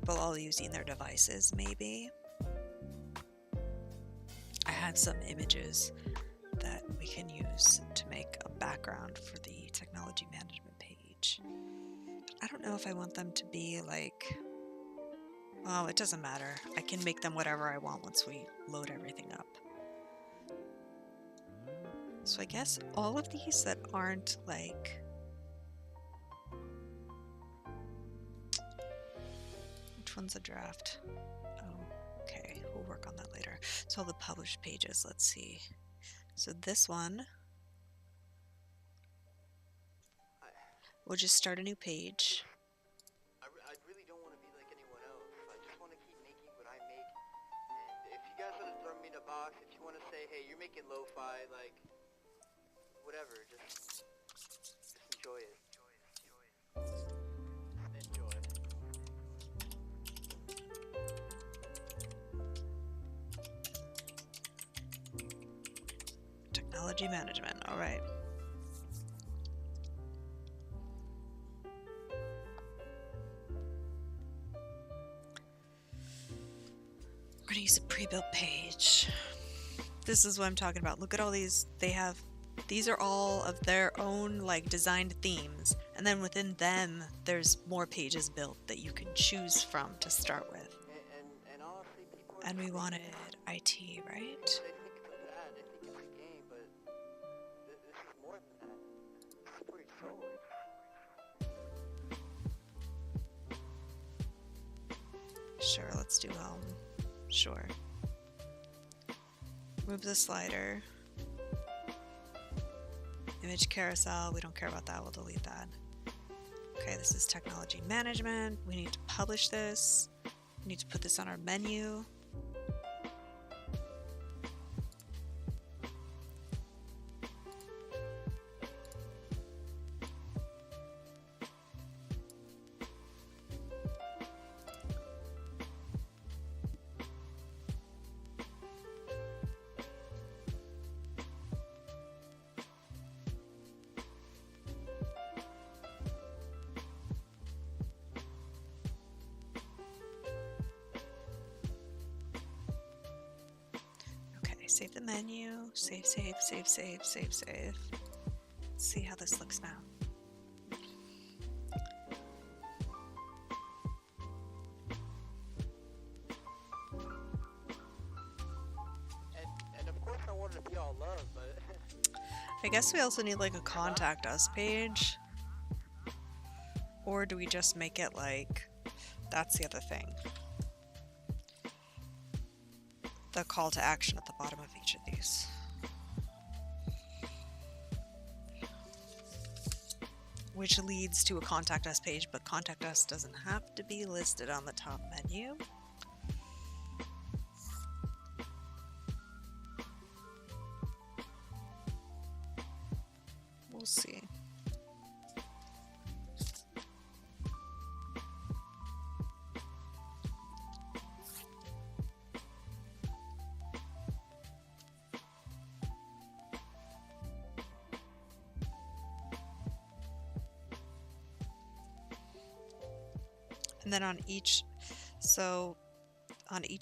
people all using their devices, maybe. I have some images that we can use to make a background for the technology management page. I don't know if I want them to be like, oh, it doesn't matter. I can make them whatever I want once we load everything up. So I guess all of these that aren't like, which one's a draft? Oh, okay, we'll work on that later. So all the published pages, let's see. So this one, we'll just start a new page. I really don't want to be like anyone else. I just want to keep making what I make. And if you guys want to throw me in a box, if you want to say, hey, you're making lo-fi, like, whatever, just enjoy it. Enjoy. Technology management, all right. We're gonna use a pre-built page. This is what I'm talking about. Look at all these. These are all of their own like designed themes, and then within them there's more pages built that you can choose from to start with. And honestly, people are And we just wanted thinking IT, right? they think it's a fad, they think it's a game, but this is more than that. This is for your soul. Sure, let's do home. Sure. Move the slider. Image carousel, we don't care about that, we'll delete that. Okay, this is technology management. We need to publish this. We need to put this on our menu. Save the menu, save. Let's see how this looks now. And of course I wanted to be all love, but I guess we also need like a contact us page. Or do we just make it like, that's the other thing. The call to action at the bottom of each of these. Which leads to a contact us page, but contact us doesn't have to be listed on the top menu. We'll see. And then on each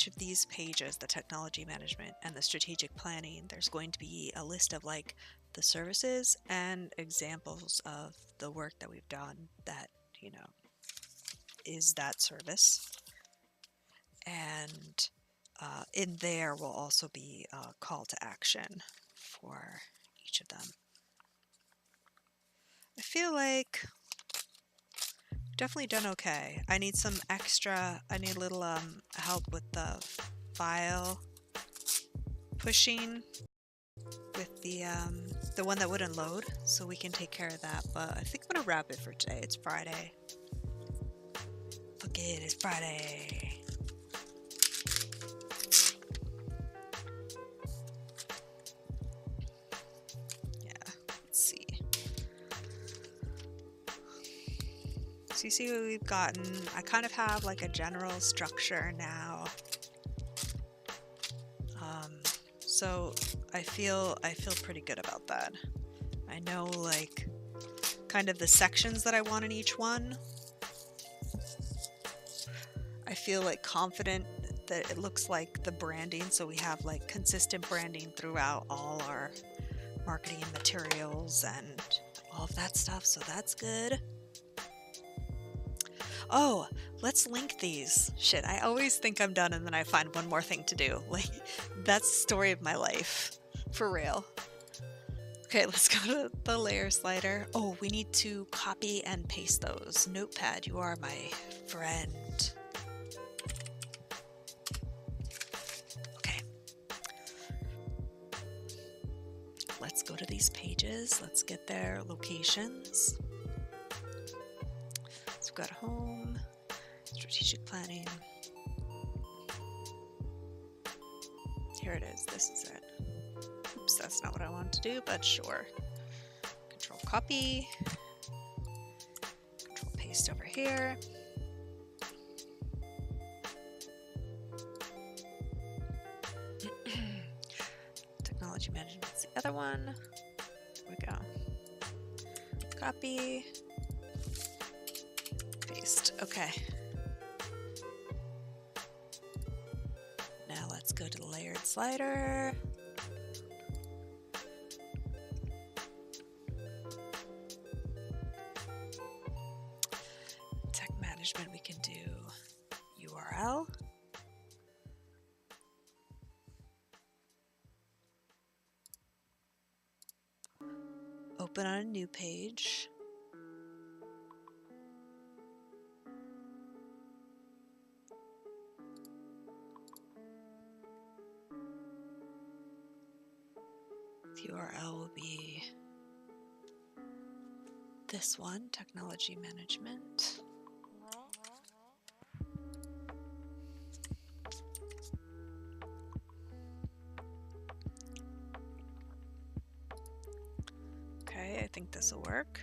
of these pages, the technology management and the strategic planning, there's going to be a list of like the services and examples of the work that we've done that, you know, is that service. And in there will also be a call to action for each of them. I feel like definitely done okay. I need some extra, I need a little help with the file pushing with the one that wouldn't load, so we can take care of that. But I think I'm gonna wrap it for today. It's Friday. Fuck it, it's Friday. So you see what we've gotten. I kind of have like a general structure now. So I feel pretty good about that. I know like kind of the sections that I want in each one. I feel like confident that it looks like the branding, so we have like consistent branding throughout all our marketing materials and all of that stuff, so that's good. Oh, let's link these. Shit, I always think I'm done and then I find one more thing to do. Like, that's the story of my life. For real. Okay, let's go to the layer slider. Oh, we need to copy and paste those. Notepad, you are my friend. Okay. Let's go to these pages. Let's get their locations. So we've got home, strategic planning. Here it is. This is it. Oops, that's not what I wanted to do, but sure. Control copy. Control paste over here. Technology management's the other one. Here we go. Copy. Paste. Okay. Now let's go to the layered slider. Tech management, we can do URL. Open on a new page. The URL will be this one, technology management. Okay, I think this will work.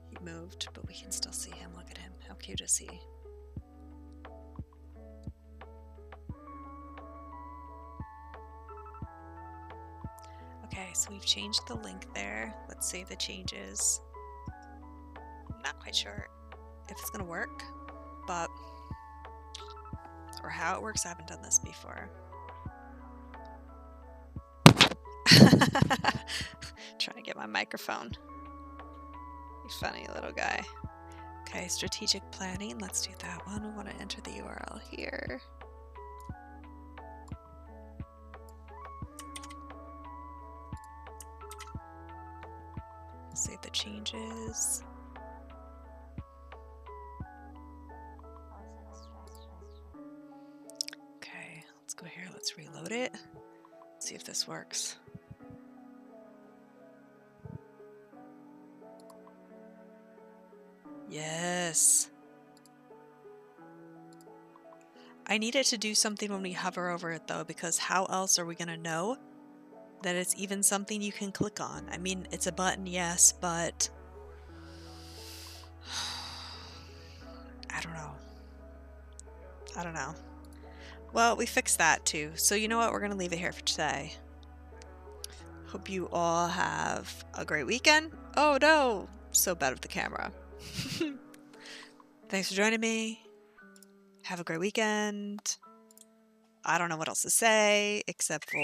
He moved, but we can still see him. Look at him. How cute is he? Okay, so we've changed the link there. Let's save the changes. I'm not quite sure if it's gonna work, but or how it works. I haven't done this before. Trying to get my microphone. You funny little guy. Okay, strategic planning. Let's do that one. We want to enter the URL here. Save the changes. Okay, let's go here. Let's reload it. Let's see if this works. Yes. I need it to do something when we hover over it though, because how else are we gonna know that it's even something you can click on? I mean, it's a button, yes, but I don't know. I don't know. Well, we fixed that too. So you know what? We're gonna leave it here for today. Hope you all have a great weekend. Oh no, so bad with the camera. Thanks for joining me. Have a great weekend. I don't know what else to say except for